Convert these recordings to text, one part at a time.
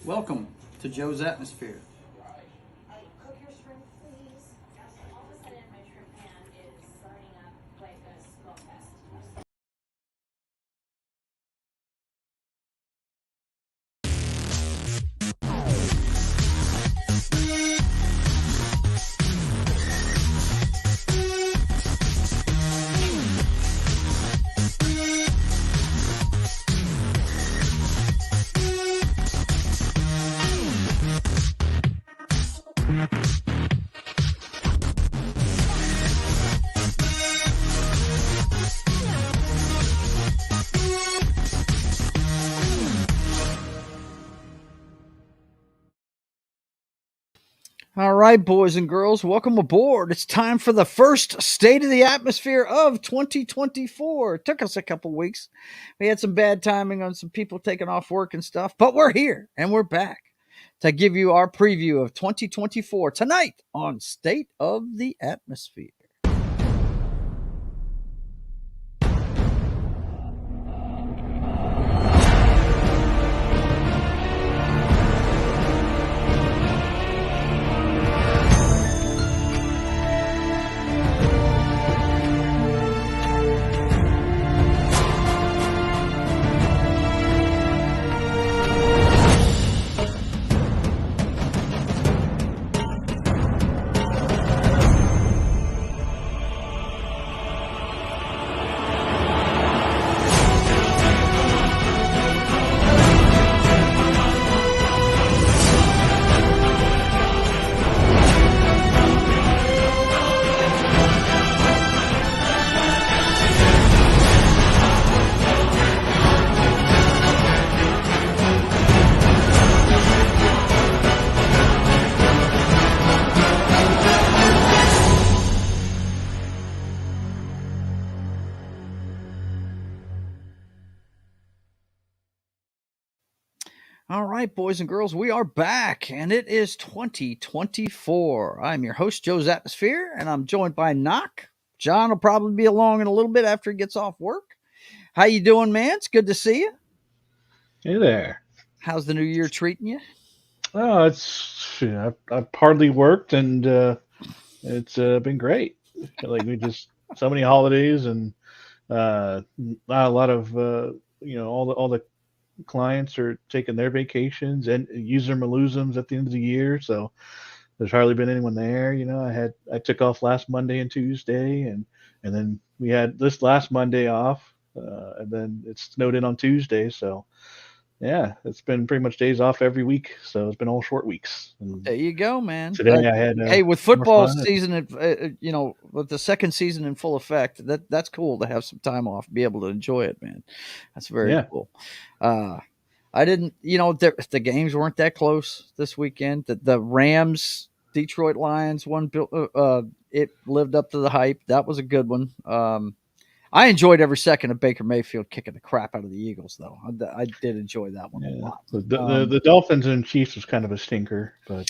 Welcome to Joe's Atmosphere. Cook your shrimp, please. All of a sudden, my shrimp pan is burning up like a smoke fest. All right, boys and girls, welcome aboard. It's time for the first State of the Atmosphere of 2024. It took us a couple weeks. We had some bad timing on some people taking off work and stuff, but we're here and we're back to give you our preview of 2024 tonight on State of the Atmosphere. All right, boys and girls, we are back, and it is 2024. I'm your host, Joe's Atmosphere, and I'm joined by Knock. John will probably be along in a little bit after he gets off work. How you doing, man? It's good to see you. Hey there. How's the new year treating you? Oh, I've hardly worked and it's been great. Like we just so many holidays and not a lot of all the clients are taking their vacations and use them or lose them at the end of the year. So there's hardly been anyone there. I took off last Monday and Tuesday and then we had this last Monday off and then it snowed in on Tuesday. So yeah, it's been pretty much days off every week, so it's been all short weeks. And There you go, man. today I had Hey, with more football fun. season, with the second season in full effect, that's cool to have some time off, be able to enjoy it, man. That's very Yeah, cool. Uh, I didn't, the games weren't that close this weekend. The Rams, Detroit Lions one, it lived up to the hype. That was a good one. I enjoyed every second of Baker Mayfield kicking the crap out of the Eagles, though. I did enjoy that one a yeah. lot. The Dolphins and Chiefs was kind of a stinker, but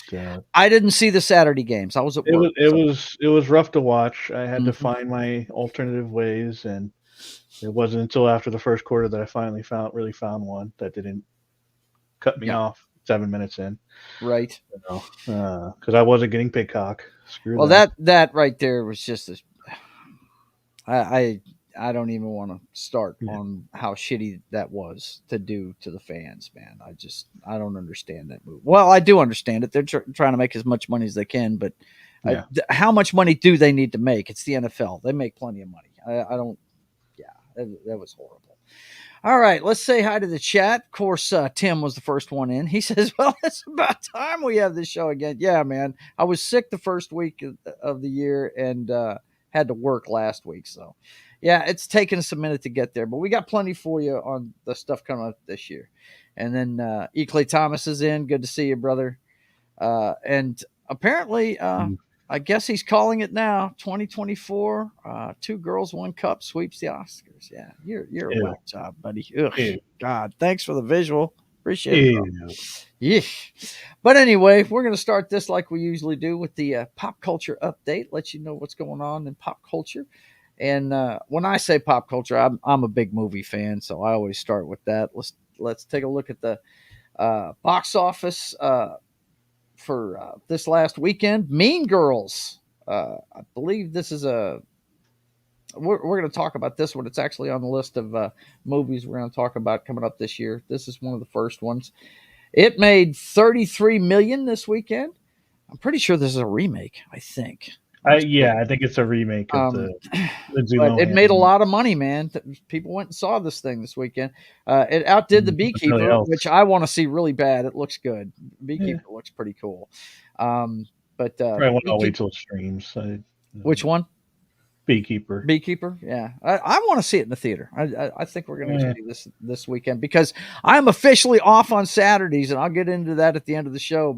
I didn't see the Saturday games. I was at it work. was it was it was rough to watch. I had to Mhm. find my alternative ways, and it wasn't until after the first quarter that I finally found one that didn't cut me Yeah, off 7 minutes in. right. Because I wasn't getting Pigcock. Screw Well, that. that right there was just I I I don't even want to start Yeah, on how shitty that was to do to the fans, man. I don't understand that move. Well, I do understand it. They're trying to make as much money as they can, but yeah. how much money do they need to make? It's the NFL. They make plenty of money. I don't. Yeah, that was horrible. All right, let's say hi to the chat. Of course, Tim was the first one in. He says, "Well, it's about time we have this show again." Yeah, man. I was sick the first week of the year and had to work last week, so yeah, it's taken us a minute to get there, but we got plenty for you on the stuff coming up this year. And then Clay Thomas is in. Good to see you, brother. And apparently, Mm. I guess he's calling it now. 2024, two girls, one cup sweeps the Oscars. Yeah, you're a Ew. whack job, buddy. Ugh, Ew. God, thanks for the visual. Appreciate it, bro. Ew. Yeesh. But anyway, we're going to start this like we usually do with the pop culture update. Let you know what's going on in pop culture. And when I say pop culture, I'm a big movie fan, so I always start with that. Let's take a look at the Box office for this last weekend, Mean Girls. I believe this is a. We're going to talk about this one. It's actually on the list of movies we're going to talk about coming up this year. This is one of the first ones. It made 33 million this weekend. I'm pretty sure this is a remake. I think. I'm not sure. I think it's a remake of Um, the Lindsay but it Lohan made a one. lot of money, man. People went and saw this thing this weekend. It outdid the Everybody Beekeeper, which else. I want to see really bad. It looks good. Yeah, Beekeeper looks pretty cool. Um, but probably want to wait Beekeeper, till it streams. which one? Beekeeper. Beekeeper, yeah, I want to see it in the theater. I think we're going to go Eh, see this weekend because I'm officially off on Saturdays, and I'll get into that at the end of the show.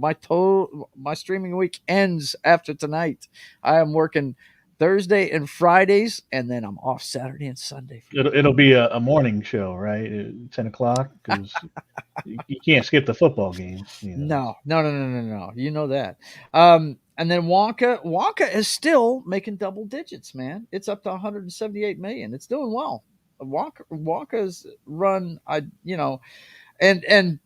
My streaming week ends after tonight. I am working Thursday and Fridays, and then I'm off Saturday and Sunday for the it'll be a morning show, right? 10 o'clock, because you can't skip the football games. You know. No, no, no, no, no, no. You know that. And then Wonka is still making double digits, man. It's up to 178 million. It's doing well. Wonka's run, and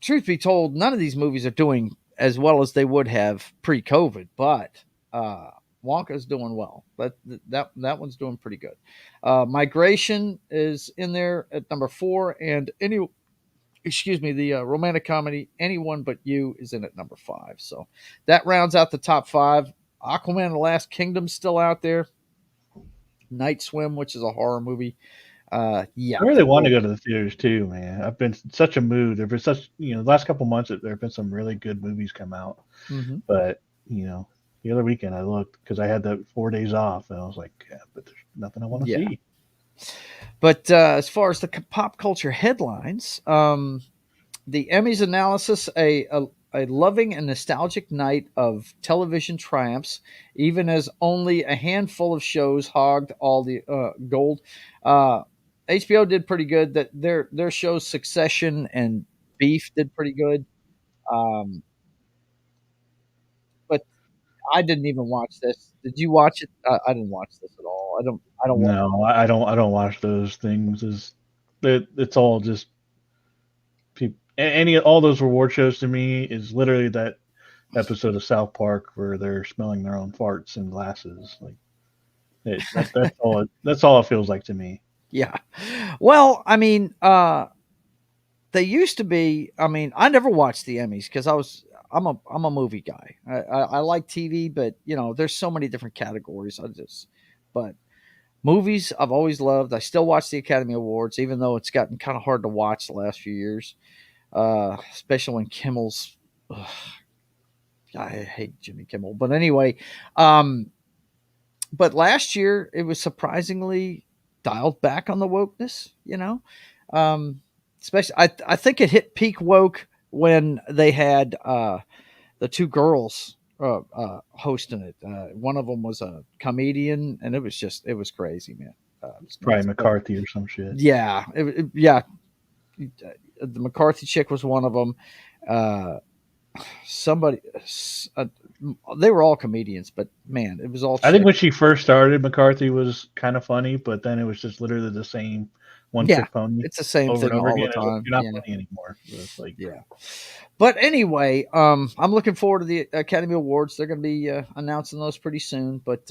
truth be told, none of these movies are doing as well as they would have pre-COVID, but uh, Wonka's doing well. That one's doing pretty good. Migration is in there at number 4, and the romantic comedy Anyone But You is in at number 5. So that rounds out the top 5. Aquaman: The Last Kingdom's still out there. Night Swim, which is a horror movie. Yeah. I really want to So, go to the theaters too, man. I've been in such a mood. There've been such, the last couple months there have been some really good movies come out. mhm. But the other weekend I looked because I had the 4 days off, and I was like, yeah, but there's nothing I want to Yeah. see. But as far as the pop culture headlines, the Emmys analysis a loving and nostalgic night of television triumphs, even as only a handful of shows hogged all the gold. Uh, HBO did pretty good. That their shows Succession and Beef did pretty good. Um, but I didn't even watch this. Did you watch it? I didn't watch this at all. I don't watch. No, I don't watch those things. It's all just any all those reward shows to me is literally that episode of South Park where they're smelling their own farts in glasses. Like that's all it feels like to me. Yeah. Well, I mean, they used to be. I mean, I never watched the Emmys because I'm a movie guy. I like TV, but there's so many different categories. But movies I've always loved. I still watch the Academy Awards, even though it's gotten kind of hard to watch the last few years. Especially when Kimmel's. Ugh, I hate Jimmy Kimmel, but anyway, um, but last year it was surprisingly dialed back on the wokeness. Um, especially I think it hit peak woke when they had the two girls hosting it. One of them was a comedian, and it was crazy, man. It was Probably nuts. But McCarthy or some shit. yeah, yeah. The McCarthy chick was one of them. Uh, somebody, uh, they were all comedians, but man, it was all I think chicks. when she first started, McCarthy was kind of funny, but then it was just literally the same one Yeah, trick pony it's the same over and thing over all again. the It was, time. you're not Yeah, funny anymore. So it's like, yeah. But anyway, I'm looking forward to the Academy Awards. They're going to be announcing those pretty soon. But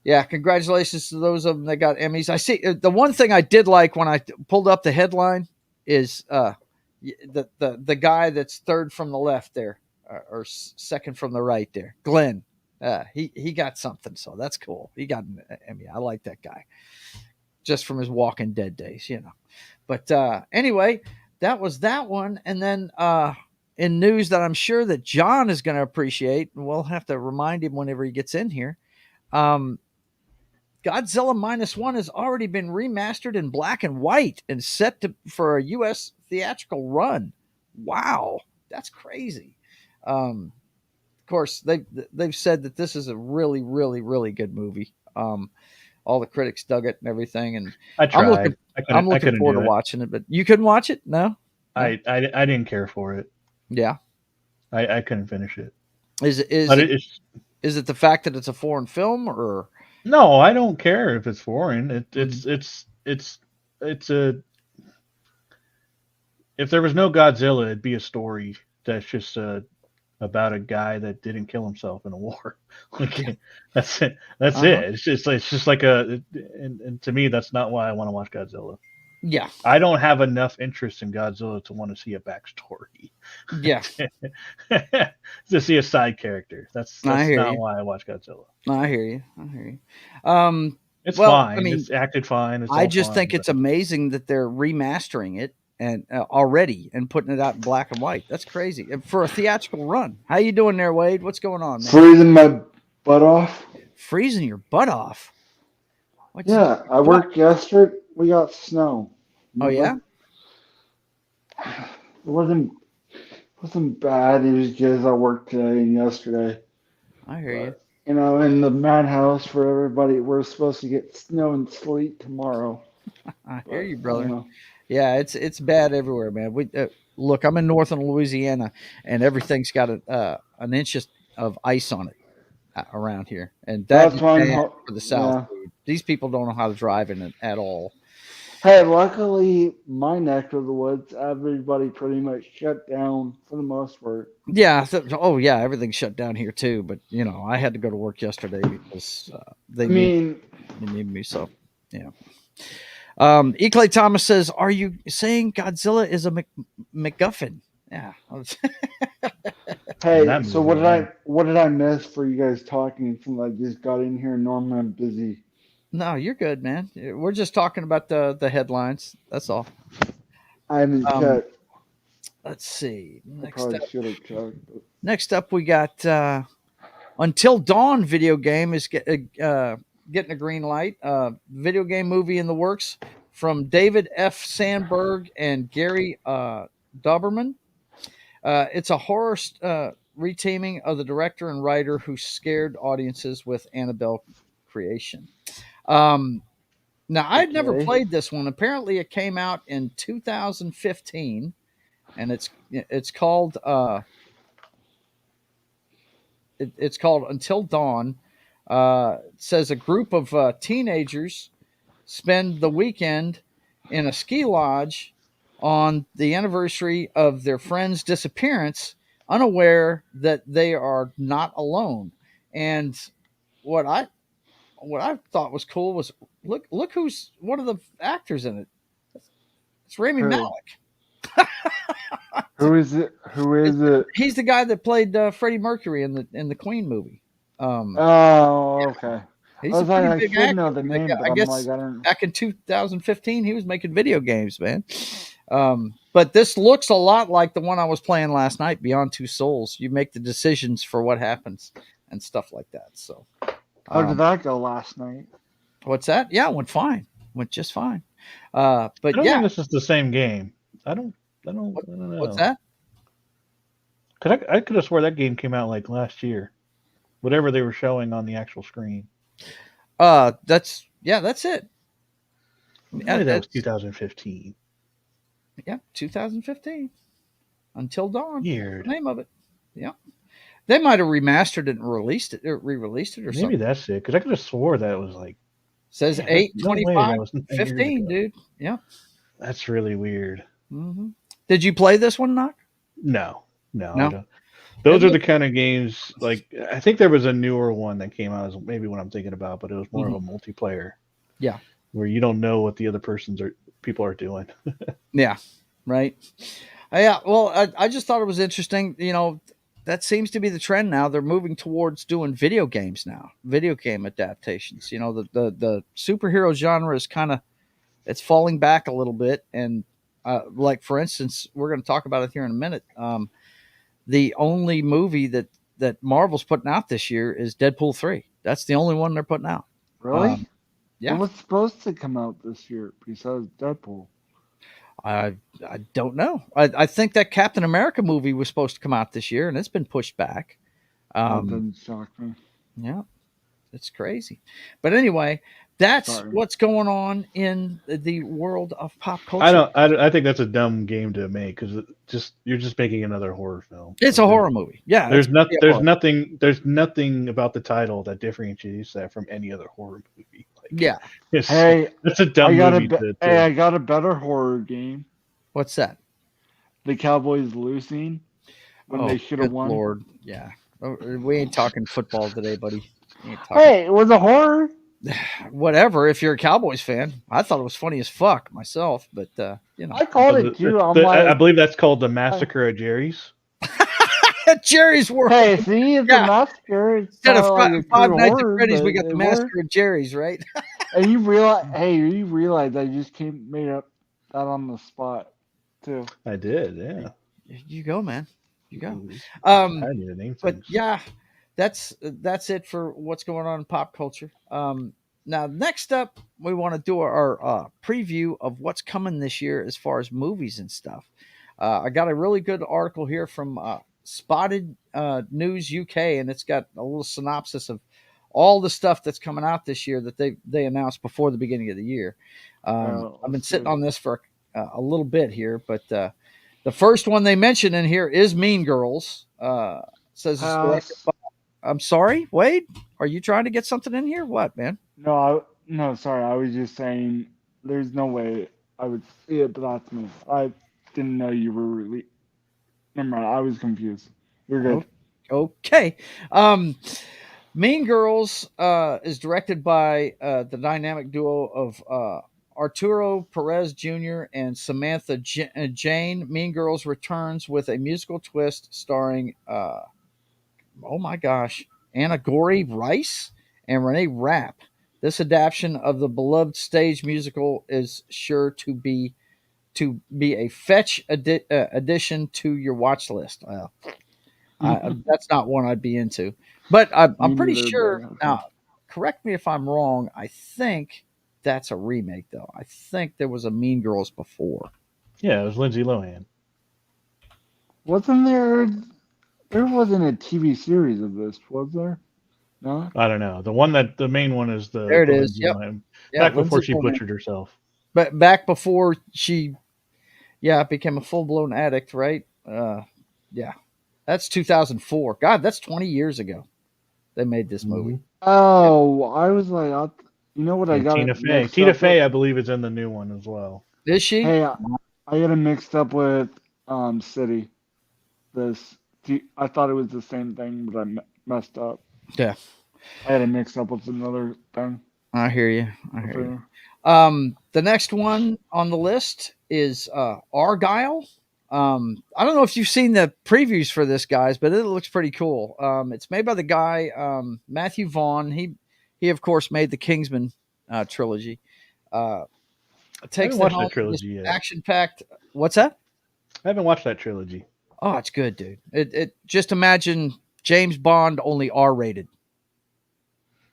yeah, congratulations to those of them that got Emmys. I see the one thing I did like when I pulled up the headline is the guy that's third from the left there, or second from the right there, Glenn. He got something, so that's cool. He got an Emmy. I like that guy just from his Walking Dead days. But anyway, that was that one. And then in news that I'm sure that John is going to appreciate, and we'll have to remind him whenever he gets in here. Um, Godzilla Minus One has already been remastered in black and white and for a U.S. theatrical run. Wow, that's crazy. Of course, they've said that this is a really, really, really good movie. All the critics dug it and everything, and I I'm looking tried. I'm I looking couldn't forward do to it. watching it. But you couldn't watch it? No, no. I didn't care for it. Yeah. I couldn't finish it. Is it is But it it's is it the fact that it's a foreign film or? no, I don't care if it's foreign. Mhm. It's a if there was no Godzilla, it'd be a story that's just about a guy that didn't kill himself in a war. Yeah. Like that's it. That's Uh-huh. it. It's just like and to me, that's not why I want to watch Godzilla. Yeah. I don't have enough interest in Godzilla to want to see a backstory. Yeah. To see a side character. That's I that's hear not you. why I watch Godzilla. I hear you. I hear you. It's Well, I fine. mean, It's acted fine. It's I all just think fine. it's amazing that they're remastering it and already and putting it out in black and white. That's crazy. And for a theatrical run. How you doing there, Wade? What's going on, man? Freezing my butt off. Freezing your butt off. What's it? Yeah, I worked yesterday. We got snow. Oh yeah, Remember? It wasn't bad. It was just I worked today and yesterday. I hear you. But in the madhouse for everybody, we're supposed to get snow and sleet tomorrow. I hear But you, I don't brother. know. Yeah, it's bad everywhere, man. We look. I'm in northern Louisiana, and everything's got an inch of ice on it around here, and that That's is why I'm. bad for the South. Yeah. Dude. These people don't know how to drive in it at all. Hey, luckily my neck of the woods, everybody pretty much shut down for the most part. Yeah. Oh, yeah. Everything's shut down here too. But I had to go to work yesterday because I mean, they need me. So yeah. E. Clay Thomas says, "Are you saying Godzilla is a MacGuffin?" Yeah. In hey, that so movie, yeah. what did I miss for you guys talking since I just got in here? Normally I'm busy. No, you're good, man. We're just talking about the headlines. That's all. I haven't Um, checked. let's see. I Next probably up, should have checked. But we got Until Dawn video game is getting a green light. Video game movie in the works from David F. Sandberg and Gary Doberman. It's a horror retaming of the director and writer who scared audiences with Annabelle creation. Um, Now, I'd never okay. played this one. Apparently, it came out in 2015, and it's called it's called Until Dawn. It says a group of teenagers spend the weekend in a ski lodge on the anniversary of their friend's disappearance, unaware that they are not alone. And what I what I thought was cool was look who's one of the actors in it. It's Rami Who? Malek. Who is it? Who is it? He's the guy that played Freddie Mercury in the Queen movie. Um, Oh, okay. I he's a was like, pretty I big should know actor. the Like, name, but I I'm like, guess I don't. back in 2015, he was making video games, man. But this looks a lot like the one I was playing last night, Beyond Two Souls. You make the decisions for what happens and stuff like that. So, How did um, that go last night? what's that? Yeah, it went fine. Went just fine. I But don't yeah, think this is the same game. I don't. I don't. what, I don't what's know. that? Cause I could have swore that game came out like last year. Whatever they were showing on the actual screen. That's it. Maybe that was It's 2015. yeah, 2015. Until Dawn. That's Weird. the name of it. Yeah. They might have remastered it and released it or re-released it or Maybe something. that's it. Cause I could have swore that was like, Says damn, there's 8 no way 25 that was 9 years 15, ago. dude. Yeah. That's really weird. hmm Did you play this one, Knock? No, no, I No. don't. It Those are the looked, kind of games like I think there was a newer one that came out as maybe what I'm thinking about, but it was more of mhm. a multiplayer Yeah. where you don't know what the other people are doing. Yeah. Right. Yeah. Well, I just thought it was interesting. That seems to be the trend now. They're moving towards doing video games now, video game adaptations. The superhero genre is kind of it's falling back a little bit, and like for instance, we're going to talk about it here in a minute. The only movie that Marvel's putting out this year is Deadpool 3. That's the only one they're putting out. Really? Um, What yeah, was supposed to come out this year besides Deadpool? I don't know. I think that Captain America movie was supposed to come out this year, and it's been pushed back. That Um, doesn't shock me. yeah, it's crazy. But anyway, that's Sorry. what's going on in the world of pop I culture. don't. I think that's a dumb game to make because you're just making another horror film. It's Like a horror movie. Yeah, it's there's not gonna be a there's horror. nothing there's nothing about the title that differentiates that from any other horror movie. Like Yeah. it's Hey, it's a dumb movie to I got a better horror game. What's that? the Cowboys losing when Oh, they should have good won. lord. Yeah. Oh, we ain't talking football today, buddy. We ain't talking Hey, it was a horror. whatever. If you're a Cowboys fan, I thought it was funny as fuck myself, but I called it too. I'm I like, believe that's called the I, Massacre at Jerry's. Jerry's World. hey, see, it's a Yeah. massacre. It's Instead of not like a Five true Nights at horror, Freddy's, we but got the it worked. Massacre at Jerry's, right? And you realize I just came made up that on the spot too. I did, yeah. You go, man. You go. I need to name But things. yeah, that's it for what's going on in pop culture. Now next up, we want to do our preview of what's coming this year as far as movies and stuff. I got a really good article here from Spotted News UK, and it's got a little synopsis of all the stuff that's coming out this year that they announced before the beginning of the year. I've been Let's sitting see. on this for a little bit here, but the first one they mention in here is Mean Girls. Says it's directed Pass. by. I'm sorry, Wade. Are you trying to get something in here? What, man? No, sorry. I was just saying there's no way I would see it, but that's me. I didn't know you were really. Never mind. I was confused. You're Oh, good. okay. Mean Girls is directed by the dynamic duo of Arturo Perez Jr. and Samantha Jane. Mean Girls returns with a musical twist starring, oh my gosh, Anna Gori Rice and Renee Rapp. This adaptation of the beloved stage musical is sure to be a fetch addition to your watch list. That's not one I'd be into. But I'm Me pretty neither, sure but okay. now. Correct me if I'm wrong. I think that's a remake, though. I think there was a Mean Girls before. Yeah, it was Lindsay Lohan. Wasn't there? There wasn't a TV series of this, was there? No. I don't know. The main one is There it the is. Lindsay Yep. Lohan. Yeah, Back before Lindsay she Lohan. butchered herself. But back before she, yeah, became a full blown addict, right? Yeah, that's 2004. God, that's 20 years ago. They made this movie. Mm-hmm. Yeah. Oh, I was like, you know what? I And got Tina it Fey. mixed Tina up with. Fey, I believe, is in the new one as well. Is she? Hey, I got it mixed up with City. This I thought it was the same thing, but I messed up. Yeah, I had it mixed up with another thing. I hear you. I With hear you. her. The next one on the list is Argyle. I don't know if you've seen the previews for this, guys, but it looks pretty cool. It's made by the guy Matthew Vaughn. He of course made the Kingsman trilogy. Uh, it I takes haven't the watched helm that of this trilogy yet. action-packed. What's that? I haven't watched that trilogy. Oh, it's good, dude. It just imagine James Bond only R-rated.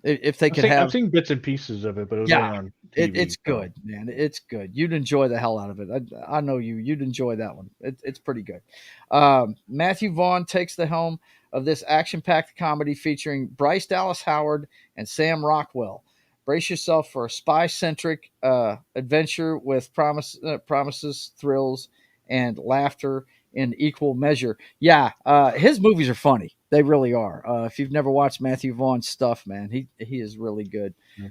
If they could I've have. seen bits and pieces of it, but it was Yeah, only on TV. it's good, man. It's good. You'd enjoy the hell out of it. I know you. You'd enjoy that one. It's pretty good. Matthew Vaughn takes the helm of this action-packed comedy featuring Bryce Dallas Howard and Sam Rockwell. Brace yourself for a spy-centric adventure with promises, thrills, and laughter in equal measure. Yeah, his movies are funny. They really are. If you've never watched Matthew Vaughn's stuff, man, he is really good. Um,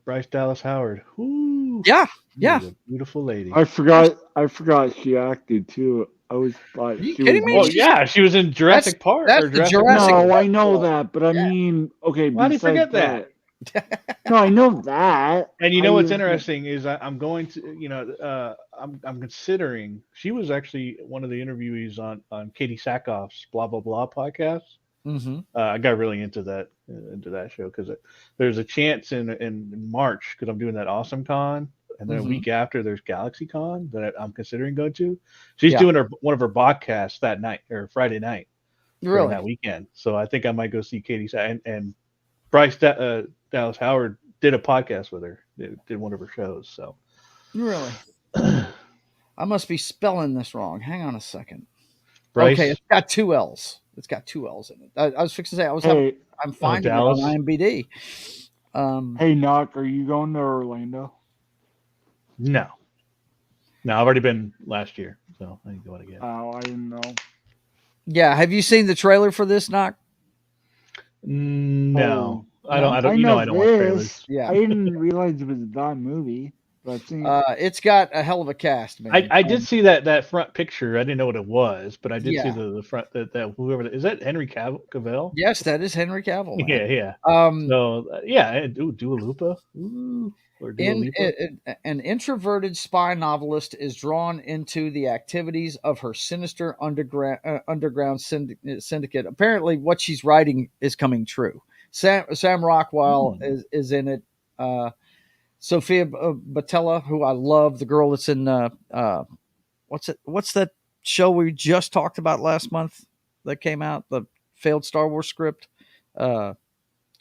Bryce Dallas Howard. Whoo, yeah, she yeah. is a beautiful lady. I forgot. I forgot she acted too. I always thought Are you she kidding was me? Well, more. She's yeah, she was in that's Jurassic Park that's or the Jurassic Jurassic World. No, I Park know girl. that, but I Yeah. mean, okay. Why do you Besides forget that? no, I know that. And you I know what's just interesting is I'm going to, I'm considering. She was actually one of the interviewees on Katie Sackhoff's Blah Blah Blah podcast. Mm-hmm. I got really into that show because there's a chance in March because I'm doing that Awesome Con, and then a Mm-hmm. week after there's Galaxy Con that I'm considering going to. She's Yeah. doing one of her podcasts that night or Friday night during Really, that weekend, so I think I might go see Katie and Bryce Dallas Howard did a podcast with her, did one of her shows. So really. I must be spelling this wrong. Hang on a second. Okay, Bryce it's got two L's. It's got two L's in it. I was fixing to say hey, I'm finding it on Dallas. IMDb. hey, Knock, are you going to Orlando? No, I've already been last year, so I ain't going again. Oh, I didn't know. Yeah, have you seen the trailer for this? Knock. No, Oh, I don't. No. I don't. I You know, know I don't watch trailers. this. Yeah. I didn't realize it was that movie. I've seen. It's got a hell of a cast, man. I did see that front picture. I didn't know what it was, but I did see Yeah, the front that whoever is that Henry Cavill? yes, that is Henry Cavill, man. Yeah, yeah. Um, So yeah, and Dua Lipa, ooh, or Dua in Lipa. an introverted spy novelist is drawn into the activities of her sinister underground syndicate. Apparently, what she's writing is coming true. Sam Rockwell Hmm. is in it. Uh, Sophia Batella, who I love, the girl that's in what's it? What's that show we just talked about last month that came out? The failed Star Wars script. Uh,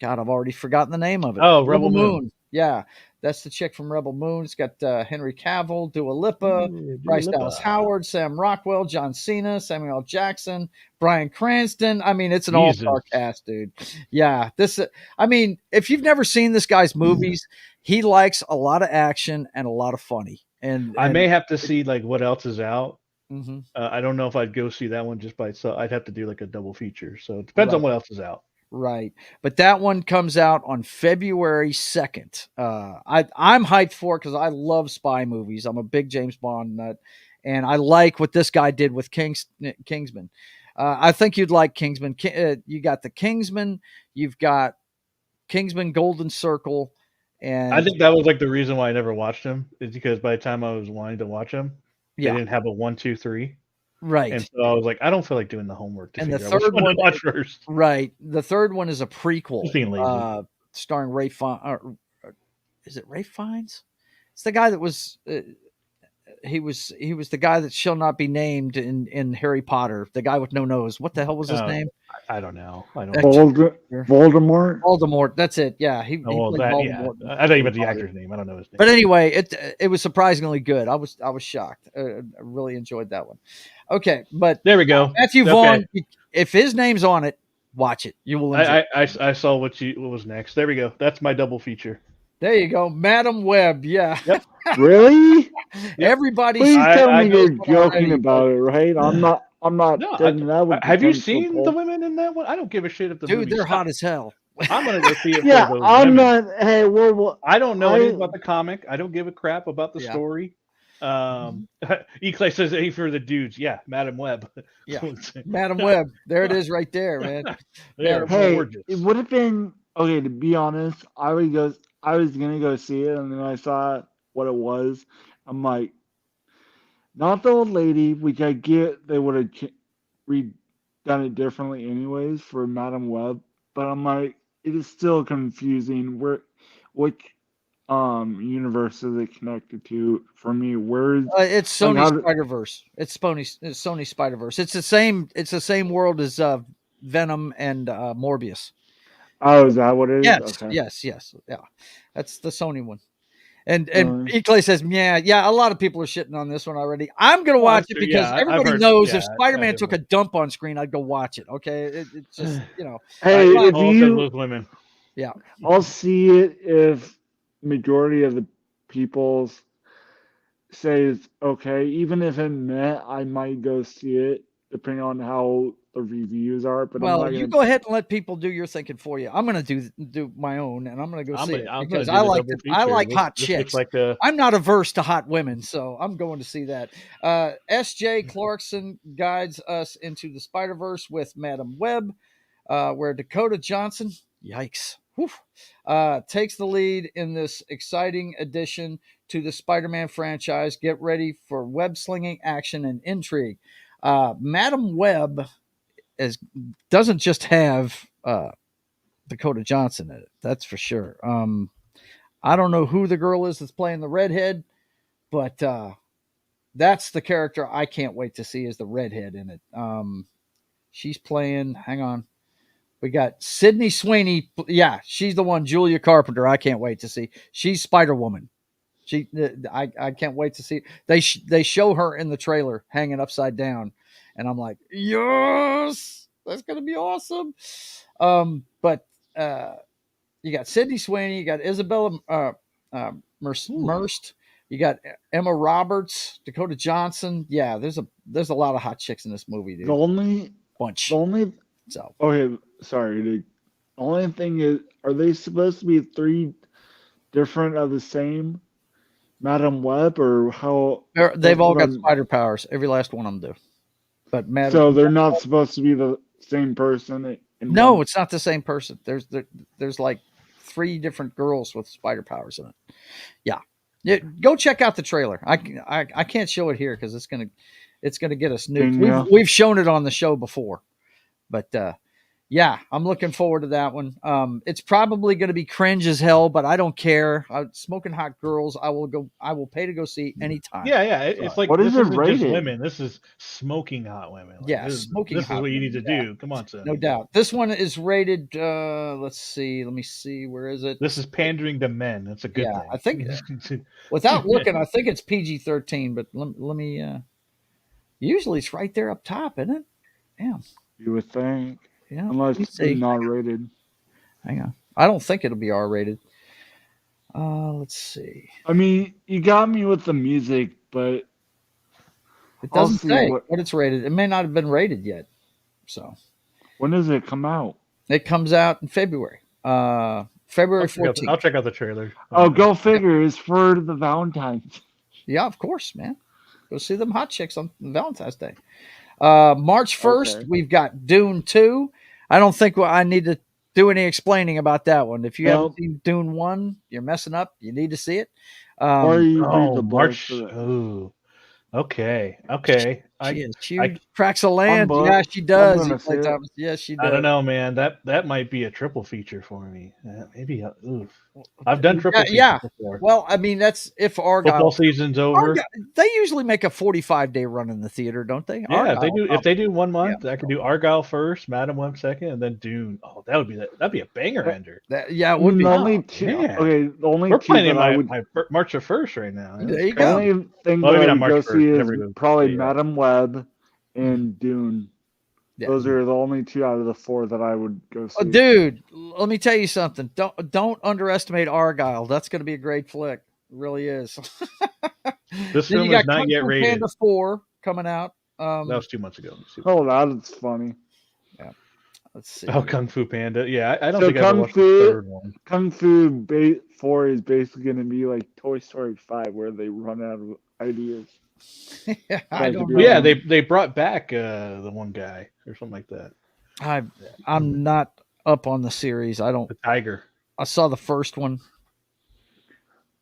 God, I've already forgotten the name of it. Oh, Rebel Rebel Moon. Moon. Yeah, that's the chick from Rebel Moon. It's got Henry Cavill, Dua Lipa, Ooh, Dua Bryce Dallas Lipa. Howard, Sam Rockwell, John Cena, Samuel L. Jackson, Bryan Cranston. I mean, it's an all-star Jesus. cast, dude. Yeah, this. I mean, if you've never seen this guy's movies, he likes a lot of action and a lot of funny. I may And have to see like what else is out. mhm, I don't know if I'd go see that one just by itself. I'd have to do like a double feature. So it depends on right. what else is out. Right. But that one comes out on February 2nd. I'm hyped for it because I love spy movies. I'm a big James Bond nut. And I like what this guy did with Kingsman. I think you'd like Kingsman. You got the Kingsman, you've got Kingsman Golden Circle, I and think that was like the reason why I never watched him is because by the time I was wanting to watch him, they yeah, didn't have a one, two, three, and right. so I was like, I don't feel like doing the homework to And the figure out which third one to one, watch first. right. The third one is a prequel Just being lazy. starring Ray is it Ray Fiennes? It's the guy that was he was the guy that shall not be named in Harry Potter. The guy with no nose. What the hell was his Uh, name? I don't know. I don't know. Actually, Voldemort. Voldemort. That's it. Yeah, he Oh, well, played that yeah. Voldemort in I thought you Harry meant the Potter. actor's name. I don't know his name. But anyway, it was surprisingly good. I was shocked. I really enjoyed that one. Okay, but There we go. Matthew Okay. Vaughn, if his name's on it, watch it. You will enjoy. I saw what was next. There we go. That's my double feature. There you go, Madam Web. Yeah, Yep. Really? Yep. everybody Please should tell I me know you're this know. one joking already, but about it, right? I'm not No. taking that with Have you potential seen the pull. women in that one? I don't give a shit if the dude, movie they're hot sucks. as hell. I'm gonna go see it for Yeah, those I'm women. not. Hey, well, I don't know anything I about the comic. I don't give a crap about the Yeah, story. mhm, Eclay says, "Hey, for the dudes, yeah, Madam Web. yeah, Madam Web. There it is, right there, man. They are Madam Web. hey, it gorgeous. would have been okay. To be honest, I would go. I was gonna go see it, and then I saw what it was. I'm like, not the old lady, which I get they would have done it differently anyways for Madam Web, but I'm like, it is still confusing. Which universe is it connected to for me? Where's It's like Sony how? Spider Verse. It's Sony Spider Verse. It's the same. It's the same world as Venom and Morbius. Oh, is that what it is? Yes, Okay. yes, yes. Yeah, that's the Sony one. And Really? Eclay says, yeah, yeah. A lot of people are shitting on this one already. I'm gonna Well, watch I'm it sure. because Yeah, I've everybody heard. knows Yeah, if Spider I Man have took a heard. dump on screen, I'd go watch it. Okay, it's just Hey, It's if but all because of you, those women. yeah, I'll see it if majority of the people say it's okay. Even if it met, I might go see it depending on how the reviews are. But I'm well, not you gonna. go ahead and let people do your thinking for you. I'm gonna do my own, and I'm gonna go see it I'm gonna because do the double I feature. like hot This looks chicks. like a. I'm not averse to hot women, so I'm going to see that. S.J. Clarkson guides us into the Spider Verse with Madam Web, where Dakota Johnson, yikes, whew, takes the lead in this exciting addition to the Spider-Man franchise. Get ready for web slinging action and intrigue. Madam Web is doesn't just have Dakota Johnson in it. That's for sure. I don't know who the girl is that's playing the redhead, but that's the character I can't wait to see is the redhead in it. She's playing. Hang on. We got Sydney Sweeney. Yeah, she's the one. Julia Carpenter. I can't wait to see. She's Spider Woman. I can't wait to see. They show her in the trailer hanging upside down, and I'm like, yes, that's gonna be awesome. But you got Sydney Sweeney, you got Isabella Ooh. Merst, you got Emma Roberts, Dakota Johnson. Yeah, there's a lot of hot chicks in this movie, The dude. only, the Bunch. only. So Okay, sorry. The only thing is, are they supposed to be three different of the same? Madam Web or how? They've That's all what got I'm. spider powers. Every last one of them do. But Madam, So they're not supposed to be the same person in no, one. it's not the same person. There's like three different girls with spider powers in it. Yeah, yeah. Go check out the trailer. I can't show it here because it's gonna get us nuked. Can you? We've shown it on the show before, but yeah, I'm looking forward to that one. It's probably going to be cringe as hell, but I don't care. Smoking Hot Girls, I will go. I will pay to go see anytime. Yeah, yeah. It's So like What is this it isn't just rated? women. This is smoking hot women. Like yeah, Smoking this is Hot what you need Women. to Yeah, do. Come on, no Sonny. doubt. This one is rated. Let's see. Let me see. Where is it? This is pandering to men. That's a good Yeah, I thing. think without looking, I think it's PG-13. But let me. Usually it's right there up top, isn't it? Yeah, You would think, yeah. Let unless me it's see. not rated. Hang on. I don't think it'll be R-rated. Let's see. I mean, you got me with the music, but It I'll doesn't see say what it's rated. It may not have been rated yet. So when does it come out. it comes out in February. February I'll 14th. check out the trailer. Oh, go Yep. figure! It's for the Valentine's. Yeah, of course, man. Go see them hot chicks on Valentine's Day. March 1st, Okay. we've got Dune 2. I don't think I need to do any explaining about that one. If you haven't Nope. seen Dune 1, you're messing up. You need to see it. Or Um, you read Oh, the book for March. that. Oh, okay, she, okay. she is I, huge. Cracks of One land. Yeah, book. she I'm does. gonna see Eli it. Thomas. Yes, she I don't does. know, man. That might be a triple feature for me. Maybe. Oof. I've done Yeah, triple features yeah. before. Well, I mean, that's if Football Argyle. season's Argyle, over. they usually make a 45-day run in the theater, don't they? Yeah, Argyle, if they do one yeah. month, I could do Argyle first, Madam Web second, and then Dune. Oh, that'd be a banger ender. Yeah, it I would mean, the be. only Oh two. man, Okay, the only we're two planning that I my would. March the first right now. There That's you The go. crazy. only thing Well, that maybe I not would March go first see because is everybody goes. probably But yeah. Madam Web Mhm. and Dune. Yeah. Those are the only two out of the four that I would go Oh, see. dude, let me tell you something. Don't underestimate Argyle. That's going to be a great flick. It really is. This Then you film got is not Kung yet Fu Panda rated. 4 coming out. That was 2 months ago. Oh, that is funny. Yeah, let's see Oh, here. Kung Fu Panda. Yeah, I don't So think I ever watched the third one. Kung Fu 4 is basically going to be like Toy Story 5, where they run out of ideas. I That could don't be Well, yeah, know. fun. they brought back the one guy or something like that. I I'm not up on the series. I don't. The tiger. I saw the first one.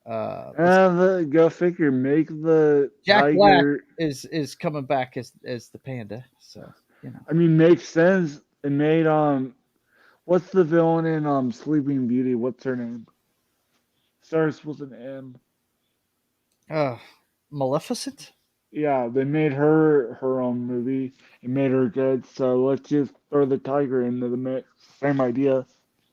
Go figure. Make the Jack Black tiger. is coming back as the panda. So you know. I mean, makes sense. It made what's the villain in Sleeping Beauty? What's her name? Starts with an M. Uh, Maleficent. Yeah, they made her own movie. It made her good. So let's just throw the tiger into the mix. Same idea,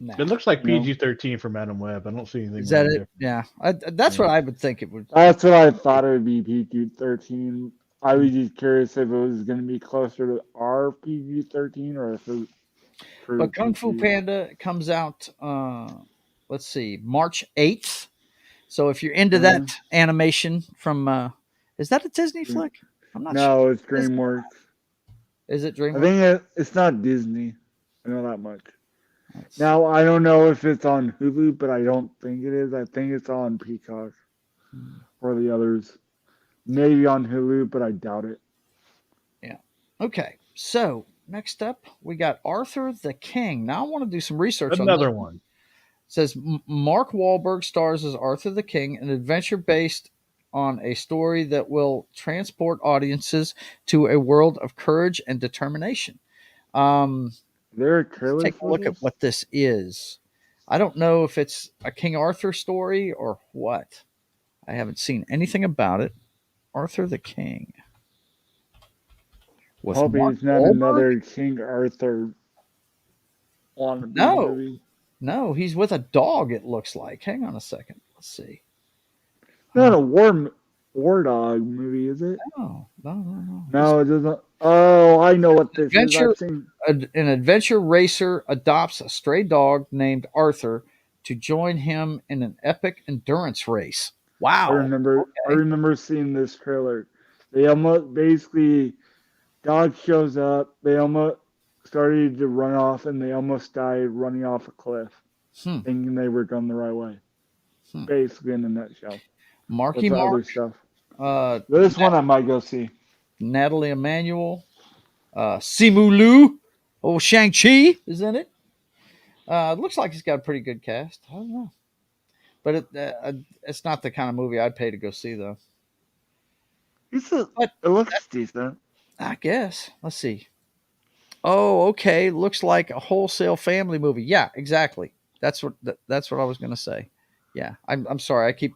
Nah. It looks like you know. PG-13 for Madam Web. I don't see anything Is that really it? different. Yeah. That's Yeah. what I would think it would. That's what I thought it would be PG-13. I was just curious if it was going to be closer to our PG-13 or if it was true But Kung Fu PG. Panda comes out. Let's see, March 8th. So if you're into that Mhm. animation from, is that a Disney flick? I'm not sure. No, it's Is, DreamWorks. is it I DreamWorks? think it's not Disney. I know that much. Let's see. Now I don't know if it's on Hulu, but I don't think it is. I think it's on Peacock or the others. Maybe on Hulu, but I doubt it. Yeah. Okay. So next up, we got Arthur the King. Now I want to do some research on this. Another one. It says Mark Wahlberg stars as Arthur the King, an adventure based on a story that will transport audiences to a world of courage and determination. Um, Is there a let's trailer take a for look at this? what this is. I don't know if it's a King Arthur story or what. I haven't seen anything about it. Arthur the King with Hope Mark it's not Wahlberg? another King Arthur wannabe No, movie. no, he's with a dog. It looks like. Hang on a second. Let's see. Not a war dog movie, is it? No, no, no, no. No, it doesn't. Oh, I know what this is. Adventure. I've seen. An adventure racer adopts a stray dog named Arthur to join him in an epic endurance race. I Wow. remember. I Okay. remember seeing this trailer. They almost basically dog shows up. They almost started to run off, and they almost died running off a cliff, Hmm. thinking they were going the right way. Hmm. Basically, in a nutshell. What's Marky the other Mark, stuff? uh, This one I might go see. Natalie Emmanuel, Simu Liu, oh Shang Chi is in it. Looks like he's got a pretty good cast. I don't know, but it's not the kind of movie I'd pay to go see though. It's a, But it looks decent. I guess let's see. Oh, okay. Looks like a wholesale family movie. Yeah, exactly. That's what I was gonna say. Yeah, I'm sorry. I keep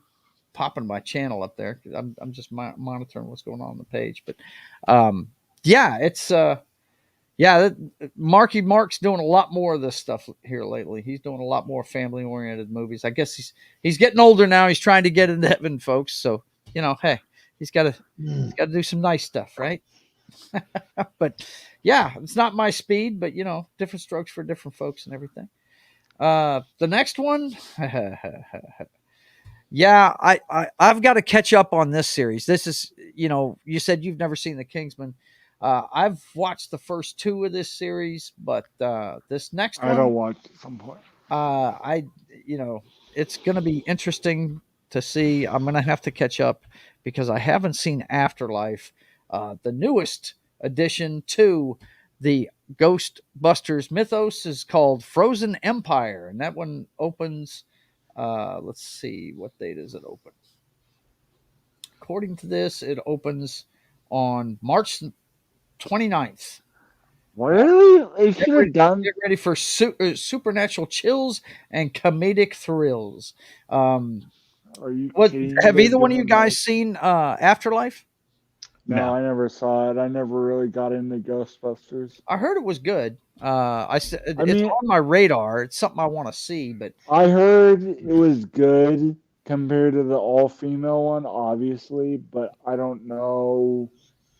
popping my channel up there 'cause I'm just monitoring what's going on the page. But um, yeah, it's yeah. Marky Mark's doing a lot more of this stuff here lately. He's doing a lot more family oriented movies. I guess he's getting older now. He's trying to get into heaven, folks. So hey, he's got to he's got to do some nice stuff, right? But yeah, it's not my speed, but different strokes for different folks and everything. The next one, yeah, I've got to catch up on this series. This is, you said you've never seen the Kingsman. I've watched the first two of this series, but this next I one, don't watch at some point. I, it's going to be interesting to see. I'm going to have to catch up because I haven't seen Afterlife, the newest addition to the Ghostbusters mythos is called Frozen Empire, and that one opens. Let's see, what date does it open? According to this, it opens on March 29th. Really? They Get should ready, have done. get ready for supernatural chills and comedic thrills. Um, Are you what kidding me? have They're either one of you doing guys that. seen Afterlife? No, No. I never saw it. I never really got into Ghostbusters. I heard it was good. I said I it's mean, on my radar. It's something I want to see, but I heard it was good compared to the all-female one, obviously, but I don't know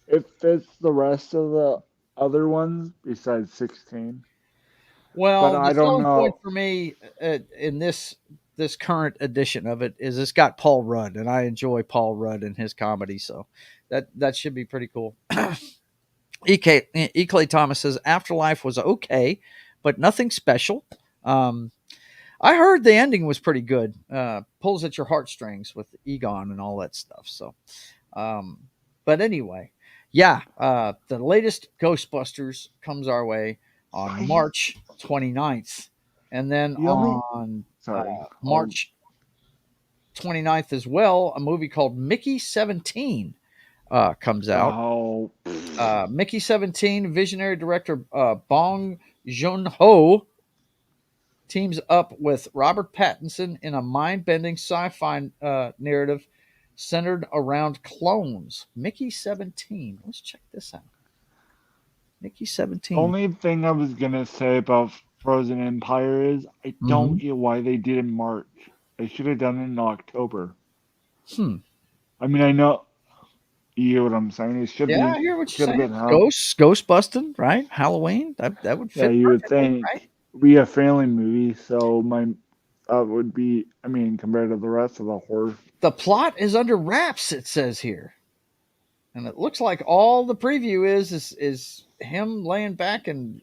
if it's the rest of the other ones besides 16. But well, the I don't selling point know. for me in this current edition of it is it's got Paul Rudd, and I enjoy Paul Rudd and his comedy, so that should be pretty cool. E. Clay Thomas says Afterlife was okay, but nothing special. Um, I heard the ending was pretty good. Pulls at your heartstrings with Egon and all that stuff. So, um, but anyway, yeah, the latest Ghostbusters comes our way on I March 29th. And then the only on sorry. March 29th as well, a movie called Mickey 17 comes out. Oh, Mickey 17, visionary director Bong Joon Ho teams up with Robert Pattinson in a mind bending sci fi narrative centered around clones. Mickey 17. Let's check this out. Mickey 17. only thing I was gonna say about Frozen Empire is I don't Mm-hmm. get why they did it in March. They should have done it in October. Hmm. I mean, I know you know what I'm saying. It should Yeah, be I hear what you're should have saying. been how. Ghost busting, right? Halloween. That would Yeah, fit you would perfectly, right? think be a family movie, so my would be. I mean, compared to the rest of the horror. The plot is under wraps, it says here. And it looks like all the preview is him laying back and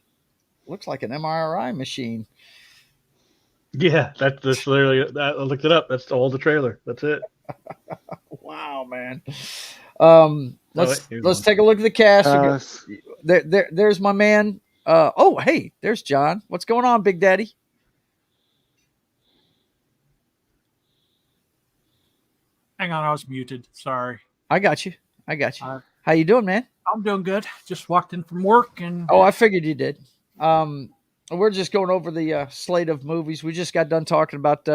looks like an MRI machine. Yeah, that's literally. I looked it up. That's all the trailer. That's it. Wow, man. Oh, wait, here's Let's one. take a look at the cast. Pass. There's my man. Oh, hey, there's John. What's going on, Big Daddy? Hang on, I was muted. Sorry. I got you. I got you. Uh, How you doing, man? I'm doing good. Just walked in from work and Oh, I figured you did. We're just going over the slate of movies. We just got done talking about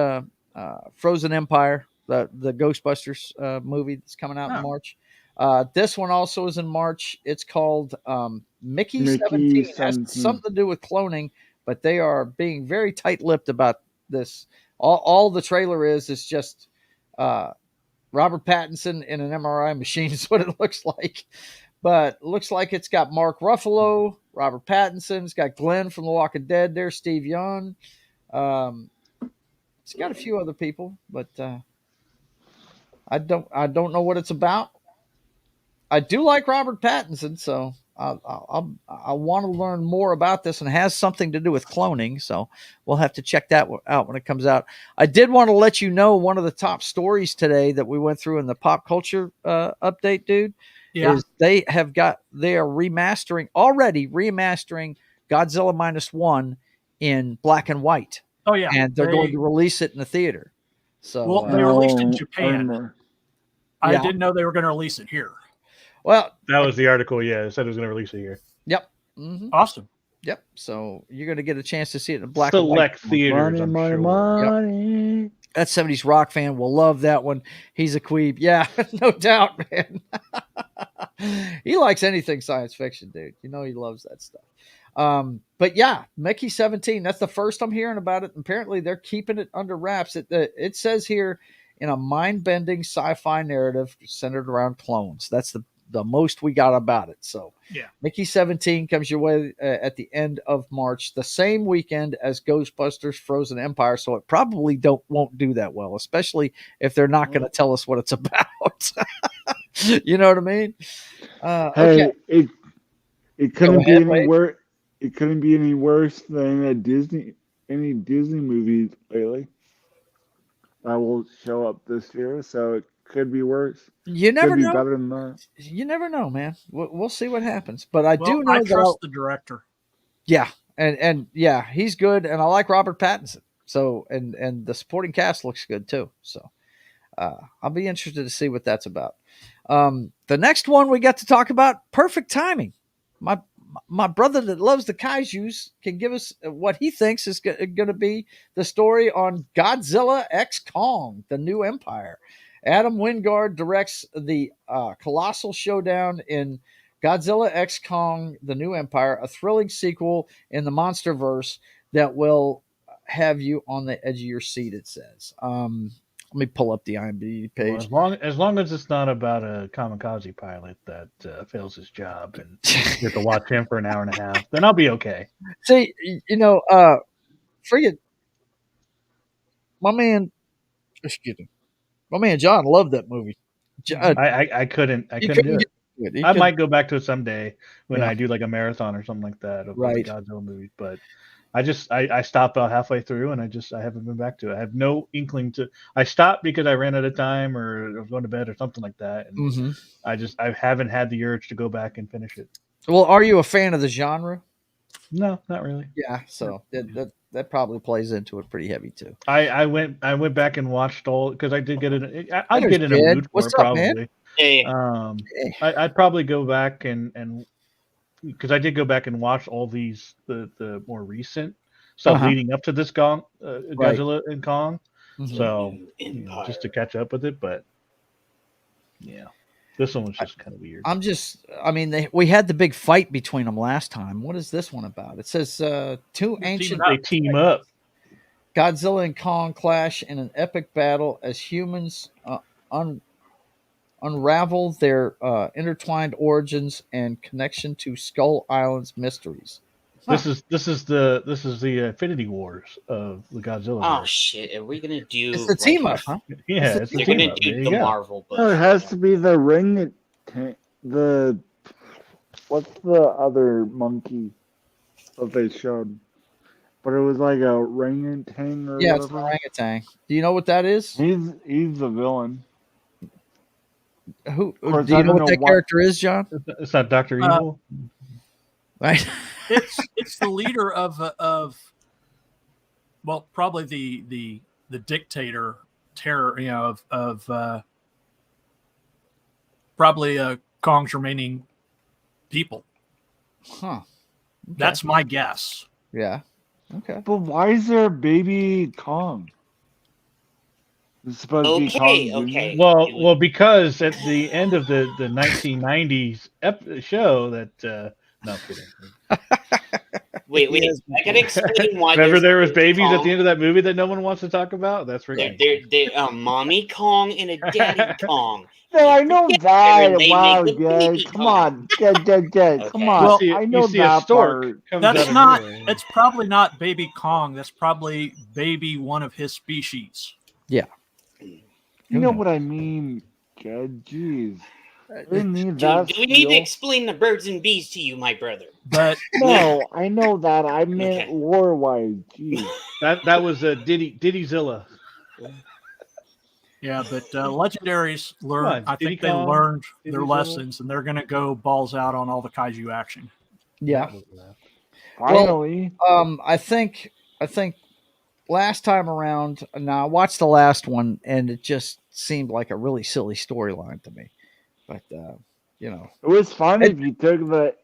Frozen Empire, the Ghostbusters movie that's coming out in oh, March. This one also is in March. It's called Mickey Mickey 17. It has 17. something to do with cloning, but they are being very tight-lipped about this. All the trailer is just uh, Robert Pattinson in an MRI machine is what it looks like. But it looks like it's got Mark Ruffalo, Robert Pattinson. It's got Glenn from The Walking Dead there, Steve Young. Um, it's got a few other people, but I don't know what it's about. I do like Robert Pattinson, so I want to learn more about this, and it has something to do with cloning. So we'll have to check that out when it comes out. I did want to let you know one of the top stories today that we went through in the pop culture update, dude. Yeah. Is they are already remastering Godzilla -1 in black and white, Oh yeah. and they're going to release it in the theater. So They released in I Japan. remember. I Yeah. didn't know they were going to release it here. well, That was the article. Yeah, it said it was going to release it here. yep, mhm, Awesome. yep. So you're going to get a chance to see it in black and white. Select theaters, I'm sure. Money. That 70s rock fan will love that one. He's a queeb. Yeah, no doubt, man. He likes anything science fiction, dude. You know he loves that stuff. But yeah, Mickey 17. That's the first I'm hearing about it. Apparently, they're keeping it under wraps. It says here in a mind-bending sci-fi narrative centered around clones. That's the most we got about it. So Yeah. Mickey 17 comes your way at the end of March, the same weekend as Ghostbusters Frozen Empire. So it probably won't do that well, especially if they're not going to tell us what it's about. You know what I mean? Okay. Hey, it couldn't be ahead, any Wade. worse. It couldn't be any worse than any Disney movies lately that will show up this year. So it could be worse. You Could never be know. better than that. You never know, man. We'll see what happens. But I do Well, know I that trust the director. yeah, and yeah, he's good, and I like Robert Pattinson. So and the supporting cast looks good too. So I'll be interested to see what that's about. The next one we got to talk about, perfect timing. My brother that loves the kaijus can give us what he thinks is going to be the story on Godzilla X Kong, the New Empire. Adam Wingard directs the colossal showdown in Godzilla X Kong, the New Empire, a thrilling sequel in the MonsterVerse that will have you on the edge of your seat, it says. Let me pull up the IMDb Well, page. as long as it's not about a kamikaze pilot that fails his job and you have to watch him for an hour and a half, then I'll be okay. See, forget my man. Excuse me, my man John loved that movie. I couldn't do Get it. to it. I might go back to it someday when Yeah. I do like a marathon or something like that of Right. the Godzilla movies, but I stopped about halfway through and I haven't been back to it. I have no inkling to. I stopped because I ran out of time or I was going to bed or something like that, and Mm-hmm. I haven't had the urge to go back and finish it. Well, are you a fan of the genre? No, not really. Yeah, so that probably plays into it pretty heavy too. I went back and watched all because I did get it. I'd There's get in a Jed. mood for What's it up, man? probably. Hey, Hey. I'd probably go back and because I did go back and watch all these the more recent stuff Uh-huh. leading up to this Godzilla and Kong. Mhm. So Empire. just to catch up with it, but yeah, this one was just kind of weird. We had the big fight between them last time. What is this one about? It says two They're ancient teaming They team up. Godzilla and Kong clash in an epic battle as humans unravel their intertwined origins and connection to Skull Island's mysteries. This is the Infinity Wars of the Godzilla. Oh shit! Are we gonna do? It's the team up, huh? Yeah, it's a They're team gonna up. do There you the go. Marvel book. No, it has to be the ring. The what's the other monkey that they showed? But it was like a orangutan or Yeah, it's an whatever. orangutan. Do you know what that is? He's the villain. Who? course, Do you I know don't what know that what- character is, John? It's not Doctor Evil. Right. It's the leader of well, probably the dictator terror, of probably Kong's remaining people. Huh. Okay. That's my guess. Yeah. Okay. But why is there a baby Kong? It's supposed to be Okay, Kong Jr. okay. Well, because at the end of the 1990s show that no I'm kidding. Wait. Yes. I gotta explain why. Remember there's there was baby babies at Kong. the end of that movie that no one wants to talk about. That's They're, right. they're a mommy Kong and a daddy Kong. Yeah, I know Yeah, that. they Wow, make the Jay, baby come Kong. on, Jed, come Okay. on. Well, I know you see a that stork part. comes That's out of not. nowhere. It's probably not baby Kong. That's probably baby one of his species. You know what I mean, Jed? Jeez. We need Do, that do we need to feel. explain the birds and bees to you, my brother? But No, I know that. I meant Okay. lore-wise. Jeez. That was Diddyzilla. yeah, but Legendaries learn. on, I Diddy think they Kong, learned Diddy their Zilla. lessons, and they're going to go balls out on all the kaiju action. Yeah. Finally. I think last time around, now I watched the last one, and it just seemed like a really silly storyline to me. But you know, It was fun It- if you took the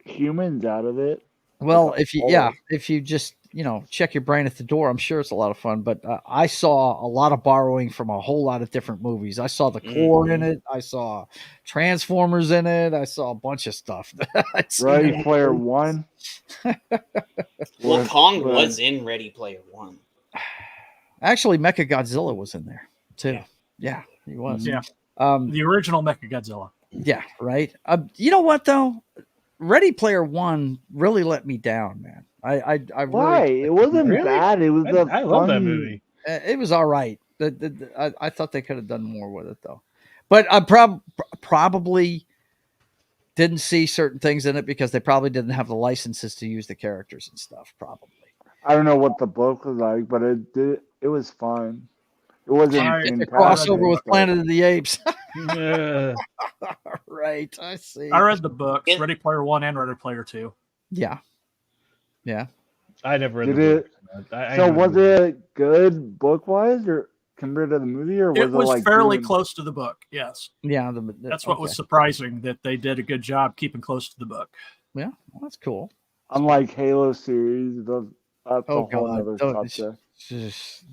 humans out of it. well, Like, if you just check your brain at the door, I'm sure it's a lot of fun. But I saw a lot of borrowing from a whole lot of different movies. I saw the core in it. I saw Transformers in it. I saw a bunch of stuff. I'd seen Ready in Player movies. One. Well, With- Kong with- was in Ready Player One. Actually, Mecha Godzilla was in there too. Yeah. Yeah, he was. Yeah, Um, the original Mechagodzilla. yeah, right. You know what though? Ready Player One really let me down, man. I Why? really It wasn't Really? bad. It was a I love that fun- movie. it was all right. I thought they could have done more with it though, but I probably didn't see certain things in it because they probably didn't have the licenses to use the characters and stuff. Probably. I don't know what the book was like, but it was fun. It wasn't It's It's a fantastic, crossover with but- Planet of the Apes. Yeah. Right. I see. I read the books, Yeah. Ready Player One and Ready Player Two. Yeah. Yeah. I never read Did the it- book. I So enjoyed was the movie. it good book wise or compared to the movie, or was It was like fairly doing- close to the book. Yes, Yeah. that's what okay. was surprising, that they did a good job keeping close to the book. Yeah. Well, that's cool. Unlike Halo series, that's Oh, a whole God. other Don't- subject.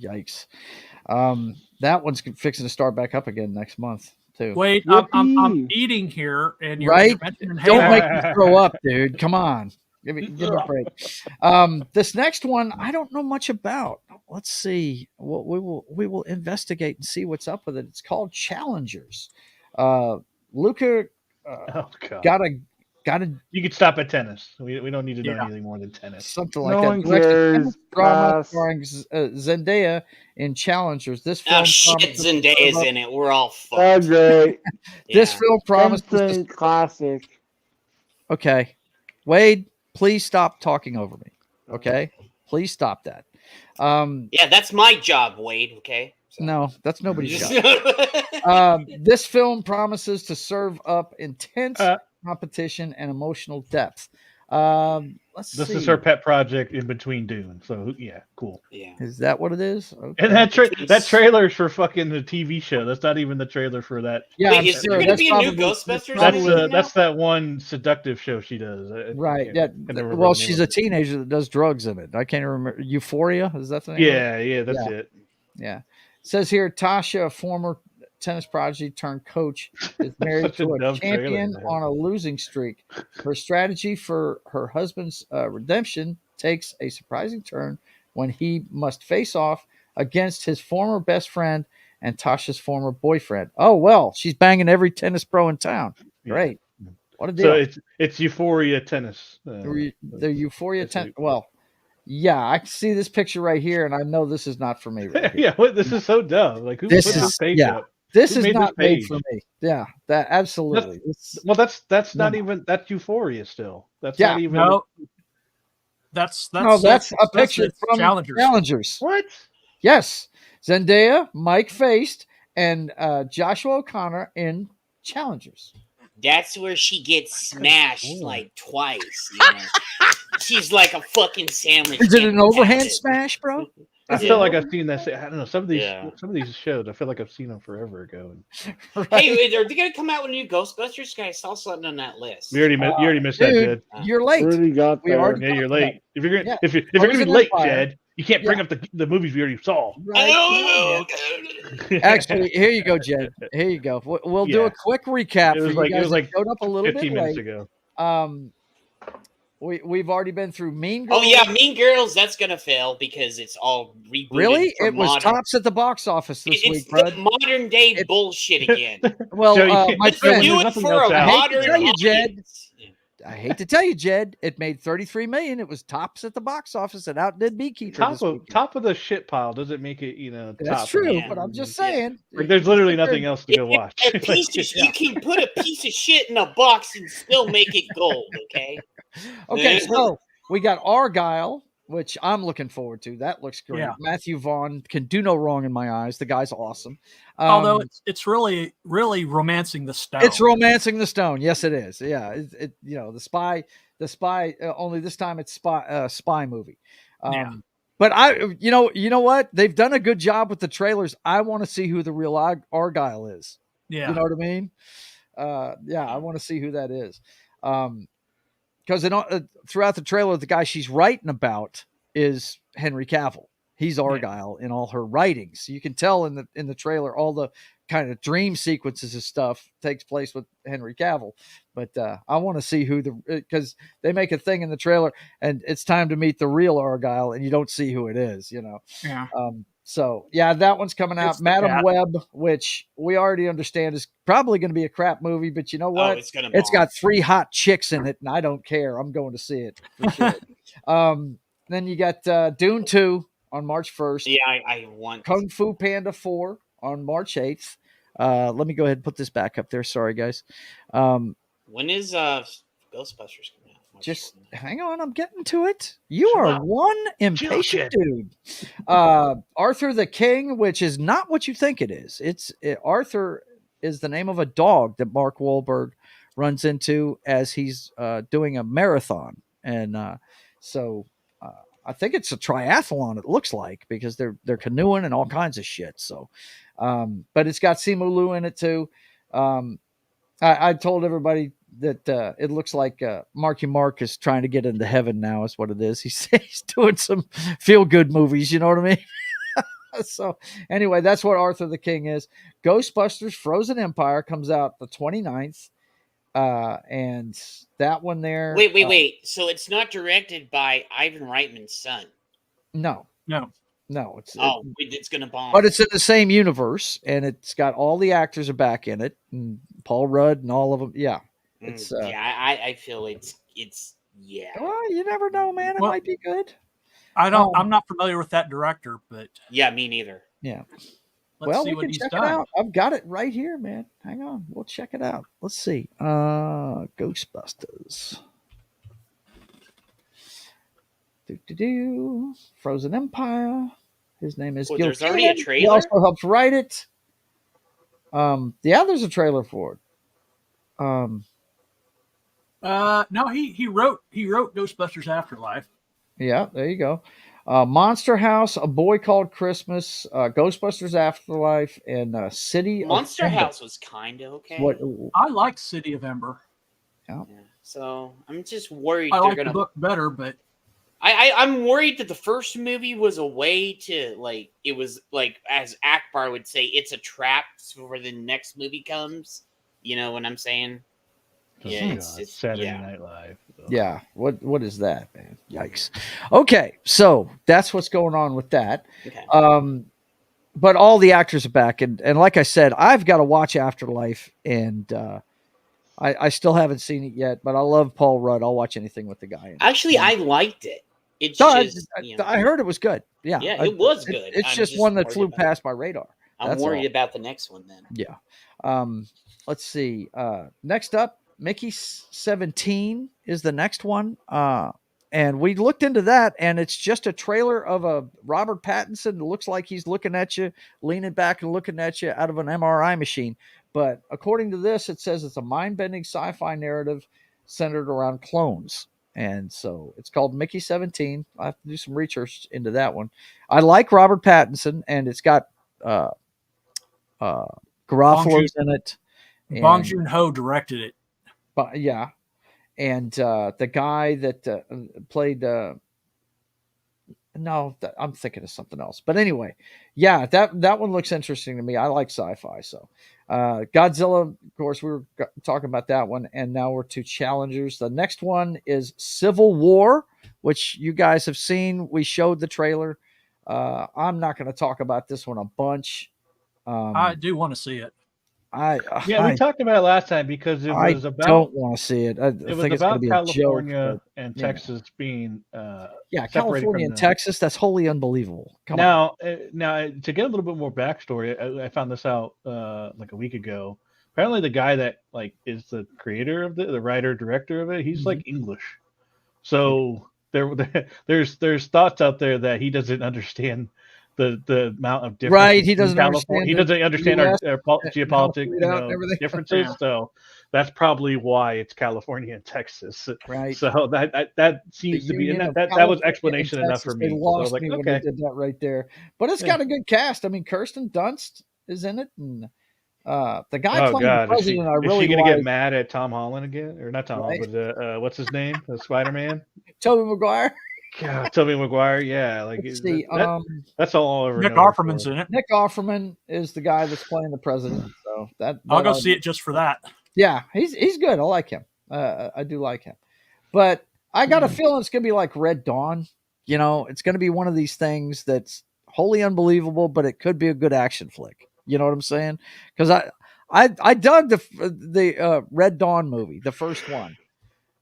Yikes. That one's fixing to start back up again next month too. Wait, I'm Yippee. eating here, and you're Right? mentioning Don't Halo. make me throw up, dude. Come on. Give me a break. This next one, I don't know much about. Let's see. We will investigate and see what's up with it. It's called Challengers. Luca Oh god. got a You could stop at tennis. We don't need to know Yeah. anything more than tennis. something like No that. one Directed cares. tennis drama Pass. starring Zendaya in Challengers. This Oh film shit, promises- Zendaya's in it. We're all Oh, fucked. great. This Yeah. film promises. Instant classic. Okay, Wade, please stop talking over me. Okay, please stop that. Yeah, that's my job, Wade. Okay. So- No, that's nobody's job. This film promises to serve up intense competition and emotional depth. Let's This see. is her pet project in between Dune. So yeah, cool. yeah. Is that what it is? Okay. And that trailer's for fucking the TV show. That's not even the trailer for that. Yeah, Wait, I'm is there sure. gonna That's be a new probably- Ghostbusters that's movie? probably- That's that one seductive show she does. right. I Yeah. can't remember Well, the name she's of a it. teenager that does drugs in it. I can't remember. Euphoria, is that the name? of it? Yeah, that's Yeah. it. Yeah. It says here, Tasha, a former tennis prodigy turned coach, is married Such a to a dumb trailer, champion man. on a losing streak. Her strategy for her husband's redemption takes a surprising turn when he must face off against his former best friend and Tasha's former boyfriend. Oh, well, she's banging every tennis pro in town. Yeah. Great. What a So deal. it's Euphoria tennis. The Euphoria that's tennis. it. Well, yeah, I can see this picture right here, and I know this is not for me. Right here. yeah, this is so dumb. Like who This put is- this page yeah. up? This Who is made this not made page? for me. Yeah, that absolutely. It's- Well, that's not No. even that's Euphoria still. That's Yeah, not even No, that's no, that's a picture it's from Challengers. Challengers. what? Yes, Zendaya, Mike Faced, and Joshua O'Connor in Challengers. That's where she gets smashed Cool. like twice. You know? She's like a fucking sandwich. Is it can't an overhand pass it. smash, bro? I Yeah. feel like I've seen that. I don't know some of these Yeah. shows. I feel like I've seen them forever ago. Right? Hey, are they gonna come out with a new Ghostbusters? I saw something on that list. You already missed that, Dude, Jed. you're late. Already got We there. already- Yeah, you're late. If you're gonna Yeah. if you're gonna be Frozen late, Empire. Jed, you can't bring up the movies we already saw. Right? Actually, here you go, Jed. Here you go. We'll do Yeah. a quick recap It for was you like- it guys was that like showed up a little bit 15 minutes late. ago. We've already been through Mean Girls. Oh yeah, Mean Girls. That's gonna fail because it's all rebooted. Really? from It was modern. tops at the box office this It's week, the bud. modern day It- bullshit again. Well, Joe, you can't- my Let's do friend, there's it nothing for else a out. I hate to modern tell you, Jed. audience. Yeah. I hate to tell you, Jed, it made 33 million. It was tops at the box office and outdid Beekeeper this weekend. Top of the shit pile doesn't make it, That's top of true, the but I'm just Yeah. saying. like. There's literally nothing else to go watch. A piece of, Yeah. You can put a piece of shit in a box and still make it gold. Okay. Okay, so we got Argyle, which I'm looking forward to. That looks great. Yeah. Matthew Vaughn can do no wrong in my eyes. The guy's awesome. Although it's really romancing the stone. It's romancing the stone. Yes, it is. Yeah, the spy. Only this time it's spy movie. Yeah. But you know what? They've done a good job with the trailers. I want to see who the real Argyle is. Yeah. You know what I mean? Yeah, I want to see who that is. Because throughout the trailer, the guy she's writing about is Henry Cavill. He's Argyle in all her writings. You can tell in the trailer all the kind of dream sequences of stuff takes place with Henry Cavill. But I want to see because they make a thing in the trailer, and it's time to meet the real Argyle, and you don't see who it is. Yeah. So yeah, that one's coming out. It's the Madam cat. Web, which we already understand is probably going to be a crap movie, but you know what? it's gonna. It's got 3 hot chicks in it, and I don't care. I'm going to see it for sure. Then you got Dune 2 on March 1st. Yeah, I want Kung Fu Panda 4 on March 8th. Let me go ahead and put this back up there. Sorry, guys. When is Ghostbusters coming out? Just hang on. I'm getting to it. You are one impatient dude. Arthur the King, which is not what you think it is. Arthur is the name of a dog that Mark Wahlberg runs into as he's doing a marathon. And so I think it's a triathlon, it looks like, because they're canoeing and all kinds of shit. So, but it's got Simu Liu in it too. I told everybody that it looks like Marky Mark is trying to get into heaven now, is what it is. He's doing some feel good movies, you know what I mean? So anyway, that's what Arthur the King is. Ghostbusters Frozen Empire comes out the 29th. And that one there. Wait. So it's not directed by Ivan Reitman's son. No. It's gonna bomb. But it's in the same universe, and it's got all the actors are back in it, and Paul Rudd and all of them. Yeah. It's I feel it's Well, you never know, man. It might be good. I'm not familiar with that director, but yeah, me neither. Yeah. Let's see we what can he's check done. it out. I've got it right here, man. Hang on. We'll check it out. Let's see. Ghostbusters. Frozen Empire. His name is Gil There's already Kenan. a trailer? He also helps write it. Yeah, there's a trailer for it. No, he wrote Ghostbusters Afterlife. Yeah, there you go. Monster House, A Boy Called Christmas, Ghostbusters Afterlife, and City Monster of Ember. House was kind of okay. What? I like City of Ember. Yeah. So I'm just worried I they're like gonna. the book better, but I'm worried that the first movie was a way to it was like, as Akbar would say, it's a trap for the next movie comes. You know what I'm saying? Yeah, it's Saturday Night Live. So. Yeah. What is that, man? Yikes. Okay, so that's what's going on with that. Okay. But all the actors are back, and like I said, I've got to watch Afterlife, and I still haven't seen it yet. But I love Paul Rudd. I'll watch anything with the guy in it. Actually, I liked it. It's No, just I heard it was good. Yeah, it was good. It's I'm just one that worried flew about past my radar. I'm That's worried all. about the next one then. Yeah. Let's see. Next up, Mickey 17 is the next one. And we looked into that, and it's just a trailer of a Robert Pattinson. It looks like he's looking at you, leaning back and looking at you out of an MRI machine. But according to this, it says it's a mind-bending sci-fi narrative centered around clones. And so it's called Mickey 17. I have to do some research into that one. I like Robert Pattinson, and it's got Garofalo's in it. Bong Joon-ho directed it. But yeah, and the guy that played I'm thinking of something else. But anyway, yeah, that one looks interesting to me. I like sci-fi. So Godzilla, of course, we were talking about that one, and now we're to challengers. The next one is Civil War, which you guys have seen. We showed the trailer. I'm not going to talk about this one a bunch. I do want to see it. Yeah, we I talked about it last time because it I was about don't want to see it. I it was think it's going to about be a joke. But California and you know, Texas being yeah, separated California from and the. Texas. That's wholly unbelievable. Come on. Now, to get a little bit more backstory, I found this out like a week ago. Apparently, the guy that like is the creator of the writer director of it, he's Mhm. like English. Okay. So there's thoughts out there that he doesn't understand the amount of difference Right. He between doesn't California. understand He doesn't the understand U.S. our and how it's geopolitic, laid out and everything. Yeah. differences. So that's probably why it's California and Texas. Right. So that The seems to be, and union of that was California and explanation enough for Texas. They me. So I was lost like, me when they okay, did that right there. But it's yeah. got a good cast. I mean, Kirsten Dunst is in it, and the guy Oh playing the God, president I is she really gonna get like. mad at Tom Holland again, or not Tom Holland, Right, but what's his name, the Spider Man? Toby Maguire. God, Tobey Maguire. Yeah, like Let's see. that's all I'll ever Nick know her for. Offerman's in it. Nick Offerman is the guy that's playing the president. So I'll that go see it just for that. yeah, he's good. I like him. I do like him. But I got a feeling it's gonna be like Red Dawn. You know, it's gonna be one of these things that's wholly unbelievable, but it could be a good action flick. You know what I'm saying? Because I dug the Red Dawn movie, the first one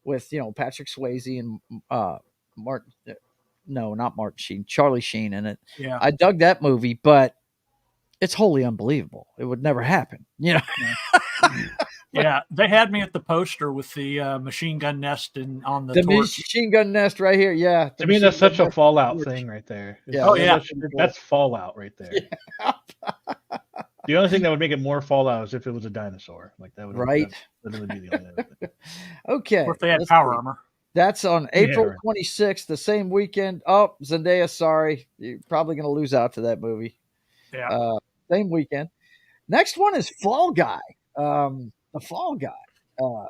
with Patrick Swayze and Martin. No, not Martin Sheen, Charlie Sheen in it. Yeah. I dug that movie, but it's wholly unbelievable. It would never happen. You know, Yeah. They had me at the poster with the machine gun nest and on the the torch. machine gun nest right here. Yeah, the To me, machine that's gun such a nest. Fallout thing right there. Yeah, Oh, that yeah. is pretty cool. That's Fallout right there. Yeah. The only thing that would make it more Fallout is if it was a dinosaur. Like that would Right. literally be the only other thing. Okay. Or if they had let's power see. armor. That's on Yeah, April right. 26th, the same weekend. Oh, Zendaya, sorry. You're probably going to lose out to that movie. Yeah. Same weekend. Next one is Fall Guy. The Fall Guy. Uh,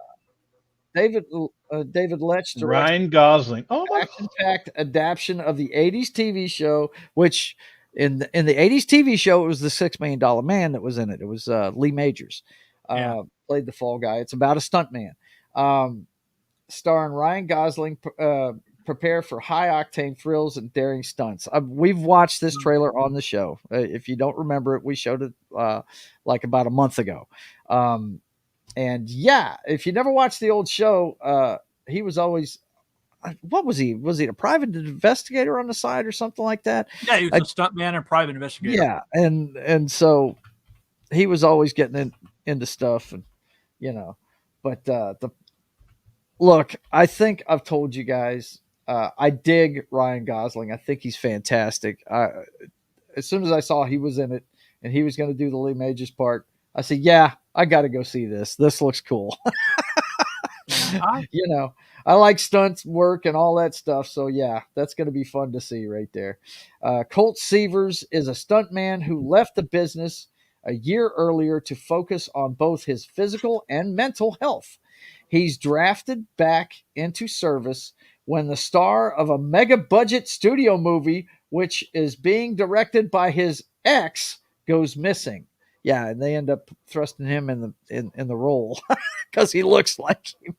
David Lynch directs Ryan Gosling. Oh my! action-packed adaptation of the 80s TV show, which in the 80s TV show, it was the $6 Million Man that was in it. It was Lee Majors Yeah. played the Fall Guy. It's about a stuntman. Starring Ryan Gosling, prepare for high octane thrills and daring stunts. We've watched this trailer on the show. If you don't remember it, we showed it like about a month ago. And yeah, if you never watched the old show, he was always what was he? Was he a private investigator on the side or something like that? Yeah, he was a stuntman and private investigator. Yeah, and so he was always getting into stuff, and but the look, I think I've told you guys, I dig Ryan Gosling. I think he's fantastic. As soon as I saw he was in it and he was going to do the Lee Majors part, I said, yeah, I got to go see this. This looks cool. I like stunts work and all that stuff. So yeah, that's going to be fun to see right there. Colt Seavers is a stuntman who left the business a year earlier to focus on both his physical and mental health. He's drafted back into service when the star of a mega budget studio movie, which is being directed by his ex, goes missing. Yeah, and they end up thrusting him in the role because he looks like him.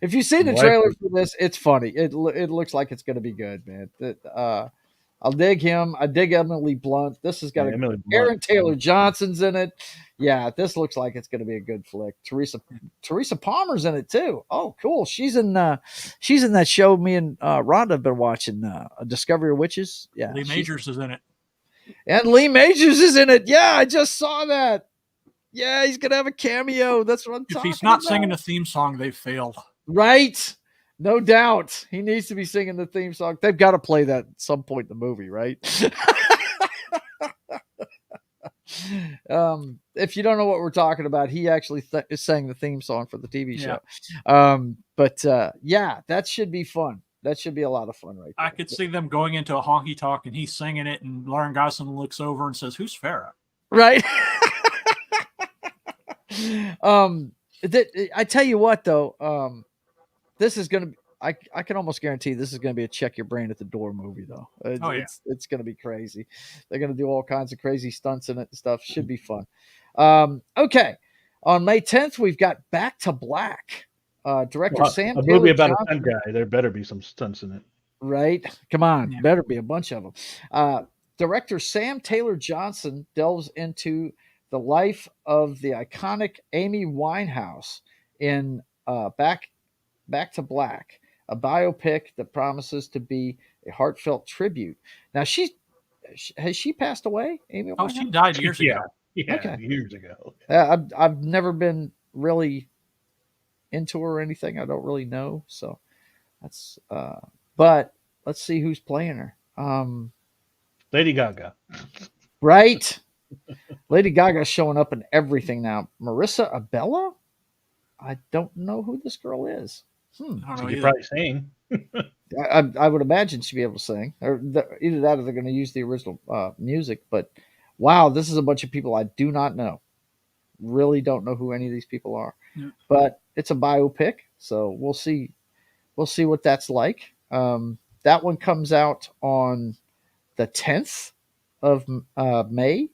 If you see the trailer for this, it's funny. It looks like it's going to be good, man. I'll dig him. I dig Emily Blunt. This has got Aaron Taylor Johnson's in it. Yeah, this looks like it's going to be a good flick. Teresa Palmer's in it too. Oh, cool. She's in that show me and Rhonda have been watching, Discovery of Witches. Yeah, Lee Majors is in it. And Lee Majors is in it. Yeah, I just saw that. Yeah, he's gonna have a cameo. That's what I'm talking about. If he's not singing the theme song, they've failed. Right? No doubt. He needs to be singing the theme song. They've got to play that at some point in the movie, right? If you don't know what we're talking about, he actually sang the theme song for the TV show. Yeah, that should be fun. That should be a lot of fun, right there. I could see them going into a honky tonk and he's singing it, and Lauren Gosling looks over and says, "Who's Farrah?" Right. I tell you what, though, this is going to be, I can almost guarantee this is going to be a check your brain at the door movie, though. It's going to be crazy. They're going to do all kinds of crazy stunts in it and stuff. Should be fun. Okay. On May 10th, we've got Back to Black. Director Sam a Taylor movie about Johnson. a stunt guy. There better be some stunts in it. Right? Come on. Yeah. Better be a bunch of them. Director Sam Taylor Johnson delves into the life of the iconic Amy Winehouse in Back to Black, a biopic that promises to be a heartfelt tribute. Now, has she passed away, Amy Oh, she Winehouse? died years Yeah, ago. yeah, Okay. years ago. I've never been really into her or anything. I don't really know. So that's, but let's see who's playing her. Lady Gaga. Right. Lady Gaga's showing up in everything now. Marissa Abella? I don't know who this girl is. I don't She know could either. probably sing. I would imagine she'd be able to sing, or either that or they're going to use the original music. But wow, this is a bunch of people I do not know. Really don't know who any of these people are. Yeah. But it's a biopic, so we'll see. We'll see what that's like. That one comes out on the 10th of May.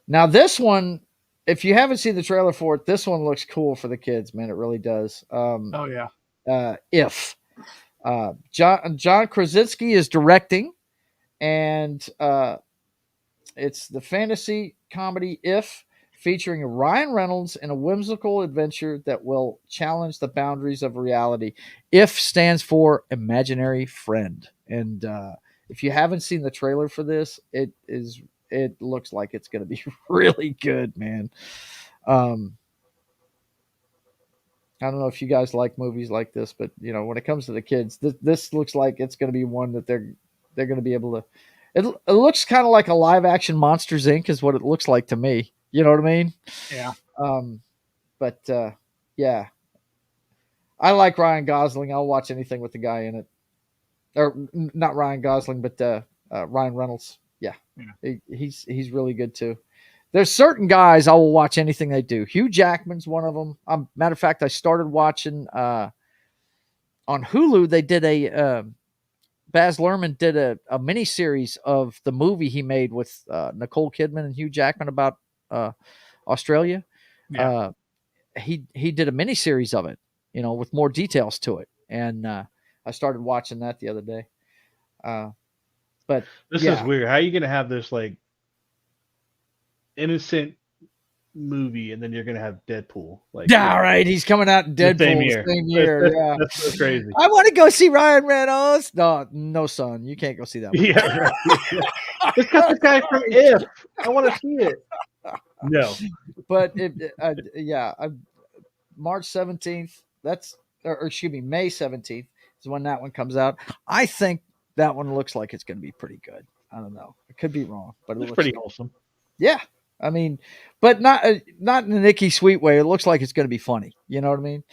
Now, this one, if you haven't seen the trailer for it, this one looks cool for the kids, man. It really does. Oh yeah. If John Krasinski is directing, and it's the fantasy comedy If, featuring Ryan Reynolds in a whimsical adventure that will challenge the boundaries of reality. If stands for imaginary friend, and if you haven't seen the trailer for this, it looks like it's going to be really good, man. Um, I don't know if you guys like movies like this, but when it comes to the kids, this looks like it's going to be one that they're going to be able to. It looks kind of like a live action Monsters Inc. is what it looks like to me. You know what I mean? Yeah. Um, but yeah, I like Ryan Gosling. I'll watch anything with the guy in it, or not Ryan Gosling, but Ryan Reynolds. Yeah, he's really good too. There's certain guys I will watch anything they do. Hugh Jackman's one of them. Matter of fact, I started watching on Hulu. They did Baz Luhrmann did a mini series of the movie he made with Nicole Kidman and Hugh Jackman about Australia. Yeah. He did a mini series of it, with more details to it, and I started watching that the other day. But This yeah, is weird. How are you gonna have this like innocent movie and then you're gonna have Deadpool? Like yeah, right. He's coming out in the same Deadpool year. the same year. Yeah, That's so crazy. I want to go see Ryan Reynolds. No, son, you can't go see that one. Yeah, right. Just got the guy from If. I want to see it. No. But March 17th. Or excuse me, May 17th is when that one comes out. I think that one looks like it's going to be pretty good. I don't know. I could be wrong, but it It's looks pretty good. wholesome. Yeah, I mean, but not in a Nicky Sweet way. It looks like it's going to be funny. You know what I mean?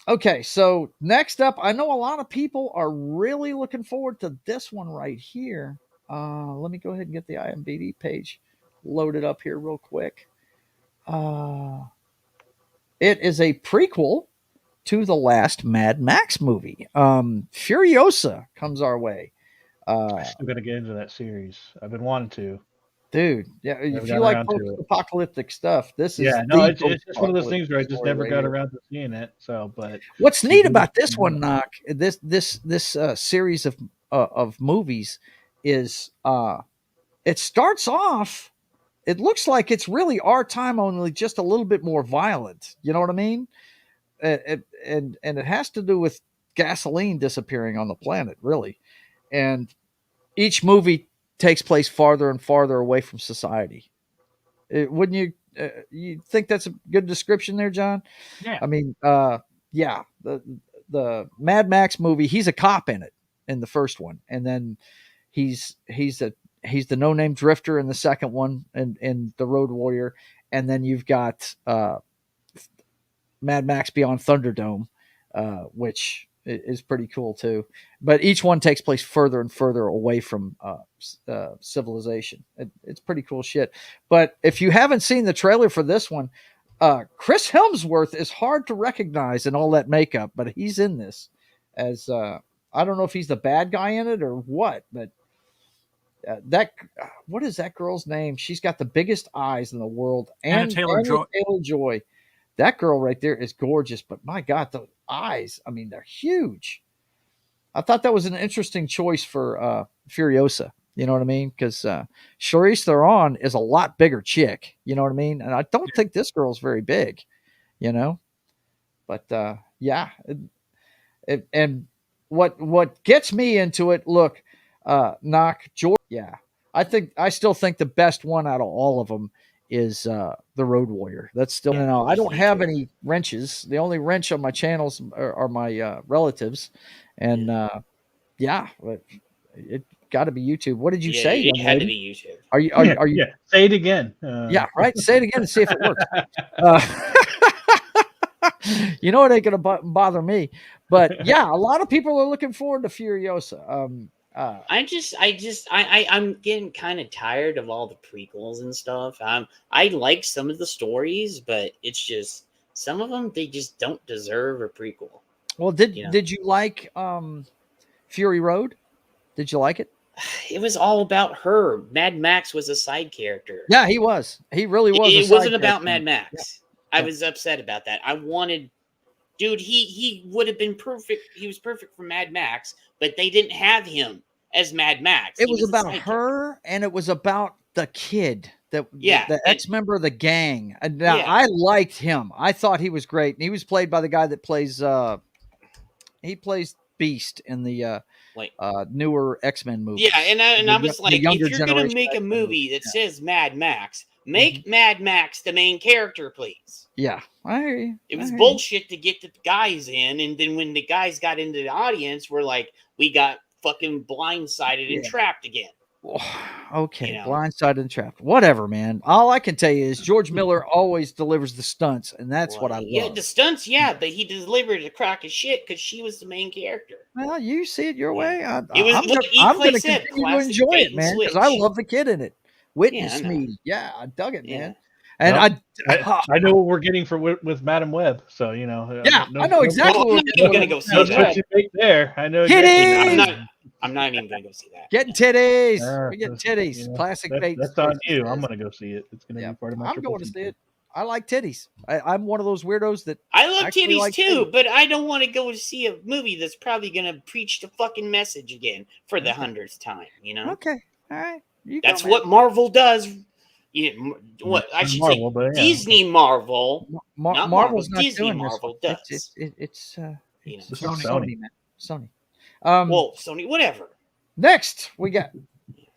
Okay, so next up, I know a lot of people are really looking forward to this one right here. Let me go ahead and get the IMDb page loaded up here real quick. It is a prequel to the last Mad Max movie. Furiosa comes our way. I still gotta get into that series. I've been wanting to. Dude, yeah, Never if you got like around to it. post-apocalyptic stuff, this is Yeah, no, the it's just one of those things where I post-apocalyptic just story never right got here. around to seeing it. So, but What's you neat do about this this one, Knock, this series of movies is it starts off. It looks like it's really our time, only just a little bit more violent. You know what I mean? And it has to do with gasoline disappearing on the planet, really. And each movie takes place farther and farther away from society. Wouldn't you? You think that's a good description there, John? Yeah. I mean, yeah, the Mad Max movie. He's a cop in it in the first one, and then he's the no name drifter in the second one, and the Road Warrior, and then you've got Mad Max Beyond Thunderdome, which is pretty cool too. But each one takes place further and further away from civilization. It's pretty cool shit. But if you haven't seen the trailer for this one, Chris Hemsworth is hard to recognize in all that makeup, but he's in this as I don't know if he's the bad guy in it or what, but what is that girl's name? She's got the biggest eyes in the world, Anna Taylor-Joy. Taylor-Joy. That girl right there is gorgeous, but my God, the eyes, I mean, they're huge. I thought that was an interesting choice for Furiosa. You know what I mean? Because Charlize Theron is a lot bigger chick. You know what I mean? And I don't think this girl's very big. You know, but yeah, and what gets me into it? Look, knock George. Yeah, I still think the best one out of all of them is the Road Warrior. That's still now. I don't have any wrenches. The only wrench on my channels are my relatives, and yeah, it got to be YouTube. What did you say? It Young had to lady? be YouTube. Are you? Yeah. Say it again. Yeah, right. Say it again and see if it works. You know, it ain't gonna bother me, but yeah, a lot of people are looking forward to Furiosa. I'm getting kind of tired of all the prequels and stuff. I like some of the stories, but it's just some of them they just don't deserve a prequel. Well, did you like Fury Road? Did you like it? It was all about her. Mad Max was a side character. Yeah, he was. He really was. It wasn't about Mad Max. Yeah. I was upset about that. I wanted, dude. He would have been perfect. He was perfect for Mad Max, but they didn't have him as Mad Max. It was about her, and it was about the kid, the ex-member of the gang. Now, I liked him. I thought he was great, and he was played by the guy that plays Beast in the newer X-Men movies. Yeah, and I was like, if you're gonna make a movie that says Mad Max, make Mad Max the main character, please. Yeah, I hear you. It was bullshit to get the guys in, and then when the guys got into the audience, we're like, we got fucking blindsided and trapped again. Okay, blindsided and trapped. Whatever, man. All I can tell you is George Miller always delivers the stunts, and that's what I love. Yeah, the stunts, but he delivered a crock of shit because she was the main character. Well, you see it your way. I'm like going to continue to enjoy it, man, because I love the kid in it. Witness me. Yeah, I dug it, man. And I know what we're getting with Madam Web, so you know. Yeah, I know exactly. What I'm going to go see what you make there. I know. I'm not even going to go see that. Getting titties. We're getting titties. You know, classic bait. That's on you. I'm going to go see it. It's going to be part of my. I'm going to see it. I like titties. I'm one of those weirdos that I love titties too, but I don't want to go to see a movie that's probably going to preach the fucking message again for the 100th time. You know? Okay. All right. That's what Marvel does. What I should say, Disney Marvel. Marvel's not Disney doing Marvel this. Does. It's Sony, man. Sony. Well, Sony, whatever. Next, we got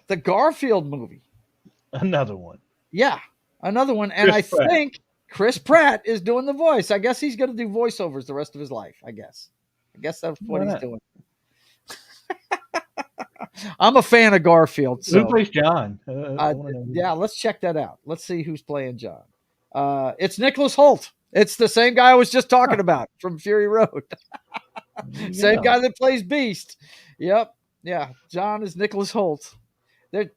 the Garfield movie. Another one. Yeah, another one. And I think Chris Pratt is doing the voice. I guess he's going to do voiceovers the rest of his life, I guess that's what he's doing. I'm a fan of Garfield. So. Who plays John? Yeah, let's check that out. Let's see who's playing John. It's Nicholas Hoult. It's the same guy I was just talking about from Fury Road. Same guy that plays Beast. Yep. Yeah. John is Nicholas Hoult. There's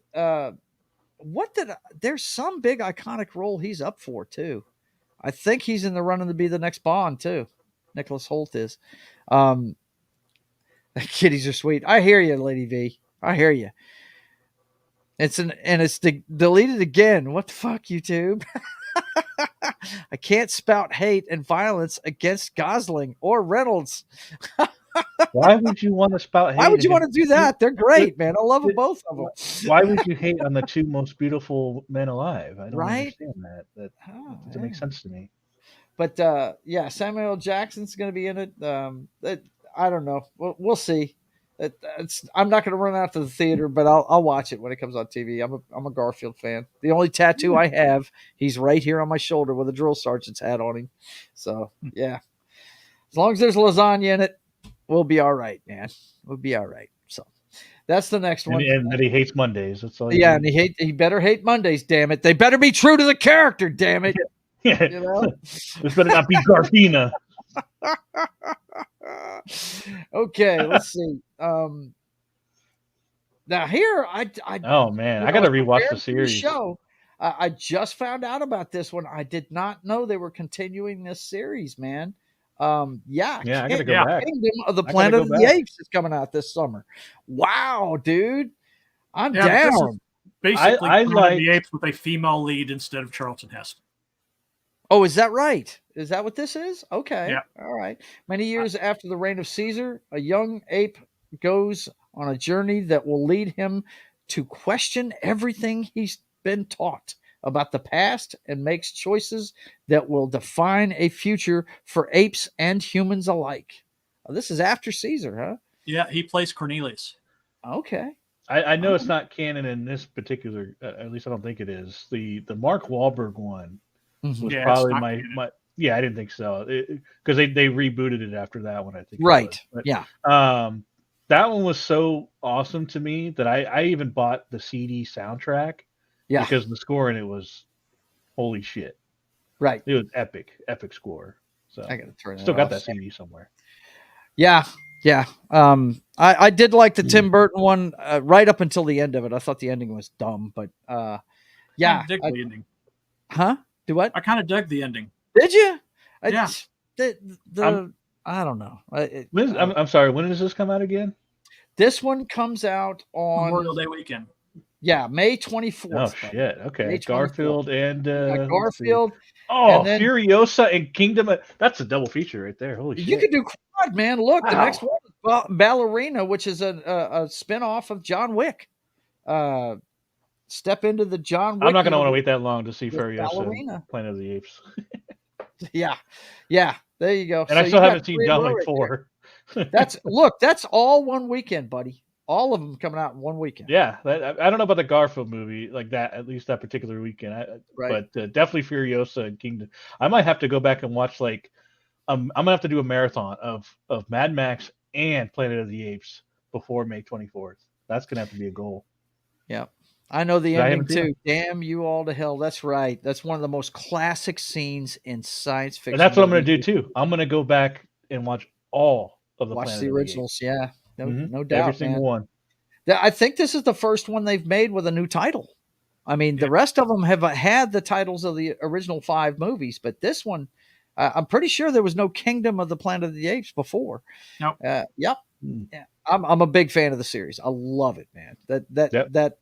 some big iconic role he's up for too. I think he's in the running to be the next Bond too. Nicholas Hoult is. Kitties are sweet. I hear you, Lady V. I hear you. It's deleted again. What the fuck, YouTube? I can't spout hate and violence against Gosling or Reynolds. Why would you want to spout hate? Why would you want to do that? They're great, man. I love them both of them. Why would you hate on the two most beautiful men alive? I don't understand that. That doesn't make sense to me. But Samuel L. Jackson's going to be in it. I don't know. We'll see. I'm not going to run out to the theater, but I'll watch it when it comes on TV. I'm a Garfield fan. The only tattoo I have, he's right here on my shoulder with a drill sergeant's hat on him. So yeah, as long as there's lasagna in it, we'll be all right, man. We'll be all right. So that's the next one. And that he hates Mondays. That's all. Yeah, and he better hate Mondays. Damn it! They better be true to the character. Damn it! Yeah. You know, this better not be Garfina. Okay, let's see. Now here, I oh man, I got to rewatch the series. Show. I just found out about this one. I did not know they were continuing this series, man. I gotta go back. Kingdom of the Planet of the Apes is coming out this summer. Wow, dude, I'm down. Basically, I like the Apes with a female lead instead of Charlton Heston. Oh, is that right? Is that what this is? Okay. Yeah. All right. Many years after the reign of Caesar, a young ape goes on a journey that will lead him to question everything he's been taught about the past and makes choices that will define a future for apes and humans alike. This is after Caesar, huh? Yeah, he plays Cornelius. Okay. I know it's Alright. not canon in this particular. At least I don't think it is. The Mark Wahlberg one Mhm. was Yeah, it's probably not my canon. my. Yeah, I didn't think so because they rebooted it after that one. I think it was. Right. Yeah. But that one was so awesome to me that I even bought the CD soundtrack Yeah. because the score in it was holy shit. Right. It was epic score. So I gotta turn that still got off. that CD somewhere. Yeah. Yeah. I did like the Tim Burton one right up until the end of it. I thought the ending was dumb, but I yeah. dig the ending. Huh? Do what? I kind of dug the ending. Did you? I, Yeah. I'm, I don't know. I'm sorry. When does this come out again? This one comes out on Memorial Day weekend. May 24th. Oh buddy. shit! May Okay, 24th. Garfield and You got let's see. Garfield, Oh, and then Furiosa and Kingdom. That's a double feature right there. Holy you shit! could do Quad, man. Look, the next Wow. one is Ballerina, which is a spinoff of John Wick. Step into the John I'm Wick not gonna want to universe wait that long to see with Furiosa and Ballerina. Planet of the Apes, Yeah, yeah. There you go. and So I you still got haven't seen 3 in a John row Wick right there. 4. That's all one weekend, buddy. All of them coming out in one weekend. Yeah, I don't know about the Garfield movie like that. At least that particular weekend, Right. but definitely Furiosa and Kingdom. I might have to go back and watch like I'm gonna have to do a marathon of Mad Max and Planet of the Apes before May 24th. That's gonna have to be a goal. Yeah. I know the 'Cause I ending haven't seen them. too. Damn you all to hell. That's right. That's one of the most classic scenes in science fiction. And that's what I'm gonna movie do too. I'm gonna go back and watch all of the Watch Planet the of the Apes. originals. Yeah. No, no Every doubt, single man. one. I think this is the first one they've made with a new title. I mean, the rest of them have had the titles of the original 5 movies, but this one, I'm pretty sure there was no Kingdom of the Planet of the Apes before. Nope. Yep. Hmm. Yeah. I'm a big fan of the series. I love it, man. Yep.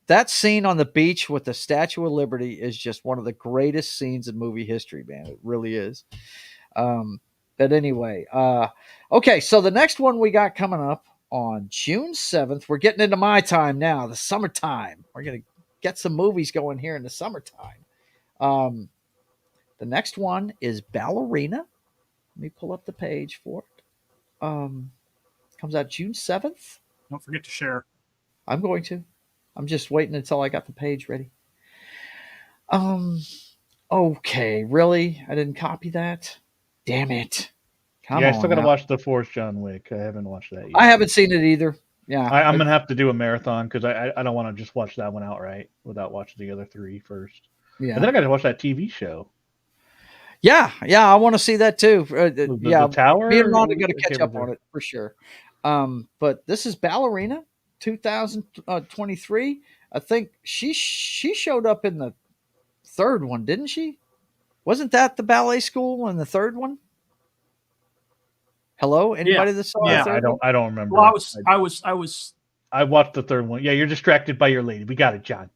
That scene on the beach with the Statue of Liberty is just one of the greatest scenes in movie history, man. It really is. But anyway, okay. So the next one we got coming up on June 7th, we're getting into my time now, the summertime. We're going to get some movies going here in the summertime. The next one is Ballerina. Let me pull up the page for it. Comes out June 7th. Don't forget to share. I'm going to. I'm just waiting until I got the page ready. Okay, really? I didn't copy that? Damn it. Come Yeah, I on still gotta now. watch the fourth John Wick. I haven't watched that yet. I haven't seen it either. Yeah. I'm gonna have to do a marathon because I don't want to just watch that one outright without watching the other 3 first. Yeah. And then I got to watch that TV show. Yeah, I want to see that too. The Tower. Me and Rhonda got to I catch can't up on remember. it for sure. But this is Ballerina, 2023. I think she showed up in the third one, didn't she? Wasn't that the ballet school in the third one? Hello, anybody that saw Yeah. the third one? I don't remember. Well, I was. I watched the third one. Yeah, you're distracted by your lady. We got it, John.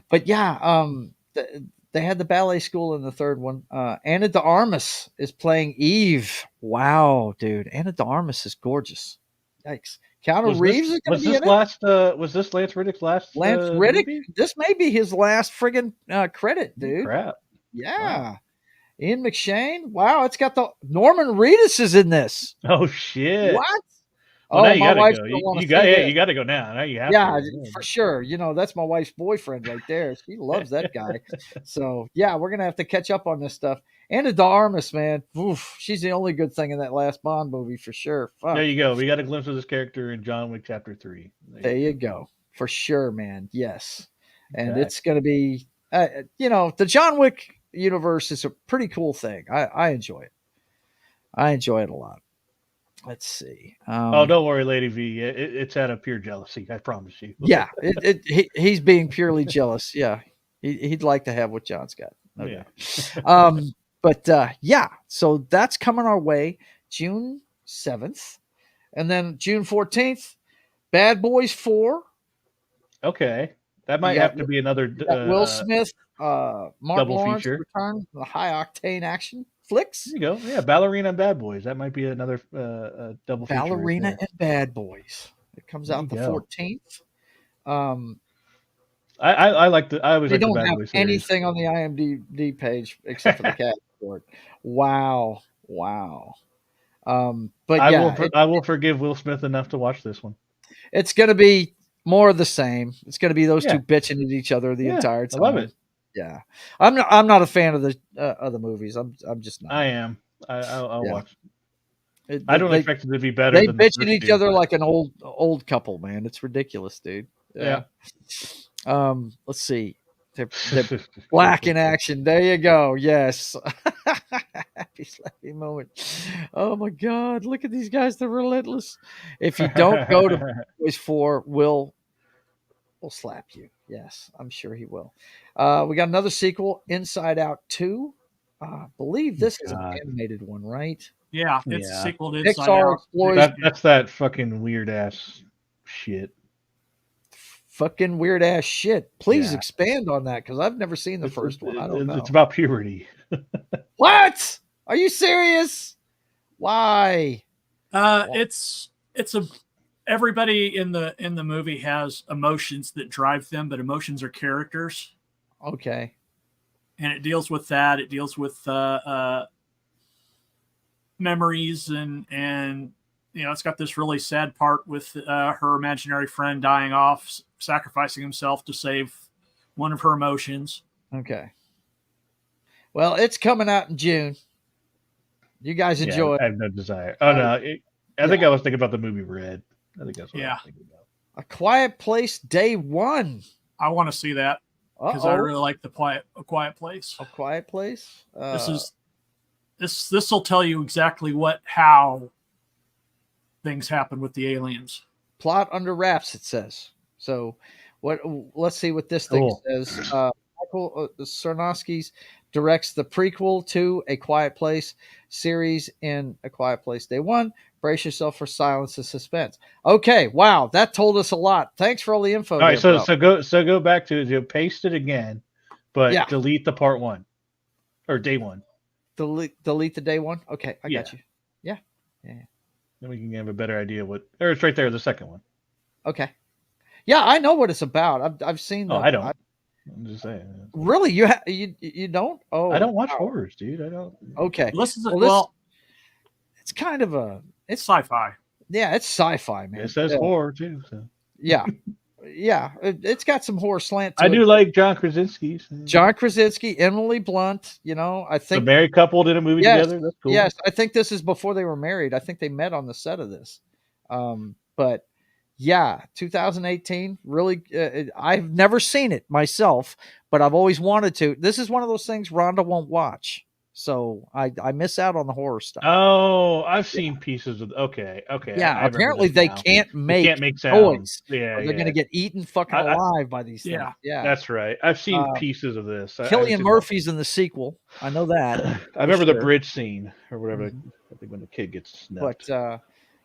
But yeah, they had the ballet school in the third one. Anna de Armas is playing Eve. Wow, dude, Anna de Armas is gorgeous. Yikes! Keanu Reeves is going to be in it. Was this Lance Reddick's last Lance Reddick. movie? This may be his last friggin' credit, dude. Crap. Yeah. Wow. Ian McShane. Wow, it's got the Norman Reedus is in this. Oh shit. What? Well, now you my gotta wife's go. gonna want You to got see yeah, this. you got to go now. Now you have Yeah, to. for sure. You know, that's my wife's boyfriend right there. She loves that guy. So yeah, we're gonna have to catch up on this stuff. Anna de Armas, man. Oof, she's the only good thing in that last Bond movie for sure. Fuck. There you go. We got a glimpse of this character in John Wick Chapter 3. There you go. For sure, man. Yes. And Okay. it's going to be, the John Wick universe is a pretty cool thing. I enjoy it. I enjoy it a lot. Let's see. Oh, don't worry, Lady V. It's out of pure jealousy. I promise you. Yeah. He's being purely jealous. Yeah. He'd like to have what John's got. No Yeah. doubt. But yeah, so that's coming our way June 7th. And then June 14th, Bad Boys 4. Okay. That might have to be another Will Smith, Mark double Lawrence feature. return, the high octane action. flicks. There you go. Yeah, Ballerina and Bad Boys. That might be another double feature. Ballerina right and Bad Boys. It comes there. out the There you go. 14th. Um, I like the. I always they like the don't Bad have Boys series. anything on the IMDb page except for the cast report. Wow. But I yeah, will. I will forgive Will Smith enough to watch this one. it's going to be more of the same. It's going to be those Yeah. two bitching at each other the Yeah, entire I time. love it. Yeah, I'm not a fan of the movies. I'm just not. I am. I'll Yeah. watch. I don't They expect it to be better they than the bitch at first each two. other but- like an old couple, man. It's ridiculous, dude. Yeah. Let's see. They're black in action. There you go. Yes. Happy slappy moment. Oh my God. Look at these guys. They're relentless. If you don't go to Boys 4, will slap you. Yes, I'm sure he will. We got another sequel, Inside Out 2. I believe this is an God. animated one, right? Yeah, it's a Yeah. sequel to Inside Pixar Out. explores That's that fucking weird ass shit. fucking weird ass shit. Please Yeah. expand on that because I've never seen the first one. I don't know. It's about puberty. What? Are you serious? Why? It's a everybody in the movie has emotions that drive them, but emotions are characters, Okay. and it deals with that. It deals with memories and it's got this really sad part with her imaginary friend dying off, sacrificing himself to save one of her emotions. Okay. Well, it's coming out in June. You guys enjoy I have no desire. Oh no, I think I was thinking about the movie Red. I think that's what I was thinking about. A Quiet Place Day 1. I want to see that because I really like A Quiet Place. A Quiet Place. This will tell you exactly how things happen with the aliens. Plot under wraps, it says. So, let's see what this thing says. Michael Sarnowski's directs the prequel to A Quiet Place series in A Quiet Place Day 1. Brace yourself for silence and suspense. Okay, wow, that told us a lot. Thanks for all the info. All right, so go back to paste it again, but delete the part 1 or day 1. Delete the day 1. Okay, I got you. Yeah. Then we can have a better idea or it's right there, the second one. Okay. Yeah, I know what it's about. I've seen. I don't. I'm just saying. Really, you don't? Oh, I don't watch horrors, dude. I don't. Okay. It's kind of it's sci-fi. Yeah, it's sci-fi, man. It says horror too. So. Yeah. It's got some horror slant to I it. do like John Krasinski. John Krasinski, Emily Blunt. I think the married couple did a movie together. That's cool. Yes, I think this is before they were married. I think they met on the set of this. But yeah, 2018. Really, I've never seen it myself, but I've always wanted to. This is one of those things Rhonda won't watch. So I miss out on the horror stuff. Oh, I've seen pieces of. Okay. Yeah, apparently they can't make sounds. Yeah, they're gonna get eaten fucking alive by these things. Yeah, that's right. I've seen pieces of this. Cillian Murphy's in the sequel. I know that. I remember the bridge scene or whatever. I think when the kid gets snuffed. But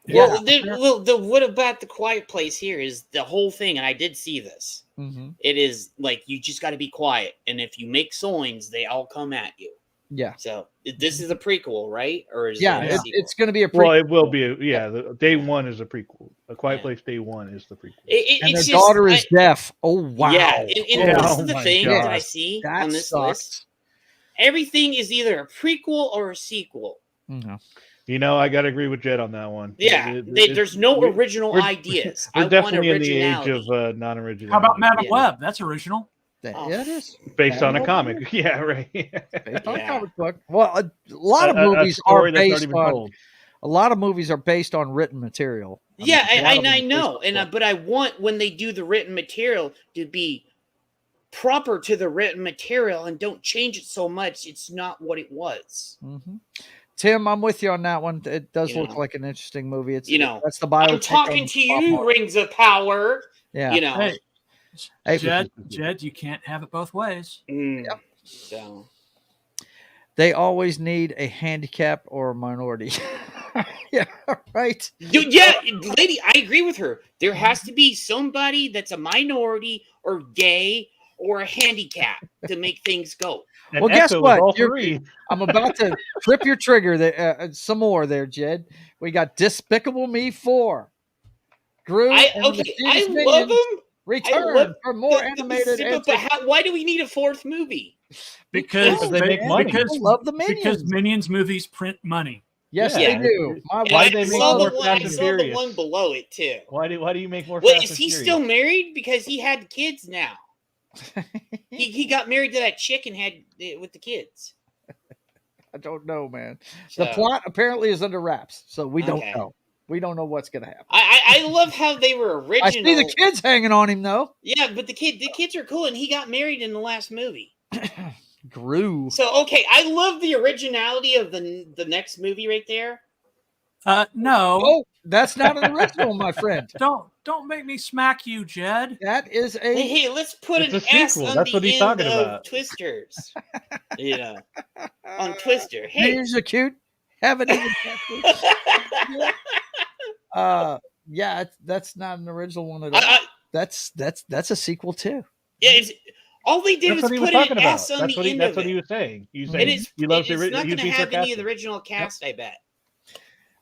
what about The Quiet Place here is the whole thing, and I did see this. Mm-hmm. It is like you just got to be quiet, and if you make signs, they all come at you. Yeah. So this is a prequel, right? Or is it's going to be a prequel. Well, it will be. The day 1 is a prequel. A Quiet Place Day 1 is the prequel. And their daughter is deaf. Oh wow! Yeah, and this is the thing that I see on this sucks. list. Everything is either a prequel or a sequel. Mm-hmm. I got to agree with Jed on that one. Yeah, there's no original ideas. We're definitely in the age of non-original. How about Madam Web? That's original. Yeah, it is. Based on a comic. Yeah, right. Based on a comic book. Well, a lot of movies are based on. A lot of movies are based on written material. I know, but I want when they do the written material to be proper to the written material and don't change it so much. It's not what it was. Mm-hmm. Tim, I'm with you on that one. It does look like an interesting movie. It's that's the bio. I'm talking to you, Rings of Power. Yeah. Hey, Jed, you can't have it both ways. Yep. So they always need a handicap or a minority. Yeah, right. Yeah, lady, I agree with her. There has to be somebody that's a minority or gay or a handicap to make things go. And Well, guess Echo was what? all three. I'm about to trip your trigger there, some more there, Jed. We got Despicable Me 4. Gru and the I Mischievous love Minions him. I return love for more the animated but why do we need a fourth movie? Because they make money. People love the Minions. Because Minions movies print money. Yes, Yeah. they do. My Why wife do they make saw more the one, Fast I and saw the Furious? one below it too. Why do you make more? Wait, Fast is and he Furious? still married? Because he had kids now. He got married to that chick and had with the kids. I don't know, man. So, The plot apparently is under wraps, so we don't Okay. know. We don't know what's going to happen. I love how they were original. I see the kids hanging on him though. Yeah, but the kids are cool, and he got married in the last movie. Gru. So okay, I love the originality of the next movie right there. No. Oh, that's not an original, my friend. Don't make me smack you, Jed. That is a. Hey, let's put It's an a S sequel. on That's the what he's end talking of about. Twisters. On Twister. Hey, Minions are cute. Haven't even. Yeah, that's not an original one at all. That's a sequel too. Yeah, all they did That's was what he was put talking an about. S on That's the what he. end That's of what he it. was saying. He was And saying he loves the it's original. not going to have any of the original cast, I bet.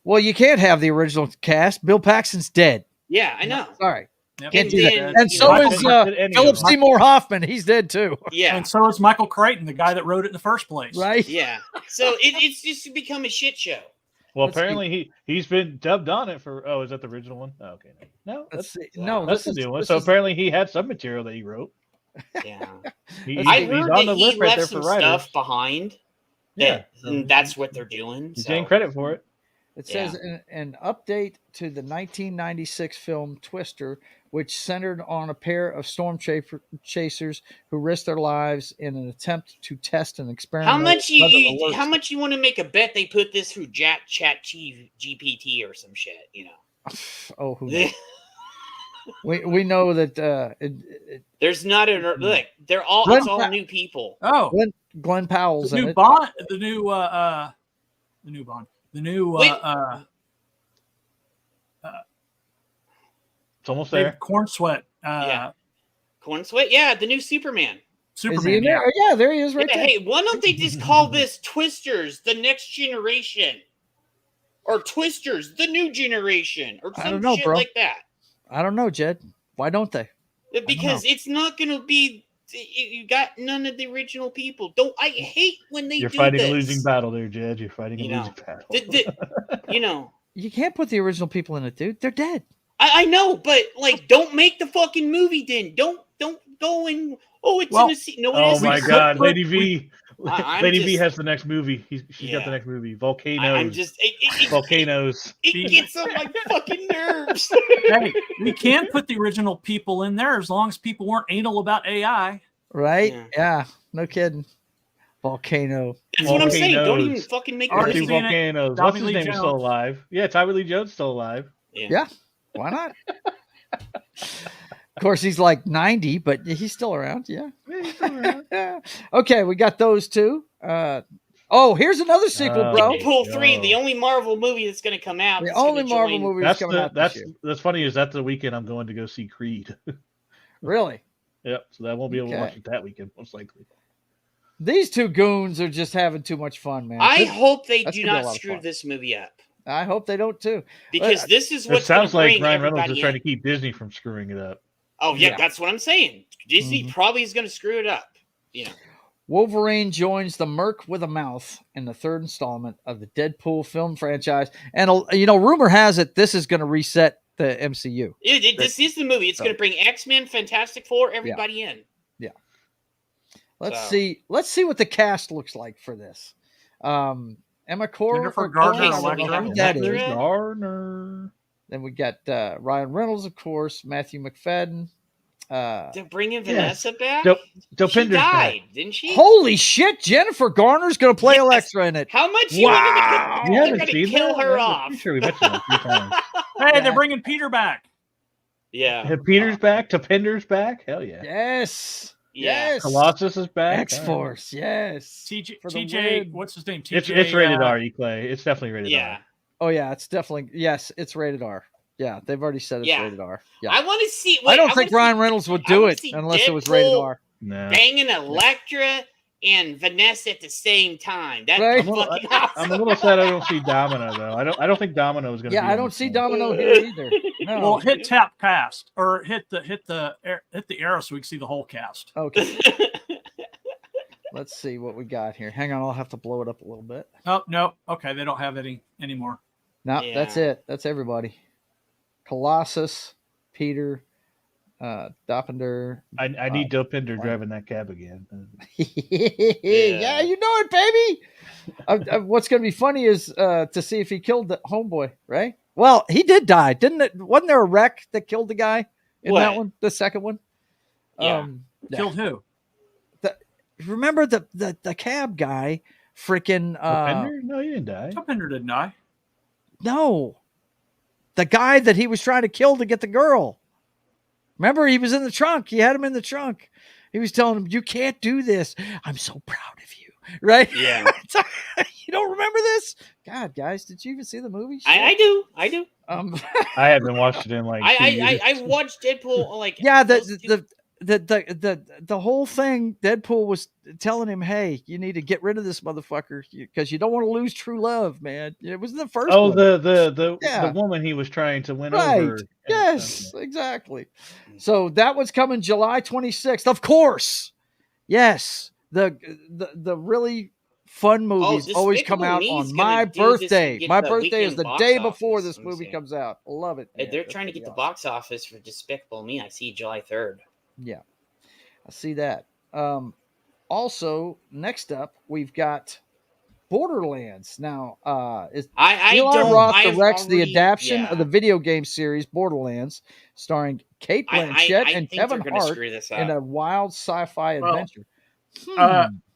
Well, you can't have the original cast. Bill Paxton's dead. Yeah, I know. Sorry, Yep. can't And do that. then, And you so know, is any Philip of them. Seymour Hoffman. He's dead too. Yeah, And so is Michael Crichton, the guy that wrote it in the first place. Right? yeah. So it's just become a shit show. Well, Let's see. apparently he's been dubbed on it for. Oh, is that the original one? Oh, okay, no, Let's that's see. No, that's this the is new one. this So is- apparently he had some material that he wrote. Yeah, Let's I see. He's heard on that the he list right there left for some writers. stuff behind. Yeah, And that's what they're doing. he's So. getting credit for it. It says an update to the 1996 film Twister, which centered on a pair of storm chasers who risked their lives in an attempt to test an experiment. How much you want to make a bet they put this through Chat GPT or some shit? You know. Oh, who knows? we know that There's not a look. They're all Glenn it's all Pa- new people. Oh, Glenn Powell's the in new it. Bond, the new Bond, the new Wait. It's almost there. David Cornsweet, Yeah. Corn Sweat, yeah, the new Superman. Is he Superman. in there? Oh, yeah, there he is, right Yeah, there. hey, why don't they just call this Twisters, the next generation, or Twisters, the new generation, or I some don't know, shit bro. like that? I don't know, Jed. Why don't they? Because it's not going to be. You got none of the original people. I hate when they You're do fighting this. a losing battle there, Jed. You're fighting a You know, losing battle. You know. You can't put the original people in it, dude. They're dead. I know, but like, don't make the fucking movie. Then don't go and it's Well, in a scene. No, it Oh isn't. my God, Lady V. I'm Lady V just- has the next movie. She's got the Yeah. next movie. Volcanoes. I'm just Volcanoes. It gets on my fucking nerves. Hey, we can put the original people in there as long as people weren't anal about AI. Right? Yeah. Yeah. No kidding. Volcano. That's what I'm saying. Don't even Volcanoes. fucking make Already Two it. seen it. volcanoes. Tommy What's his Lee name is still Jones. alive? Yeah, Tommy Lee Jones still alive. Yeah. Why not? Of course, he's like 90, but he's still around. Yeah. Yeah, he's still around. Okay, we got those two. Here's another sequel, Oh, bro. Deadpool 3, yo. the only Marvel movie that's going to come out. The that's gonna only Marvel join- movie that's That's coming out this year. that's funny. Is that the weekend I'm going to go see Creed? Really? Yep. So that won't be able to Okay. watch it that weekend, most likely. These two goons are just having too much fun, man. I hope they That's do gonna be a not lot of screw fun. this movie up. I hope they don't too. Because this is It what's sounds going to like bring Ryan Reynolds is everybody trying in. to keep Disney from screwing it up. Oh, yeah, Yeah. that's what I'm saying. Disney Mhm. probably is going to screw it up. You know. Wolverine joins the Merc with a Mouth in the third installment of the Deadpool film franchise. And, rumor has it this is going to reset the MCU. This is the movie. It's going to bring X-Men, Fantastic Four, everybody in. Let's So- see. Let's see what the cast looks like for this. Emma Corrin. Jennifer or Gardner, Corrin, I don't know Electra. who that Electra. is. Garner. Then we got Ryan Reynolds, of course, Matthew McFadden. They're bringing Yeah. Vanessa back? Dope. She Dopinder's died, back. didn't she? Holy shit! Jennifer Garner's going to play Yes. Electra in it. How much you Wow. want You they're haven't going to seen kill that? her I'm off? pretty sure we mentioned that a few times. Hey, Yeah. they're bringing Peter back. Yeah. Peter's back. Dopinder's back. Hell yeah. Yes. Yeah. Yes. Colossus is back. X Force. Yes. TJ, For the TJ win. what's his name? It's TJ, rated R, Clay. It's definitely rated Yeah. R. Oh yeah, it's definitely it's rated R. Yeah, they've already said it's Yeah. rated R. Yeah. I want to see. I don't wanna think see- Ryan Reynolds would I do wanna it see unless it was rated Deadpool R. No. Banging Electra and Vanessa at the same time. That'd Right. be fucking awesome. I'm a little sad I don't see Domino though. I don't think Domino is going to Yeah, be. I in don't this see one. Domino here either. No. Well, hit tap cast or hit the arrow so we can see the whole cast. Okay. Let's see what we got here. Hang on, I'll have to blow it up a little bit. Oh no, okay, they don't have any anymore. No, Yeah. that's it. That's everybody. Colossus, Peter, Doppender. I need Dopinder driving that cab again. Yeah, you know it, baby. What's going to be funny is to see if he killed the homeboy, right? Well, he did die, didn't it? Wasn't there a wreck that killed the guy in that What? one? The second one? Yeah. Killed who? Remember the cab guy? Freaking Dopinder? No, he didn't die. Topender didn't die. no, the guy that he was trying to kill to get the girl. Remember, he was in the trunk. He had him in the trunk. He was telling him, "You can't do this. I'm so proud of you." Right? Yeah. You don't remember this? God, guys, did you even see the movie? I do. I do. I haven't watched it in like 2 years. I watched Deadpool like yeah, those two- the whole thing. Deadpool was telling him, "Hey, you need to get rid of this motherfucker because you don't want to lose true love, man." It was in the first. Oh, one. the woman he was trying to win Right. over. Yes, exactly. So that was coming July 26th, of course. Yes, the really fun movies always come Despicable out Me is on gonna my do this and birthday. get My the birthday is weekend the box day before office, this I'm movie saying. comes out. I love it. man. They're That's trying to pretty get the awesome. box office for Despicable Me. I see July 3rd. Yeah, I see that. Also, next up, we've got Borderlands. Now, is I Eli don't. Roth I've directs the already- adaptation yeah. of the video game series Borderlands, starring Kate Blanchett I and think Kevin they're gonna Hart screw this in up. a wild sci-fi Well, adventure.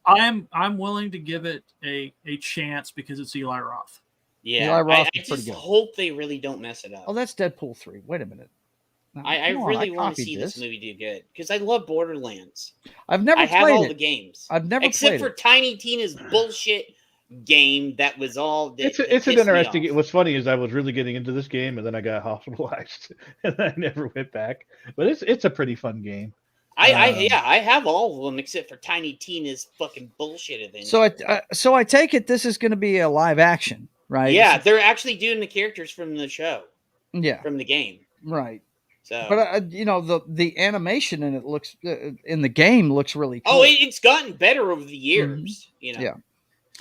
I'm willing to give it a chance because it's Eli Roth. Yeah, Eli Roth I is pretty just good. hope they really don't mess it up. Oh, that's Deadpool 3. Wait a minute. Now, I come on, really want to copied see this movie do good because I love Borderlands. I've never I have played all it. the games. I've never except played for it. Tiny Tina's bullshit game that was all. That, It's that an pissed me interesting. off. What's funny is I was really getting into this game and then I got hospitalized and I never went back. But it's a pretty fun game. I have all of them except for Tiny Tina's fucking bullshit adventure. So I take it this is going to be a live action, right? yeah, they're actually doing the characters from the show, Yeah. from the game. Right. So, But the animation in it looks in the game looks really cool. oh, it's gotten better over the years. You know. Yeah.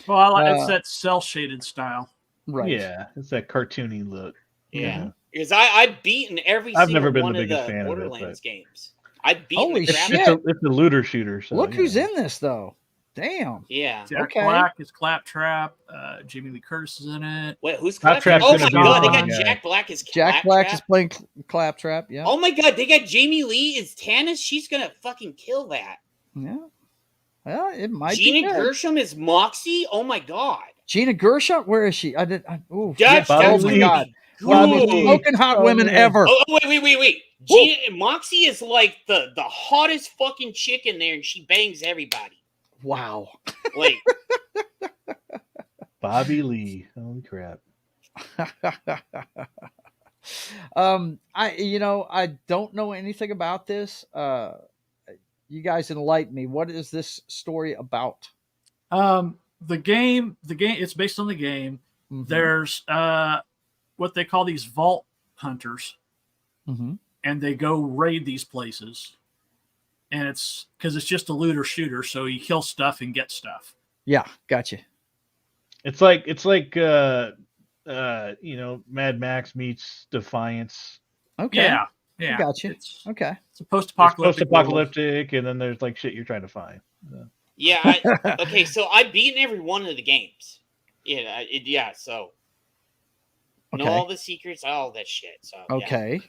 Well, it's that cell shaded style. Right. Yeah, it's that cartoony look. Yeah. Because I've beaten every I've single never been one the of biggest the fan of it, Borderlands but- games. I've beaten Holy the crap shit. out of It's a looter shooter. So, Look you who's know. in this though. Damn. Yeah. Jack Okay. Black is Claptrap. Jamie Lee Curtis is in it. Wait, who's Claptrap's Claptrap? Oh gonna my be god, the they got main guy. Jack Black as Jack Claptrap. Black is playing Claptrap. Yeah. Oh my god, they got Jamie Lee as Tannis. She's gonna fucking kill that. Yeah. Well, it might be Gina good. Gershom is Moxie. Oh my god. Gina Gershon, where is she? Ooh, That's Bobby oh that's my Lee. god. Good. One of the most smoking hot Oh, women man. ever. Oh, wait. Gina, Moxie is like the hottest fucking chick in there, and she bangs everybody. Wow. Like, Bobby Lee. Holy crap. I don't know anything about this. You guys enlighten me. What is this story about? The game, it's based on the game. Mhm. There's what they call these vault hunters, Mhm. and they go raid these places. And it's because it's just a looter shooter, so you kill stuff and get stuff. Yeah, gotcha. It's like Mad Max meets Defiance. Okay. Yeah, yeah. Gotcha. It's Okay. a post-apocalyptic. world. Post-apocalyptic, and then there's like shit you're trying to find. yeah. Okay, so I've beaten every one of the games. Yeah, so know Okay. all the secrets, all that shit. So yeah. Okay.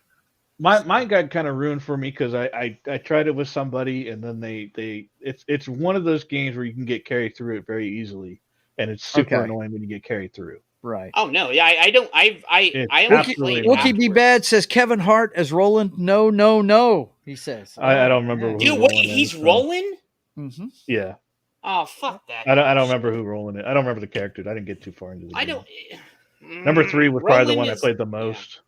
Mine got kind of ruined for me because I tried it with somebody and then it's one of those games where you can get carried through it very easily, and it's super Okay. annoying when you get carried through. Right. Oh no, yeah, I don't. I only absolutely played not. Wookie Be afterwards. Bad says Kevin Hart as Roland. No. He says. I don't remember yeah. who- Dude, what? Roland is, He's so- rolling? Mhm. Yeah, Oh fuck that. I don't remember who Roland is. I don't remember the character. I didn't get too far into the I game. don't. Number 3 was probably the Roland one I is- played the most.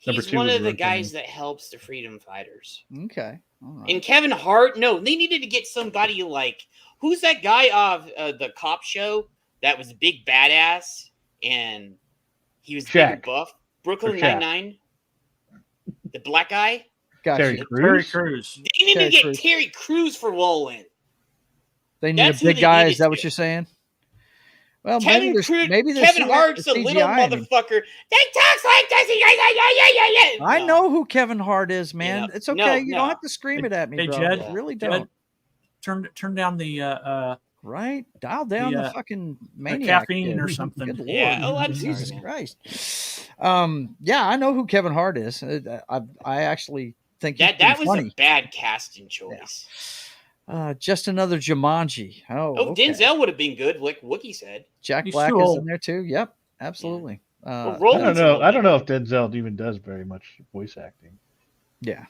Number He's 2 one was of the Roland. guys that helps the freedom fighters. Okay. All right. And Kevin Hart, no, they needed to get somebody like Who's that guy of the cop show that was a big badass and he was big and Shaq. buff? Brooklyn Shaq. Nine-Nine. The black guy. Got Terry you. Terry Crews. Crews. They need Terry to get Crews. Terry Crews for Roland. They need That's a who big they guy. needed Is that to what get. you're saying? Well, Kevin maybe Hart's a little CGI. motherfucker. They talks like this. Yeah. I No. know who Kevin Hart is, You man. know, It's okay. no, You don't no. have to scream it at me, Hey, bro. Jed. You really Jed, don't. turn down the Right? Dial down the fucking maniac. caffeine kid. or something. Good Lord. Yeah. Oh, I'm Jesus sorry, man. Christ. Yeah, I know who Kevin Hart is. I actually think he's That was funny. a bad casting choice. Just another Jumanji. Oh, Okay. Denzel would have been good, like Wookie said. Jack He's Black too is old. in there too. Yep, absolutely. Well, I Roland's don't know. a little I don't know bit- if Denzel even does very much voice acting. Yeah.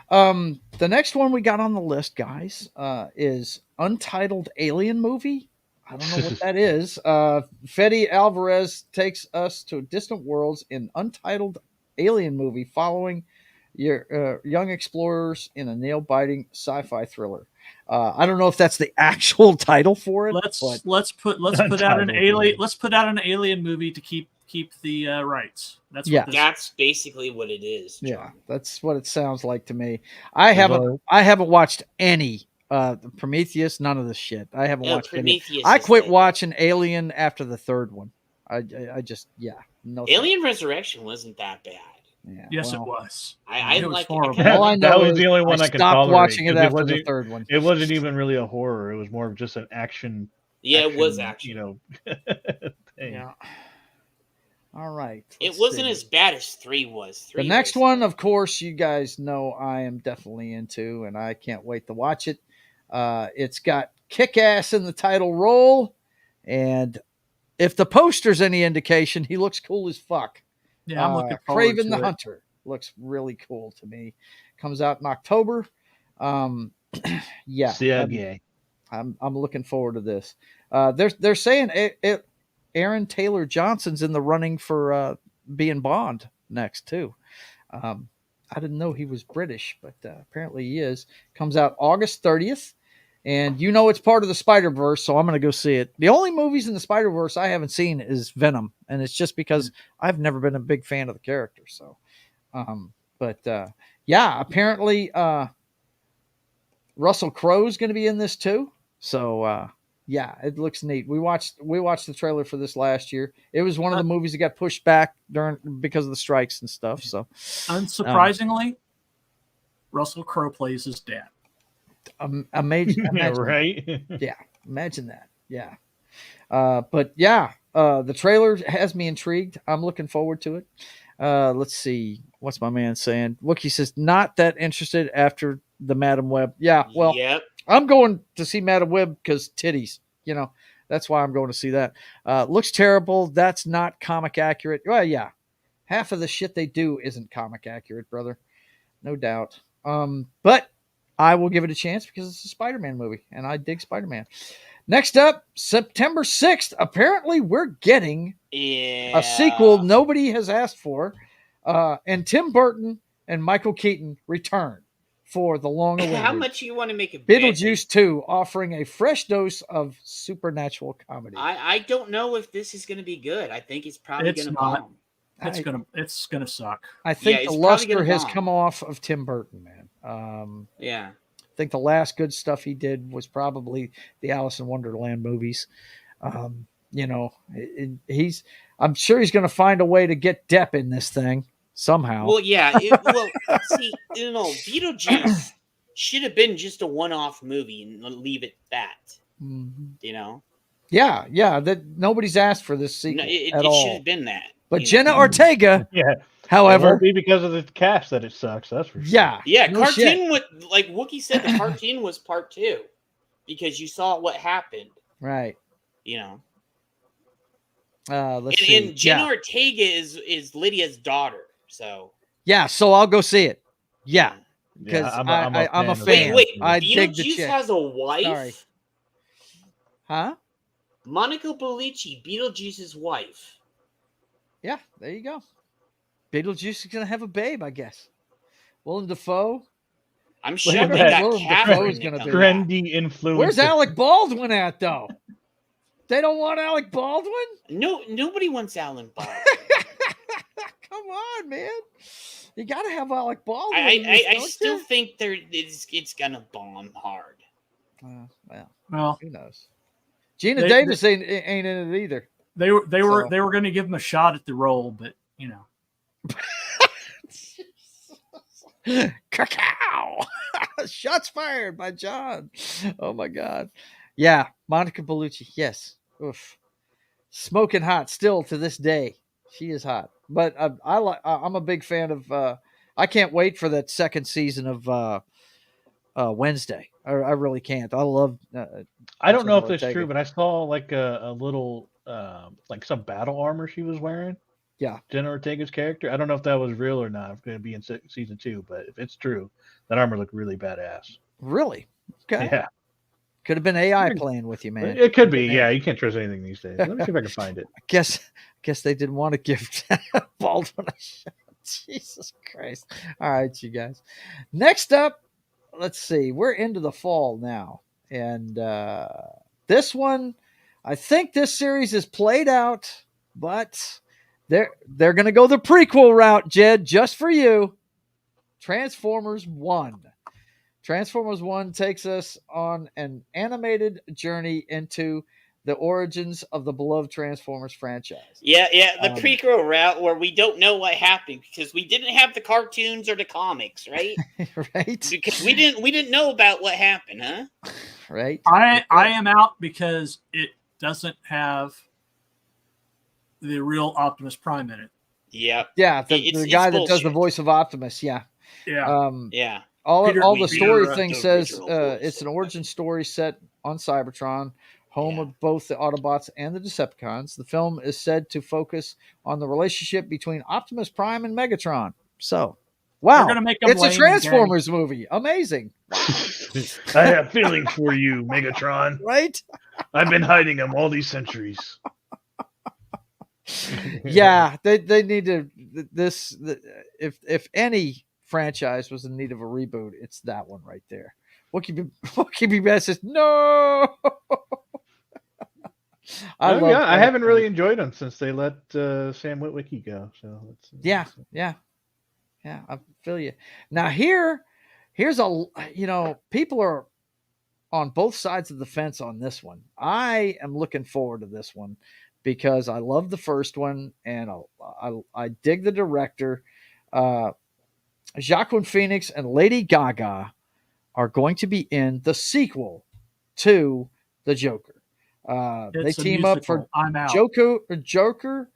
The next one we got on the list, guys, is Untitled Alien Movie. I don't know what that is. Fede Alvarez takes us to distant worlds in Untitled Alien Movie, following your young explorers in a nail-biting sci-fi thriller. I don't know if that's the actual title for it. Let's but put out an Untitled, alien. yeah. Let's put out an alien movie to keep the rights. That's Yeah. what this. That's basically what it is. yeah, John. that's what it sounds like to me. I haven't watched any Prometheus, none of this shit. I haven't watched any. Prometheus. I is quit good. watching Alien after the third one. I just no. Alien Resurrection wasn't that bad. Yeah, Yes, well, it was. I It was like horrible. it. All I know that was is the only one I could stopped tolerate. watching it 'cause after the wasn't- third one. It wasn't even really a horror. It was more of just an action. Yeah, it was actually. You know, thing. Yeah. All right. It let's wasn't see. as bad as 3 was. The 3 next was- one, of course, you guys know I am definitely into, and I can't wait to watch it. It's got Kick-Ass in the title role, and if the poster's any indication, he looks cool as fuck. Yeah, I'm looking forward Craven to the it. Hunter looks really cool to me. Comes out in October. Yeah, CGI. I'm looking forward to this. They're saying Aaron Taylor Johnson's in the running for being Bond next too. I didn't know he was British, but apparently he is. Comes out August 30th, and you know it's part of the Spider-Verse, so I'm going to go see it. The only movies in the Spider-Verse I haven't seen is Venom, and it's just because I've never been a big fan of the character. So, yeah, apparently Russell Crowe's going to be in this too. So, yeah, it looks neat. We watched the trailer for this last year. It was one of the movies that got pushed back because of the strikes and stuff. So, Unsurprisingly, Russell Crowe plays his dad. imagine Right? yeah, imagine that. Yeah, but yeah, the trailer has me intrigued. I'm looking forward to it. Let's see, what's my man saying? Wookie says not that interested after the Madam Web. Yeah, well, Yep. I'm going to see Madam Web because titties. You know, that's why I'm going to see that. Looks terrible. That's not comic accurate. Well, yeah, half of the shit they do isn't comic accurate, brother. No doubt. But I will give it a chance because it's a Spider-Man movie, and I dig Spider-Man. Next up, September 6th. Apparently, we're getting Yeah. a sequel nobody has asked for, and Tim Burton and Michael Keaton return for the long-awaited How much you want to make a bet? Beetlejuice 2, offering a fresh dose of supernatural comedy. I don't know if this is going to be good. I think it's probably It's going to not. bomb. It's gonna suck. I think it's the probably luster gonna has bomb. come off of Tim Burton, man. Yeah. I think the last good stuff he did was probably the Alice in Wonderland movies. You know, I'm sure he's going to find a way to get Depp in this thing somehow. Well, yeah. See, you know, Beetlejuice should have been just a one-off movie and leave it that. Mhm. You know, Yeah. That nobody's asked for this no, sequel it at should all. have been that. But you Jenna know? Ortega, Yeah. It however, won't be because of the cast that it sucks. That's for sure. yeah, Yeah, no shit. cartoon was like Wookie said. The cartoon was part 2 because you saw what happened. Right. You know, Let's see. and Jenna Ortega is Lydia's daughter. So Yeah, so I'll go see it. Yeah, because Yeah, I'm a fan of fan. Wait, I dig the Beetlejuice chick. has a wife. Sorry. Huh? Monica Bellucci, Beetlejuice's wife. Yeah, there you go. Beetlejuice is gonna have a babe, I guess. Willem Dafoe. I'm Well, shocked they that got Willem Catherine Dafoe's to gonna come be- back. trendy influencer. Where's Alec Baldwin at though? They don't want Alec Baldwin? No, nobody wants Alan Baldwin. Come on, man. You got to have Alec Baldwin. in this, I don't still you? think it's gonna bomb hard. Well, Well, who knows? Gina They- Davis ain't in it either. they were So- going to give him a shot at the role, but you know, Cacao! Shots fired by John. Oh my God. Yeah, Monica Bellucci. Yes. Oof. Smoking hot still to this day. She is hot. But I'm a big fan of. I can't wait for that second season of Wednesday. I really can't. I love. I don't know if Jennifer that's true, Ortega. but I saw like a little like some battle armor she was wearing. Yeah. Jenna Ortega's character. I don't know if that was real or not. It's going to be in season 2, but if it's true, that armor looked really badass. Really? Okay. Yeah, Could have been AI playing with you, man. it could be. Yeah, you can't trust anything these days. Let me see if I can find it. I guess they didn't want to give Baldwin a shot. Jesus Christ. All right, you guys. Next up, let's see. We're into the fall now. And this one, I think this series is played out, but they're going to go the prequel route, Jed, just for you. Transformers 1. Transformers 1 takes us on an animated journey into the origins of the beloved Transformers franchise. Yeah, the Um, prequel route where we don't know what happened because we didn't have the cartoons or the comics, right? Right? Because we didn't know about what happened, huh? Right? I am out because it doesn't have the real Optimus Prime in it. Yep. Yeah, It's the guy that does the bullshit. voice of Optimus. Yeah. Yeah, Yeah. All Peter- the Peter, story the thing says original voice it's an of origin story set on Cybertron, home of both the Autobots and the Decepticons. The film is said to focus on the relationship between Optimus Prime and Megatron. So, wow, They're gonna make 'em it's a lame and Transformers movie. Amazing, I have feelings for you, Megatron. right? I've been hiding them all these centuries. Yeah, they need to if any franchise was in need of a reboot, it's that one right there. Wookiee B. Bass says no. I haven't really enjoyed them since they let Sam Witwicky go. So Yeah. I feel you. Now here's people are on both sides of the fence on this one. I am looking forward to this one because I love the first one and I dig the director. Joaquin Phoenix and Lady Gaga are going to be in the sequel to The Joker. They it's a team up for musical. I'm out. Joker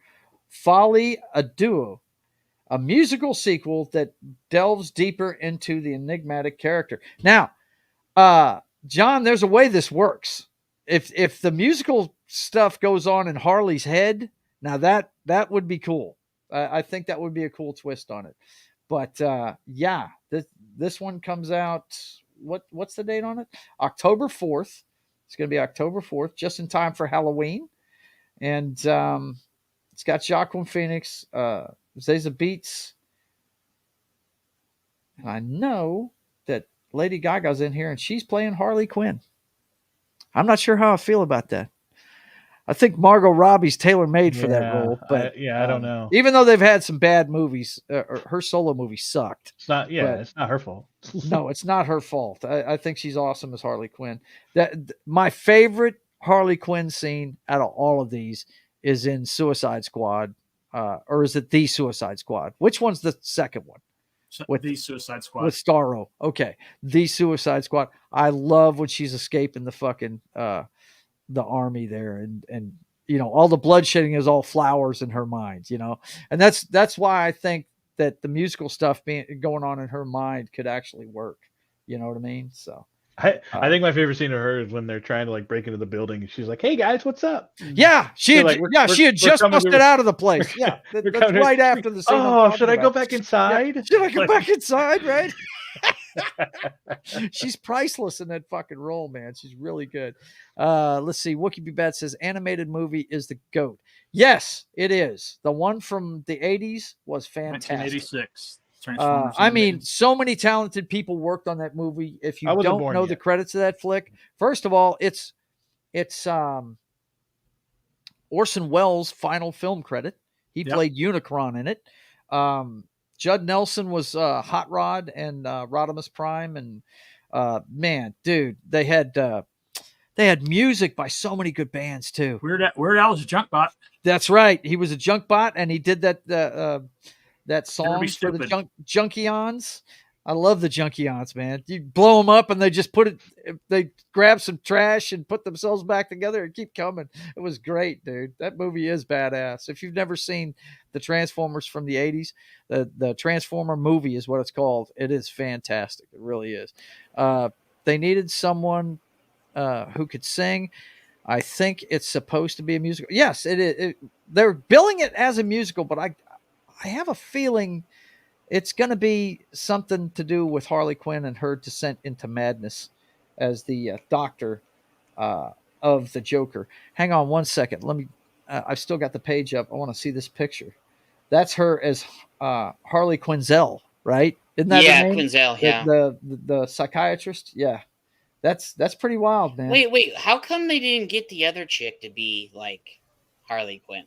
Folly, a Duo, a musical sequel that delves deeper into the enigmatic character. Now, John, there's a way this works. If the musical stuff goes on in Harley's head, now that would be cool. I think that would be a cool twist on it. But yeah, this one comes out. What's the date on it? October 4th. It's going to be October 4th, just in time for Halloween. And it's got Joaquin Phoenix, Zazie Beetz. And I know that Lady Gaga's in here and she's playing Harley Quinn. I'm not sure how I feel about that. I think Margot Robbie's tailor-made for that role, but I don't know. Even though they've had some bad movies, her solo movie sucked. It's not. Yeah, but- it's not her fault. No, it's not her fault. I think she's awesome as Harley Quinn. My favorite Harley Quinn scene out of all of these is in Suicide Squad, or is it The Suicide Squad? Which one's the second one? With the Suicide Squad. With Starro. Okay, The Suicide Squad. I love when she's escaping the fucking the army there, and all the bloodshedding is all flowers in her mind, and that's why I think that the musical stuff going on in her mind could actually work. You know what I mean? So I think my favorite scene of her is when they're trying to break into the building and she's like, "Hey guys, what's up?" Yeah, she had we're just coming busted out of the place. Yeah, that's right after the scene. Oh, should I go back inside? Yeah. Should I go back inside? Right? She's priceless in that fucking role, man. She's really good. Let's see. Wookie B. Bat says animated movie is the GOAT. Yes, it is. The one from the 80s was fantastic. 1986. Transformers. I mean, so many talented people worked on that movie. If I you wasn't don't born know yet. the credits of that flick, first of all, it's Orson Welles' final film credit. He Yep. played Unicron in it. Judd Nelson was Hot Rod and Rodimus Prime, and man, dude, they had music by so many good bands too. Weird Al was a junk bot. That's right. He was a junk bot, and he did that song Be for the Stupid. Junkions. I love the Junkions, man. You blow them up, and they just they grab some trash and put themselves back together and keep coming. It was great, dude. That movie is badass. If you've never seen the Transformers from the '80s, the Transformer movie is what it's called. It is fantastic. It really is. They needed someone who could sing. I think it's supposed to be a musical. Yes, it is. They're billing it as a musical, but I have a feeling it's going to be something to do with Harley Quinn and her descent into madness as the doctor of the Joker. Hang on one second. Let me. I've still got the page up. I want to see this picture. That's her as Harley Quinzel, right? Isn't that Yeah, her name? Quinzel. Yeah. The psychiatrist. Yeah, that's pretty wild, man. Wait. How come they didn't get the other chick to be like Harley Quinn?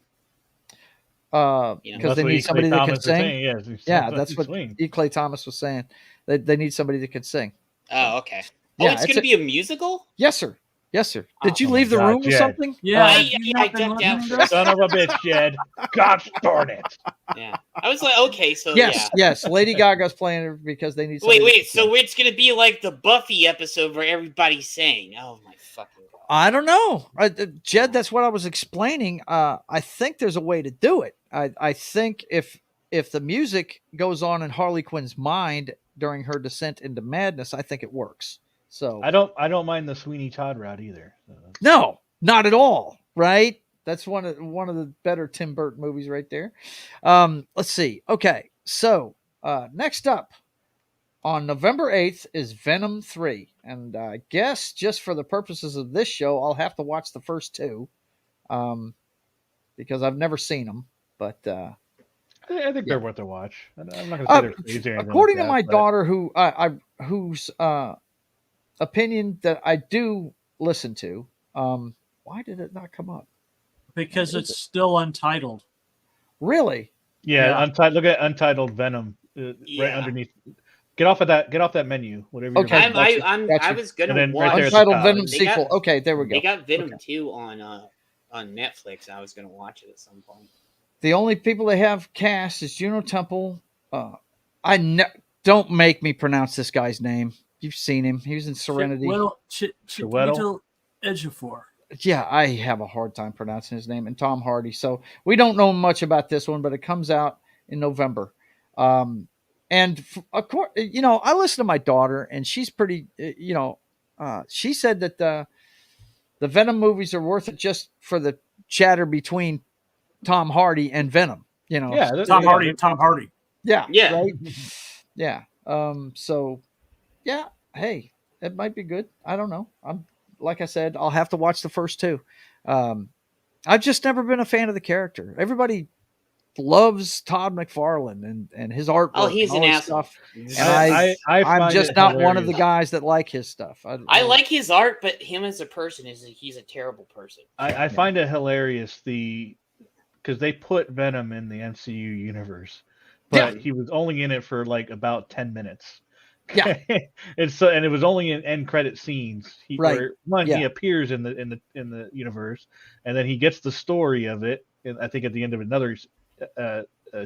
Because That's they what need E. somebody Clay that can Thomas is sing. saying. Yeah, that's what E. Clay Thomas was saying. They need somebody that can sing. Oh, okay. Yeah, it's going to be a musical? Yes, sir. Yes, sir. Did you Oh my leave the God, room or Jed. something? Yeah, I ducked out for a Son of a bitch, Jed. Gosh darn it. Yeah. I was like, okay, so Yes, yeah. yes. Lady Gaga's playing her because they need somebody. Wait. So it's going to be like the Buffy episode where everybody's saying, oh my fucking God. I don't know. Jed, that's what I was explaining. I think there's a way to do it. I think if the music goes on in Harley Quinn's mind during her descent into madness, I think it works. So I don't mind the Sweeney Todd route either. no, not at all. Right? That's one of the better Tim Burton movies right there. Let's see. Okay, so next up on November 8th is Venom 3, and I guess just for the purposes of this show, I'll have to watch the first two, because I've never seen them. But I think they're worth a watch. I'm not going to say they're crazy or anything according like to my that, but daughter, whose opinion that I do listen to, why did it not come up? because it's still untitled. Really? yeah. Look at Untitled Venom right Yeah. underneath. Get off that menu. Whatever. Okay. You're Gotcha. I was going And to then right watch there at the Untitled top. Venom They sequel. got- Okay, there we go. They got Venom Okay. 2 on Netflix, and I was going to watch it at some point. The only people they have cast is Juno Temple. Don't make me pronounce this guy's name. You've seen him. He was in Serenity. Chiwetel Ejiofor. Yeah, I have a hard time pronouncing his name. And Tom Hardy. So we don't know much about this one, but it comes out in November. And of course, I listen to my daughter, and she's pretty. She said that the Venom movies are worth it just for the chatter between Tom Hardy and Venom. Yeah, Tom Hardy. Yeah. Yeah. Right? Yeah. So, yeah. Hey, it might be good. I don't know. Like I said, I'll have to watch the first two. I've just never been a fan of the character. Everybody loves Todd McFarlane and his artwork. Oh, he's and an all his asshole. stuff. And I'm find just it not one of the hilarious. guys that like his stuff. I like his art, but him as a person he's a terrible person. I find it hilarious because they put Venom in the MCU universe, but he was only in it for like about 10 minutes. Yeah. and it was only in end credit scenes. He appears in the universe, and then he gets the story of it. I think at the end of another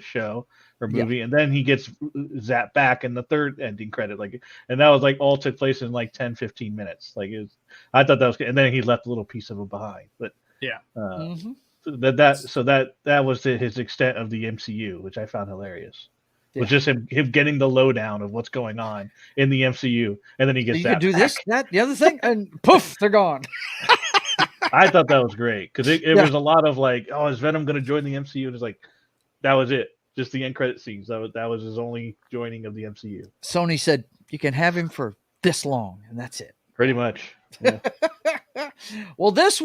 show or movie, and then he gets zapped back in the third ending credit. And that was all took place in 10-15 minutes. I thought that was good, and then he left a little piece of it behind. But yeah. That was his extent of the MCU, which I found hilarious. Yeah. Was just him getting the lowdown of what's going on in the MCU, and then he gets you that. could do back. this, that, the other thing, and poof, they're gone. I thought that was great because it was a lot of is Venom going to join the MCU? And it's that was it, just the end credit scenes. That was his only joining of the MCU. Sony said you can have him for this long, and that's it. Pretty much. Yeah. Well, this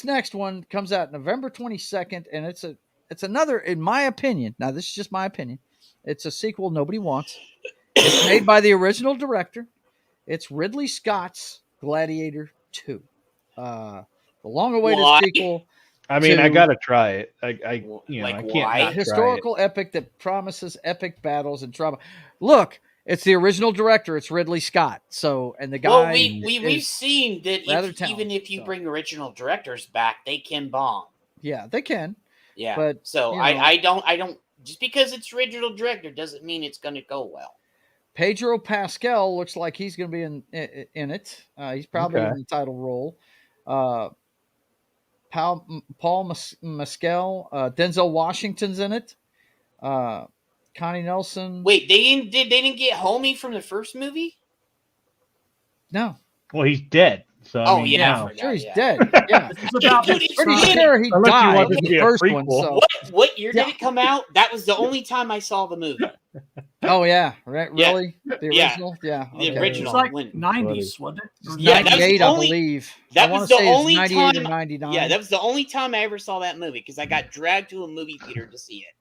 next one comes out November 22nd, and it's another, in my opinion. Now, this is just my opinion. It's a sequel nobody wants. It's made by the original director. It's Ridley Scott's Gladiator 2. The long-awaited Why? sequel I mean, I to gotta try it. Like, I can't why? not try it. historical epic that promises epic battles and drama. Look, it's the original director. It's Ridley Scott. So, and the guy Well, we've is seen that rather even talented, if you so. bring original directors back, they can bomb. Yeah, they can. Yeah. But, so you know. I don't just because it's original director doesn't mean it's going to go well. Pedro Pascal looks like he's going to be in it. He's probably in the title role. Paul Mescal, Denzel Washington's in it. Connie Nelson. Wait, they didn't get Homie from the first movie? No. Well, he's dead. So I mean, yeah, no. I forgot, Sure, he's yeah. dead. Yeah, It's about Dude, it's pretty been- sure he Unless you died want in this to the be a first one. prequel. So. What year Yeah. did it come out? That was the only time I saw the movie. Oh yeah, right? Yeah. Really? The Yeah. original? Yeah. The okay. original. It's like When- 90s, wasn't it? Or Yeah, that was 98, the I only- believe. that I was want the to say it's only 98 time- or 99. Yeah, that was the only time I ever saw that movie because I got dragged to a movie theater to see it.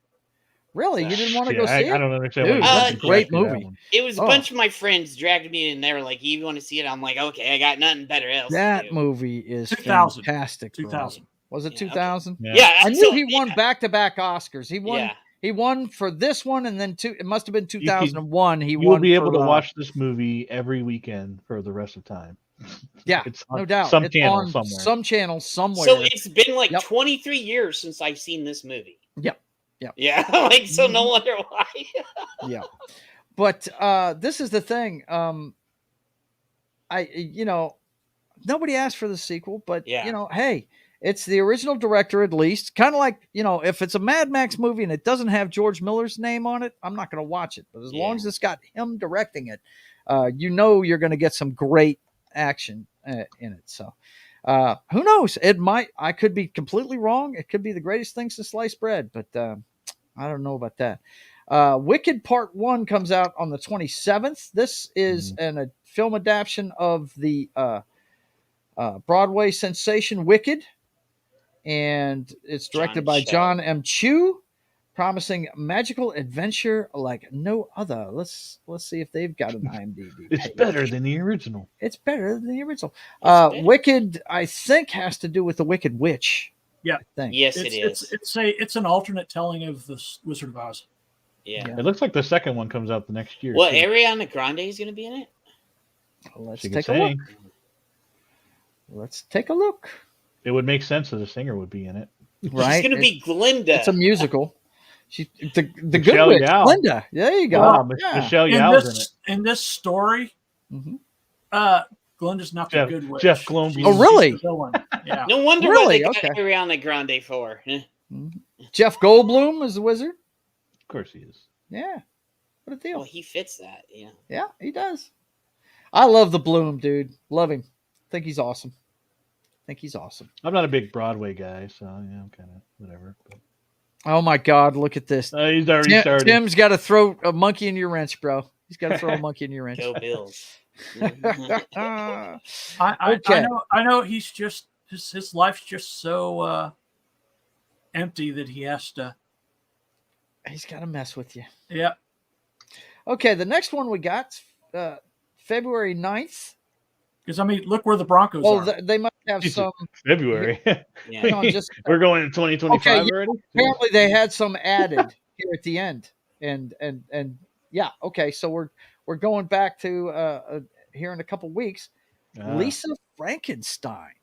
Really? You didn't want to Yeah, go see I it? don't understand. Dude, why that's you a great drafted that movie. one. It was a Oh. bunch of my friends dragged me in. They were like, "You want to see it?" I'm like, "Okay, I got nothing better else." to That do." movie is 2000. fantastic. bro. 2000. Was it Yeah, okay. 2000? Yeah. Yeah, I knew so- he won yeah, back-to-back Oscars. He won. Yeah, He won for this one, and then it must have been 2001. He You won. will be able for, to watch this movie every weekend for the rest of time. Yeah, It's no on doubt. some It's channel on somewhere. some channel somewhere. so it's been like Yep. 23 years since I've seen this movie. Yep. Yep. Yeah, like so. No Mhm. wonder why. Yeah, but this is the thing. Nobody asked for the sequel, but Yeah. hey, it's the original director at least. Kind of like if it's a Mad Max movie and it doesn't have George Miller's name on it, I'm not going to watch it. But as long as it's got him directing it, you're going to get some great action in it. So who knows? It might. I could be completely wrong. It could be the greatest thing since sliced bread, but I don't know about that. Wicked Part 1 comes out on the 27th. This is a film adaptation of the Broadway sensation Wicked, and it's directed by Cho. John M. Chu, promising magical adventure like no other. Let's see if they've got an IMDb. It's page. better than the original. It's better than the original. better. Wicked, I think, has to do with the Wicked Witch. Yeah. I think. Yes, it is. It's an alternate telling of the Wizard of Oz. Yeah. Yeah. It looks like the second one comes out the next year. Well, too. Ariana Grande is going to be in it. Let's She could take a look. sing. Let's take a look. It would make sense that a singer would be in it. Right? She's going to be Glinda. It's a musical. She the good Michelle witch, Yeoh. Linda. There you go. Wow, Yeah. Michelle In Yeoh's in it. this story, Mhm. Glinda's not Jeff- the good witch. Jeff Goldblum. She's- Oh, really? she's the villain. Yeah. No wonder Really? what they got Okay. Ariana Grande for. Jeff Goldblum is the wizard. Of course he is. Yeah. What a deal. Well, he fits that. Yeah. Yeah, he does. I love the Bloom, dude. Love him. Think he's awesome. I'm not a big Broadway guy, so yeah, I'm kind of whatever. But, Oh my God, look at this. he's already started. Tim's got to throw a monkey in your wrench, bro. He's got to throw a monkey in your wrench. Go Bills. I Okay. know he's just his life's just so empty that he has to. He's got to mess with you. Yeah. Okay, the next one we got, February 9th. Because I mean, look where the Broncos Well, are. they must have Jesus. some. February. Yeah. No, just We're going in 2025 Okay, yeah. already. apparently they had some added here at the end, and yeah, okay, so we're going back to here in a couple weeks. Ah. Lisa Frankenstein.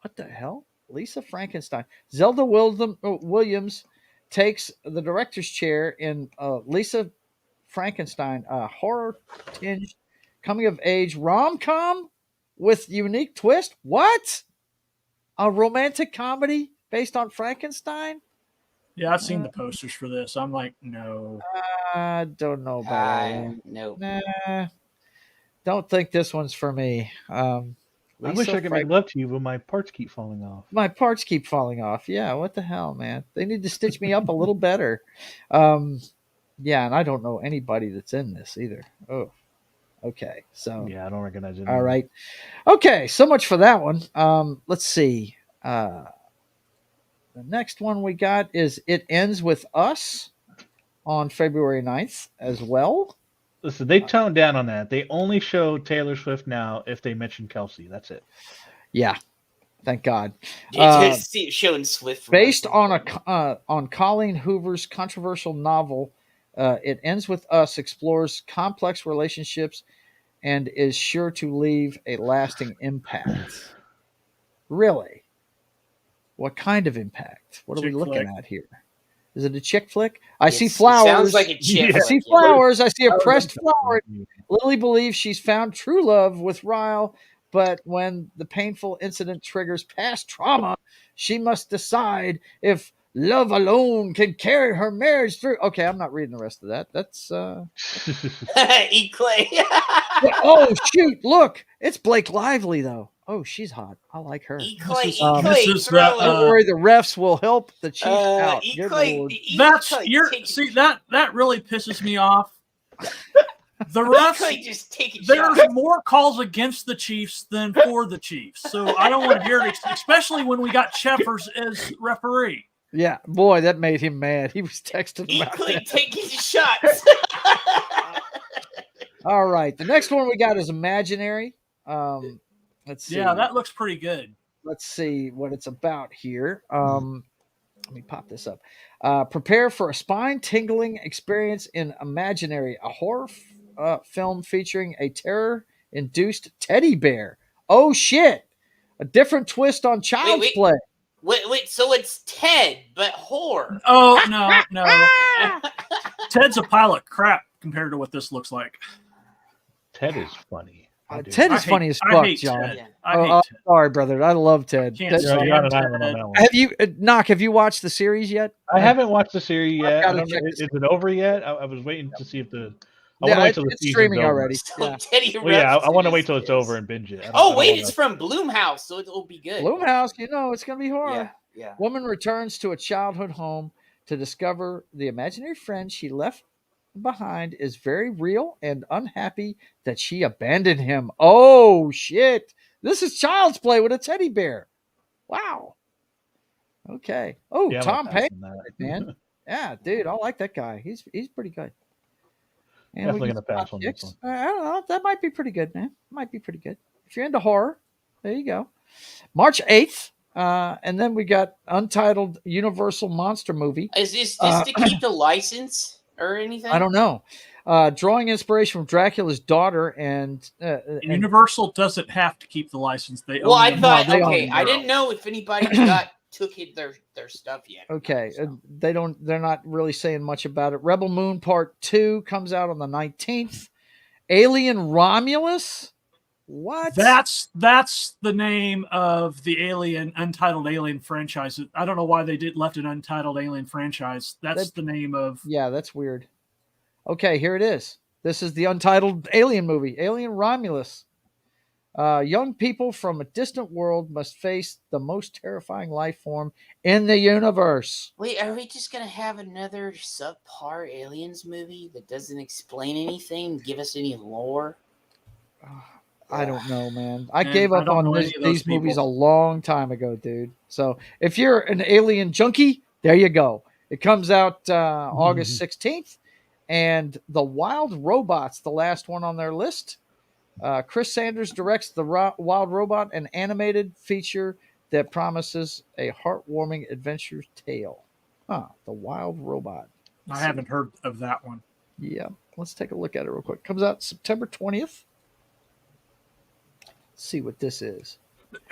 What the hell? Lisa Frankenstein. Zelda Williams takes the director's chair in Lisa Frankenstein, a horror-tinged coming-of-age rom-com with unique twist. What? A romantic comedy based on Frankenstein? Yeah, I've seen the posters for this. I'm like, no. I don't know about that. No. Nah, don't think this one's for me. I wish I could make love to you, but my parts keep falling off. My parts keep falling off. Yeah, what the hell, man? They need to stitch me up a little better. Yeah, and I don't know anybody that's in this either. Oh, okay. So, Yeah, I don't recognize it. all right. Okay, so much for that one. Let's see. The next one we got is It Ends With Us. on February 9th as well. Listen, they toned down on that. They only show Taylor Swift now if they mention Kelsey. That's it. Yeah, thank God. Just showing Swift for Based wrestling. on Colleen Hoover's controversial novel, It Ends With Us explores complex relationships and is sure to leave a lasting impact. Really? What kind of impact? What are we Chick looking flick. at here? Is it a chick flick? I see It flowers. sounds like a chick Yeah. I see flick, yeah. flowers. I see a Oh, pressed that's- flower. Lily believes she's found true love with Ryle, but when the painful incident triggers past trauma, she must decide if love alone can carry her marriage through. Okay, I'm not reading the rest of that. That's Eat clay. oh shoot, look, it's Blake Lively though. Oh, she's hot. I like her. Eat This clay, is- eat this clay, is throw the, it. Don't worry, the refs will help the Chiefs out. Eat Good clay, Lord. eat That's clay, you're take see it. that really pisses me off. The Eat refs, clay, just take it. there's Shot. more calls against the Chiefs than for the Chiefs. So I don't want to hear it, especially when we got Cheffers as referee. Yeah, boy, that made him mad. He was texting Eat about clay, that. take his shots. All right, the next one we got is Imaginary. Let's see. Yeah, that looks pretty good. Let's see what it's about here. Let me pop this up. Prepare for a spine-tingling experience in Imaginary, a horror film featuring a terror-induced teddy bear. Oh shit! A different twist on Child's wait. Play. Wait, so it's Ted, but whore. Oh no. Ted's a pile of crap compared to what this looks like. Ted is funny. I do. Ted I is funny as I fuck, hate John. Ted. Yeah. I Oh, hate Ted. sorry, brother. I love Ted. Can't Ted- stand You're on an Ted. island on that one. have you, Knock? Have you watched the series yet? I haven't watched the series yet. gotta I don't know. check Is this it over yet? I was waiting to see if the. I Yeah, want to wait till the it's season's streaming over. already. So Yeah. Teddy Well, yeah, I want to Ruxpin wait till it's is- over and binge it. I don't- I Oh don't wait, wanna- it's from Bloomhouse, so it'll be good. Bloomhouse, it's gonna be horror. Yeah. Woman returns to a childhood home to discover the imaginary friend she left behind is very real and unhappy that she abandoned him. Oh shit! This is Child's Play with a teddy bear. Wow. Okay. Oh, Yeah, I'm Tom gonna pass Payne, on that. man. Yeah, dude, I like that guy. He's pretty good. And Definitely we gonna get pass some on this chicks. I don't know. That might be pretty good, man. Might be pretty good. If you're into horror, there you go. March 8th. And then we got Untitled Universal Monster Movie. Is this Uh, to keep the license or anything? I don't know. Drawing inspiration from Dracula's daughter and Universal doesn't have to keep the license. They Well, own I them. thought they own okay. them. I didn't know if anybody took their stuff yet. okay, So. they're not really saying much about it. Rebel Moon Part 2 comes out on the 19th. Alien Romulus? What? That's the name of the Untitled Alien franchise. I don't know why they left an Untitled Alien franchise. That's the name of. Yeah, that's weird. Okay, here it is. This is the Untitled Alien movie, Alien Romulus. Young people from a distant world must face the most terrifying life form in the universe. Wait, are we just gonna have another subpar aliens movie that doesn't explain anything, give us any lore? I don't know, man. I Man, gave I up don't on know any of those these movies a people. long time ago, dude. So if you're an alien junkie, there you go. It comes out August 16th. And The Wild Robots, the last one on their list. Chris Sanders directs The Wild Robot, an animated feature that promises a heartwarming adventure tale. The Wild Robot. I haven't heard of that one. Yeah, let's take a look at it real quick. Comes out September 20th. Let's see what this is.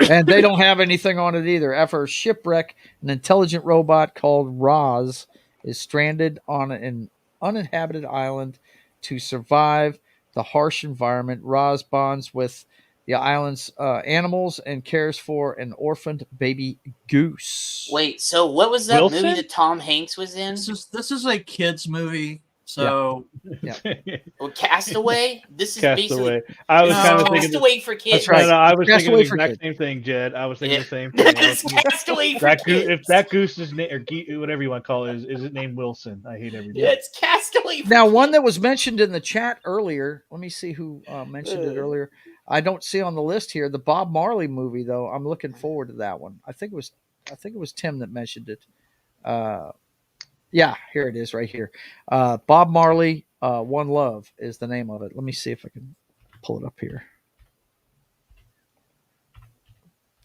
And they don't have anything on it either. After a shipwreck, an intelligent robot called Roz is stranded on an uninhabited island. To survive the harsh environment, Roz bonds with the island's animals and cares for an orphaned baby goose. Wait, so what was that Wilson? movie that Tom Hanks was in? This is a kids movie, so Well, Castaway. This is Castaway. I was No. kind of thinking. Castaway for kids. That's right. No, I was thinking Castaway the for exact kids. same thing, Jed. I was thinking Yeah. the same thing. I was It's thinking, Castaway for that kids. if that goose's name or whatever you want to call it is it named Wilson? I hate everything. Yeah, it's Castaway. For Now, one kids. that was mentioned in the chat earlier. Let me see who mentioned it earlier. I don't see on the list here. The Bob Marley movie, though. I'm looking forward to that one. I think it was Tim that mentioned it. Yeah, here it is, right here. Bob Marley, "One Love" is the name of it. Let me see if I can pull it up here.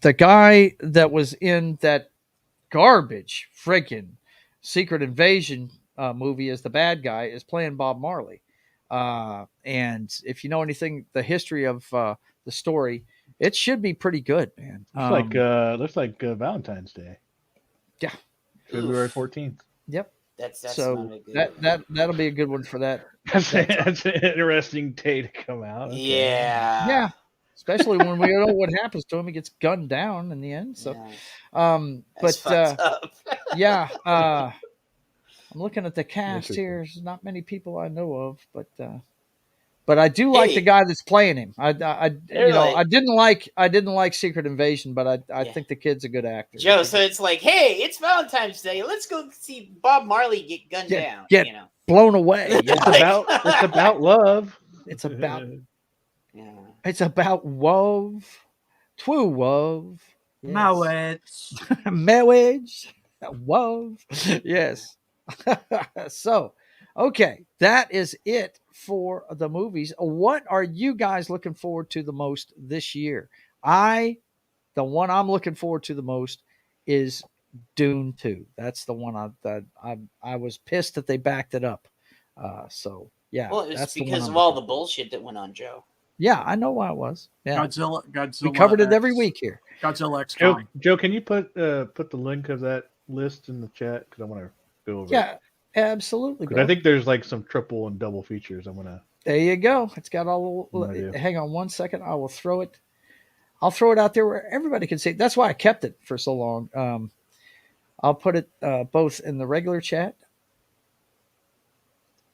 The guy that was in that garbage friggin' Secret Invasion movie as the bad guy is playing Bob Marley. And if you know anything, the history of the story, it should be pretty good, man. Looks like Valentine's Day, Yeah. February Oof. 14th. Yep. That's not So a good. that'll be a good one for that. That's, That's that's an interesting day to come out. Okay. Yeah. Yeah. Especially when we know what happens to him, he gets gunned down in the end. So, Yeah. That's fucked up. yeah, I'm looking at the cast Interesting. here. There's not many people I know of, but I do like the Hey. guy that's playing him. They're like- I didn't like Secret Invasion, but I Yeah. think the kid's a good actor. Joe, so it's like, hey, it's Valentine's Day. Let's go see Bob Marley get gunned Get- down. get- You know. blown away. It's Yeah. about love. It's about Yeah. it's about love, true love, Marriage. marriage, love. Yes. So, okay, that is it for the movies. What are you guys looking forward to the most this year? The one I'm looking forward to the most is Dune 2. That's the one I was pissed that they backed it up. So yeah, Well, it's that's the one because I'm of all looking the forward. bullshit that went on, Joe. Yeah, I know why it was. Yeah, Godzilla. we covered it every X- week here. Godzilla X Joe, Kong. Joe, can you put the link of that list in the chat? Because I want to go over it. Yeah, absolutely. Because Bro. I think there's like some triple and double features. I'm gonna. There you go. It's got all. No idea. Hang on one second. I will throw it. I'll throw it out there where everybody can see it. That's why I kept it for so long. I'll put it both in the regular chat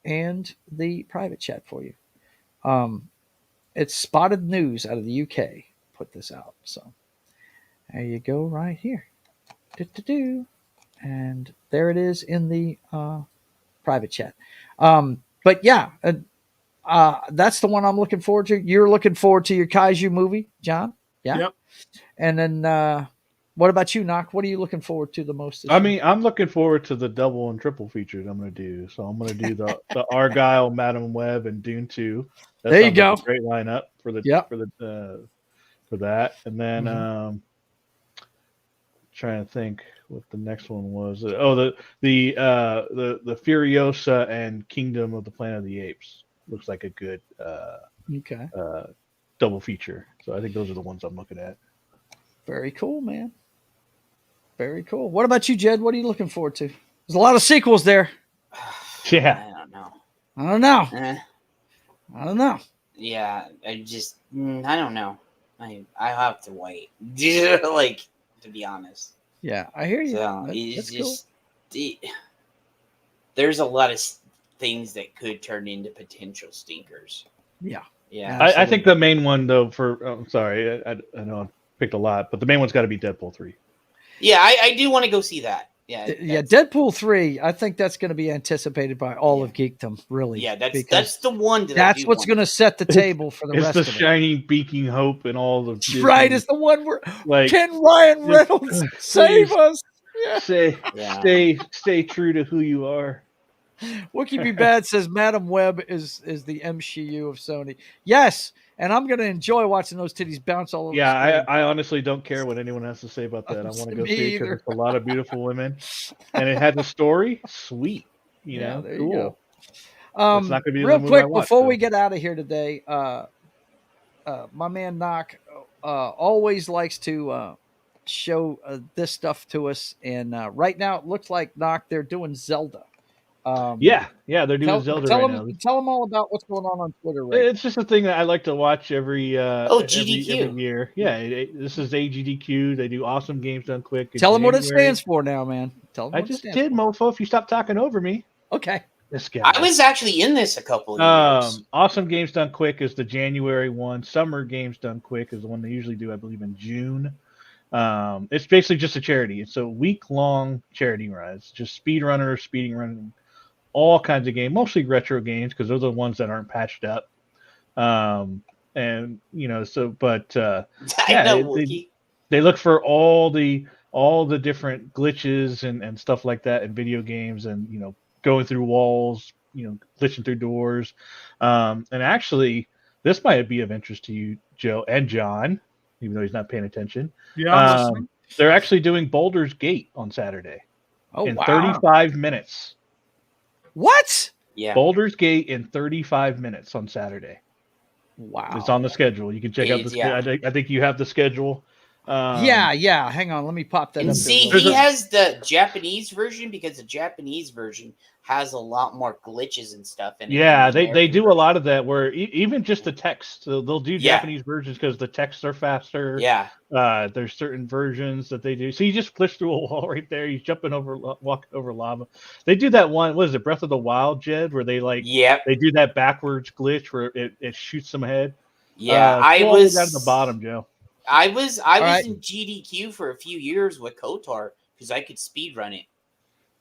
and the private chat for you. It's Spotted News out of the UK. Put this out. So there you go, right here. Do-do-do. And there it is in the private chat. But yeah, that's the one I'm looking forward to. You're looking forward to your Kaiju movie, John? Yeah. Yep. And then what about you, Knock? What are you looking forward to the most? This I year? mean, I'm looking forward to the double and triple features I'm gonna do. So I'm gonna do the Argyle, Madam Web, and Dune 2. That There you sounds like go. a great lineup for the Yep. for that. And then Mhm. trying to think what the next one was. The Furiosa and Kingdom of the Planet of the Apes looks like a good Okay. double feature. So I think those are the ones I'm looking at. Very cool, man. Very cool. What about you, Jed? What are you looking forward to? There's a lot of sequels there. Yeah. I don't know. I don't know. Eh, I don't know. yeah, I don't know. I have to wait. Like, to be honest. Yeah, I hear you. So That's it's cool. just there's a lot of things that could turn into potential stinkers. Yeah. Yeah. I think the main one though I'm sorry, I know I picked a lot, but the main one's got to be Deadpool 3. Yeah, I do want to go see that. Yeah. Yeah, Deadpool 3, I think that's going to be anticipated by all of geekdom, really. Yeah, that's because the one that that's what's going to set the table for the It's rest the of it. shining beacon hope and all the Disney, Right, it's the one where like Ken Ryan Reynolds save please us. Yeah. stay true to who you are. Wookie Be Bad says Madam Web is the MCU of Sony. Yes, and I'm going to enjoy watching those titties bounce all over Yeah, the screen. I honestly don't care what anyone has to say about that. I want to go Me see it because either. it's a lot of beautiful women, and it has a story. Sweet, you know, there cool. you go. It's not gonna be the Real movie I quick watch, before though. we get out of here today, my man Knock always likes to show this stuff to us, and right now it looks like Knock they're doing Zelda. Yeah, they're doing Zelda right now. Tell them all about what's going on Twitter right It's just a thing that I like to watch every GDQ. every year. Yeah, this is AGDQ. They do awesome games done quick. Tell them what it stands for now, man. Tell them I what just it did, stands mofo. If you stop talking over me. for. Okay. This guy. I was actually in this a couple of years. Awesome Games Done Quick is the January one. Summer Games Done Quick is the one they usually do, I believe, in June. It's basically just a charity. It's a week-long charity run. It's just speedrunners, speeding running, all kinds of games, mostly retro games because those are the ones that aren't patched up. And you know, so but I know, Wookie. they look for all the all the different glitches and stuff like that in video games, and going through walls, glitching through doors. And actually, this might be of interest to you, Joe and John, even though he's not paying attention. Yeah, I'm listening. They're actually doing Boulder's Gate on Saturday Oh in wow! 35 minutes. What? Yeah. Boulder's Gate in 35 minutes on Saturday. Wow! It's on the schedule. You can check out the. Yeah. I think you have the schedule. Yeah. Hang on, let me pop that And up. see, there. he has the Japanese version because the Japanese version has a lot more glitches and stuff in it. Yeah, than the they American do a version. lot of that where even just the text, they'll do Yeah. Japanese versions because the texts are faster. Yeah. There's certain versions that they do. So you just glitch through a wall right there. You're jumping over, walking over lava. They do that one. What is it, Breath of the Wild, Jed? Where they Yep. they do that backwards glitch where it shoots them ahead. Yeah. I scroll all the way was down to the bottom, Joe. I was right. in GDQ for a few years with Kotar because I could speed run it.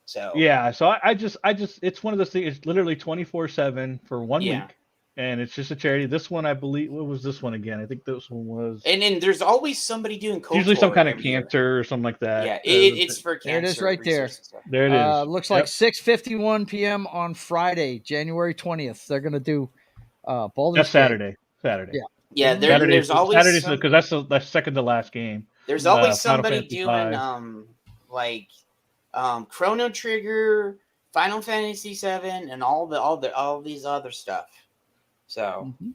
So Yeah, so I just it's one of those things. It's literally 24/7 for 1 Yeah. week, and it's just a charity. This one, I believe, what was this one again? I think this one was And then there's always somebody doing Kotar. usually some kind of every year. cancer or something like that. Yeah, it's for cancer. There it is right there. research and stuff. There it is. Looks like 6:51 p.m. on Friday, January 20th. They're gonna do Baldur's That's Gate. Saturday. Saturday. Yeah. Yeah, Saturday's, there's always Saturday's some- because that's the second to last game. there's always Final somebody Fantasy doing V. like Chrono Trigger, Final Fantasy VII, and all these other stuff. So Mhm.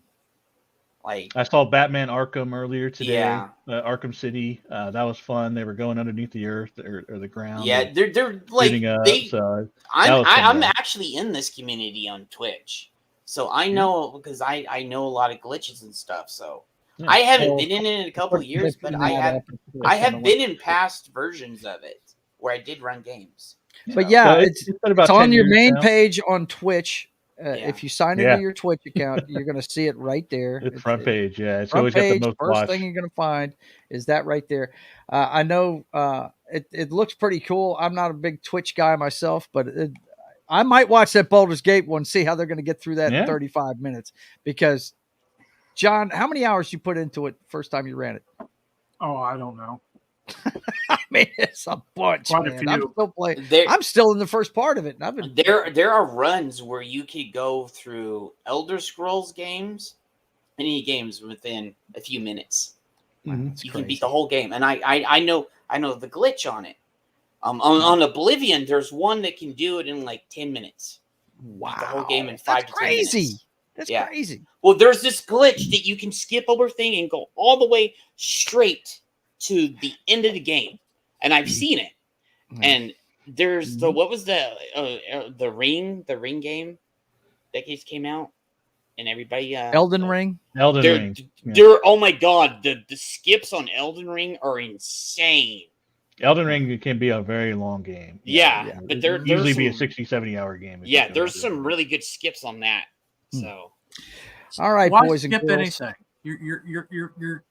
like I saw Batman Arkham earlier today. Yeah. Arkham City. That was fun. They were going underneath the earth or the ground. yeah, and they're like shooting up, they. so I'm was fun, I'm though. actually in this community on Twitch, so I know because I know a lot of glitches and stuff. So yeah. I haven't Well, been in it in a couple of years, but Putting that up. I have been in past versions of it where I did run games. But So- yeah, So it's been about it's on 10 your years main now. page on Twitch. Yeah. If you sign Yeah. into your Twitch account, you're going to see it right there. It's front page. Yeah, it's Front always page, got the most first watch. thing you're going to find is that right there. I know it looks pretty cool. I'm not a big Twitch guy myself, but I might watch that Baldur's Gate one, see how they're going to get through that in Yeah. 35 minutes. Because, John, how many hours you put into it first time you ran it? Oh, I don't know. I mean, it's a bunch, Quite a man. I'm few. still playing. There, I'm still in the first part of it. And I've been there are runs where you could go through Elder Scrolls games, any games within a few minutes. Mhm. It's You can crazy. beat the whole game, and I know the glitch on it. On Oblivion, there's one that can do it in like 10 minutes. Wow, the whole game in 5 That's to 10 crazy. minutes. That's Yeah. crazy. Well, there's this glitch that you can skip over thing and go all the way straight to the end of the game, and I've seen it. And there's the what was the ring game that just came out, and everybody Elden Ring. Elden they're, Ring. Yeah. they're oh my god, the skips on Elden Ring are insane. Elden Ring can be a very long game. Yeah, Yeah. but there's usually be a some, 60, 70-hour game. if yeah, you're there's doing some it. really good skips on that. Hmm. So All right, Why boys and skip girls. anything? You're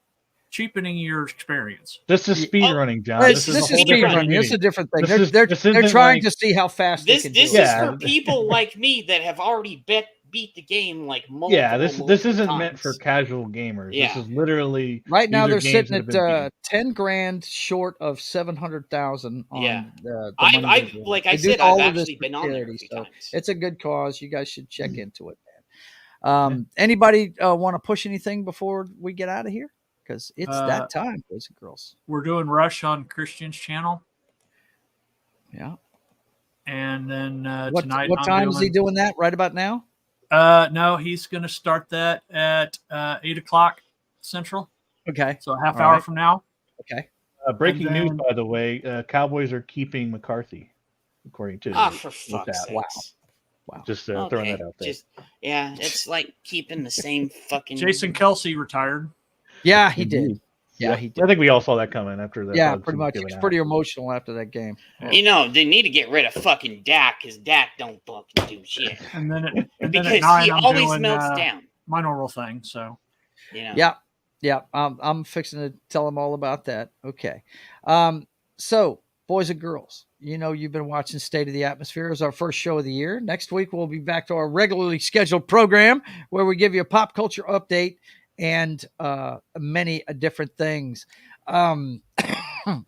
cheapening your experience. This is speed running, John. This This is is a whole speed different running. This is community. a different thing. This They're isn't trying like- to see how fast this they can this do it. is Yeah. for people like me that have already beat the game like multiple. Yeah, this isn't times. meant for casual gamers. Yeah. This is literally Right now, these are they're games sitting that at have been beat. 10 grand short of 700,000 on Yeah. the I money they're doing. like I They do said, all I've of this actually for been on there a charity, few so times. it's a good cause. You guys should check into it, man. Anybody want to push anything before we get out of here? Because it's that time, boys and girls. We're doing Rush on Christian's channel, Yeah. and then What tonight. what I'm time is he doing- doing that? Right about now? No, he's going to start that at 8:00 Central, Okay. so a half All hour right. from now. Okay. Breaking And news, then- by the way, Cowboys are keeping McCarthy, according to For what's fuck's out. sakes. Wow. Just throwing that out there. Just it's like keeping the same fucking Jason Kelsey retired. Yeah, he did. Indeed. Yeah, he I did. think we all saw that coming after that. Yeah, pretty much. He was pretty emotional after that game. You know, they need to get rid of fucking Dak because Dak don't fucking do shit. And then at Because 9, he I'm always doing, melts down. my normal thing. So You know? Yeah. Yeah. I'm fixing to tell him all about that. Okay. So, boys and girls, you've been watching State of the Atmosphere as our first show of the year. Next week, we'll be back to our regularly scheduled program where we give you a pop culture update and many different things.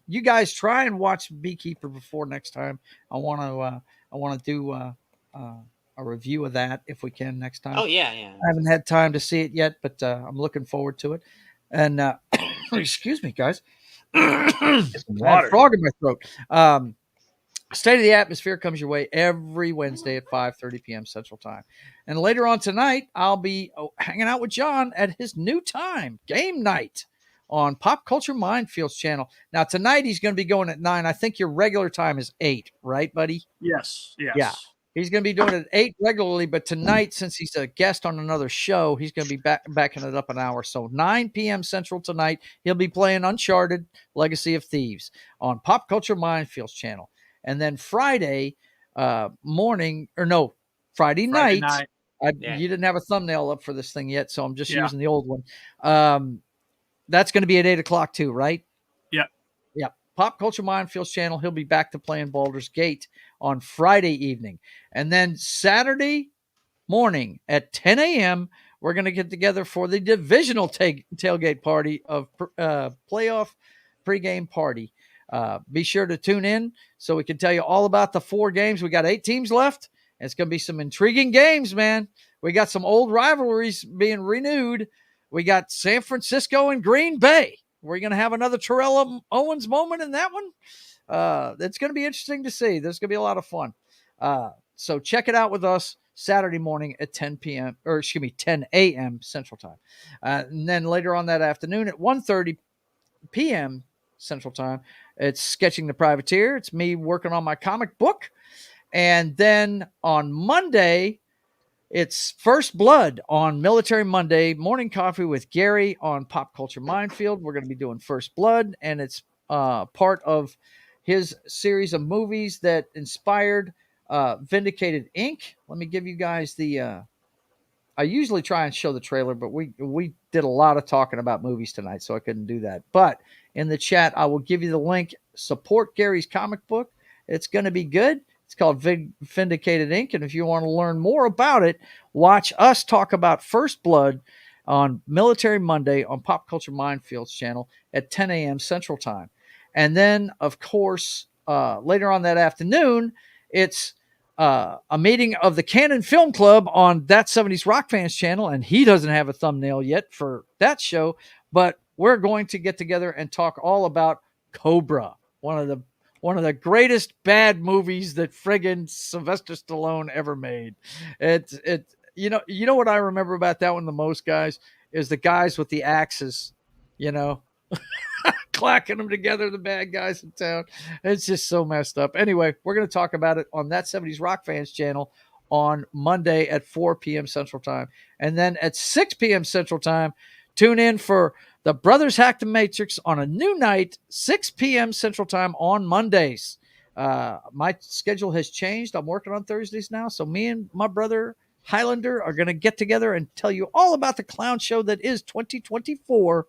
you guys try and watch Beekeeper before next time. I want to do a review of that if we can next time. Oh yeah, yeah. I haven't had time to see it yet, but I'm looking forward to it. And excuse me, guys. I had a frog in my throat. State of the Atmosphere comes your way every Wednesday at 5:30 p.m. Central Time. And later on tonight, I'll be hanging out with John at his new time, Game Night, on Pop Culture Minefields channel. Now, tonight he's going to be going at 9. I think your regular time is 8, right, buddy? Yes. Yeah. He's going to be doing it at 8 regularly, but tonight, since he's a guest on another show, he's going to be backing it up an hour. So 9 p.m. Central tonight, he'll be playing Uncharted Legacy of Thieves on Pop Culture Minefields channel. And then Friday morning, or no, Friday night. You didn't have a thumbnail up for this thing yet, so I'm just using the old one. That's going to be at 8 o'clock too, right? Yeah. Pop Culture Minefields channel. He'll be back to playing Baldur's Gate on Friday evening. And then Saturday morning at 10 a.m., we're going to get together for the divisional tailgate party of playoff pregame party. Be sure to tune in so we can tell you all about the 4 games. We got 8 teams left. It's going to be some intriguing games, man. We got some old rivalries being renewed. We got San Francisco and Green Bay. We're going to have another Terrell Owens moment in that one. It's going to be interesting to see. There's going to be a lot of fun. So check it out with us Saturday morning at 10 a.m. Central Time. And then later on that afternoon at 1:30 p.m. Central Time, it's Sketching the Privateer. It's me working on my comic book. And then on Monday, it's First Blood on Military Monday, Morning Coffee with Gary on Pop Culture Minefield. We're going to be doing First Blood, and it's part of his series of movies that inspired Vindicated Inc. Let me give you guys the I usually try and show the trailer, but we did a lot of talking about movies tonight, so I couldn't do that. But in the chat, I will give you the link. Support Gary's comic book. It's going to be good. It's called Vindicated Inc. And if you want to learn more about it, watch us talk about First Blood on Military Monday on Pop Culture Minefields channel at 10 a.m. Central Time. And then, of course, later on that afternoon, it's a meeting of the Canon Film Club on That 70s Rock Fans channel. And he doesn't have a thumbnail yet for that show, but we're going to get together and talk all about Cobra, one of the greatest bad movies that friggin' Sylvester Stallone ever made. You know what I remember about that one the most, guys, is the guys with the axes, clacking them together, the bad guys in town. It's just so messed up. Anyway, we're going to talk about it on That 70s Rock Fans channel on Monday at 4 p.m. Central Time. And then at 6 p.m. Central Time, tune in for The Brothers Hack the Matrix on a new night, 6 p.m. Central Time on Mondays. My schedule has changed. I'm working on Thursdays now. So me and my brother Highlander are going to get together and tell you all about the clown show that is 2024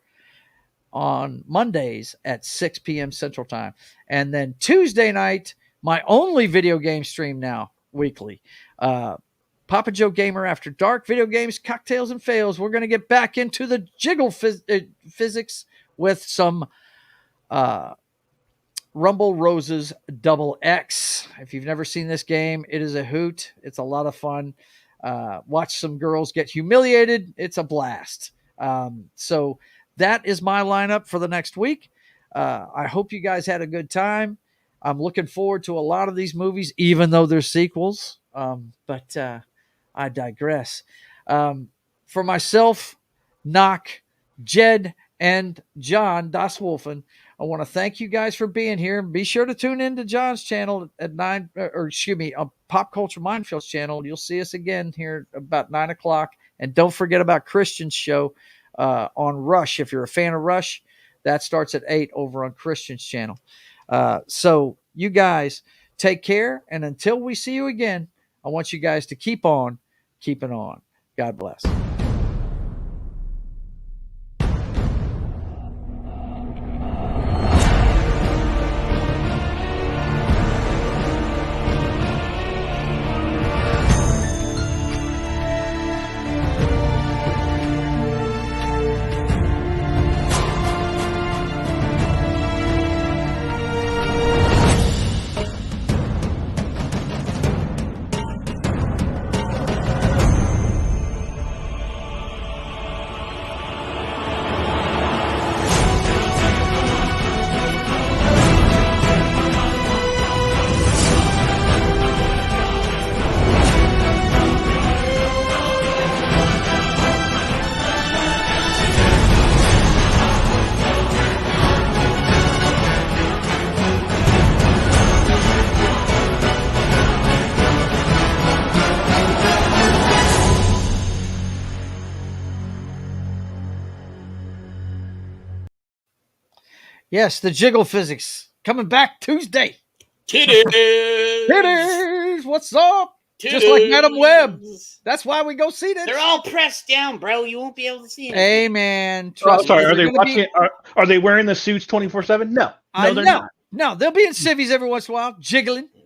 on Mondays at 6 p.m. Central Time. And then Tuesday night, my only video game stream now, weekly. Papa Joe Gamer After Dark, video games, cocktails, and fails. We're going to get back into the jiggle physics with some Rumble Roses Double X. If you've never seen this game, it is a hoot. It's a lot of fun. Watch some girls get humiliated. It's a blast. So that is my lineup for the next week. I hope you guys had a good time. I'm looking forward to a lot of these movies, even though they're sequels. But I digress. For myself, Knock, Jed, and John Das Wolfen, I want to thank you guys for being here. Be sure to tune in to John's channel at on Pop Culture Minefields channel. You'll see us again here about 9 o'clock. And don't forget about Christian's show on Rush. If you're a fan of Rush, that starts at 8 over on Christian's channel. So you guys take care. And until we see you again, I want you guys to keep on keeping on. God bless. Yes, the jiggle physics coming back Tuesday. Titties. Titties, what's up? Just like Madam Web. That's why we go see this. They're all pressed down, bro. You won't be able to see anything. Hey, man. Oh, Trust sorry, me. are they they're gonna watching? Are they wearing the suits 24/7? No, I no, they're know. not. No, they'll be in civvies every once in a while, jiggling.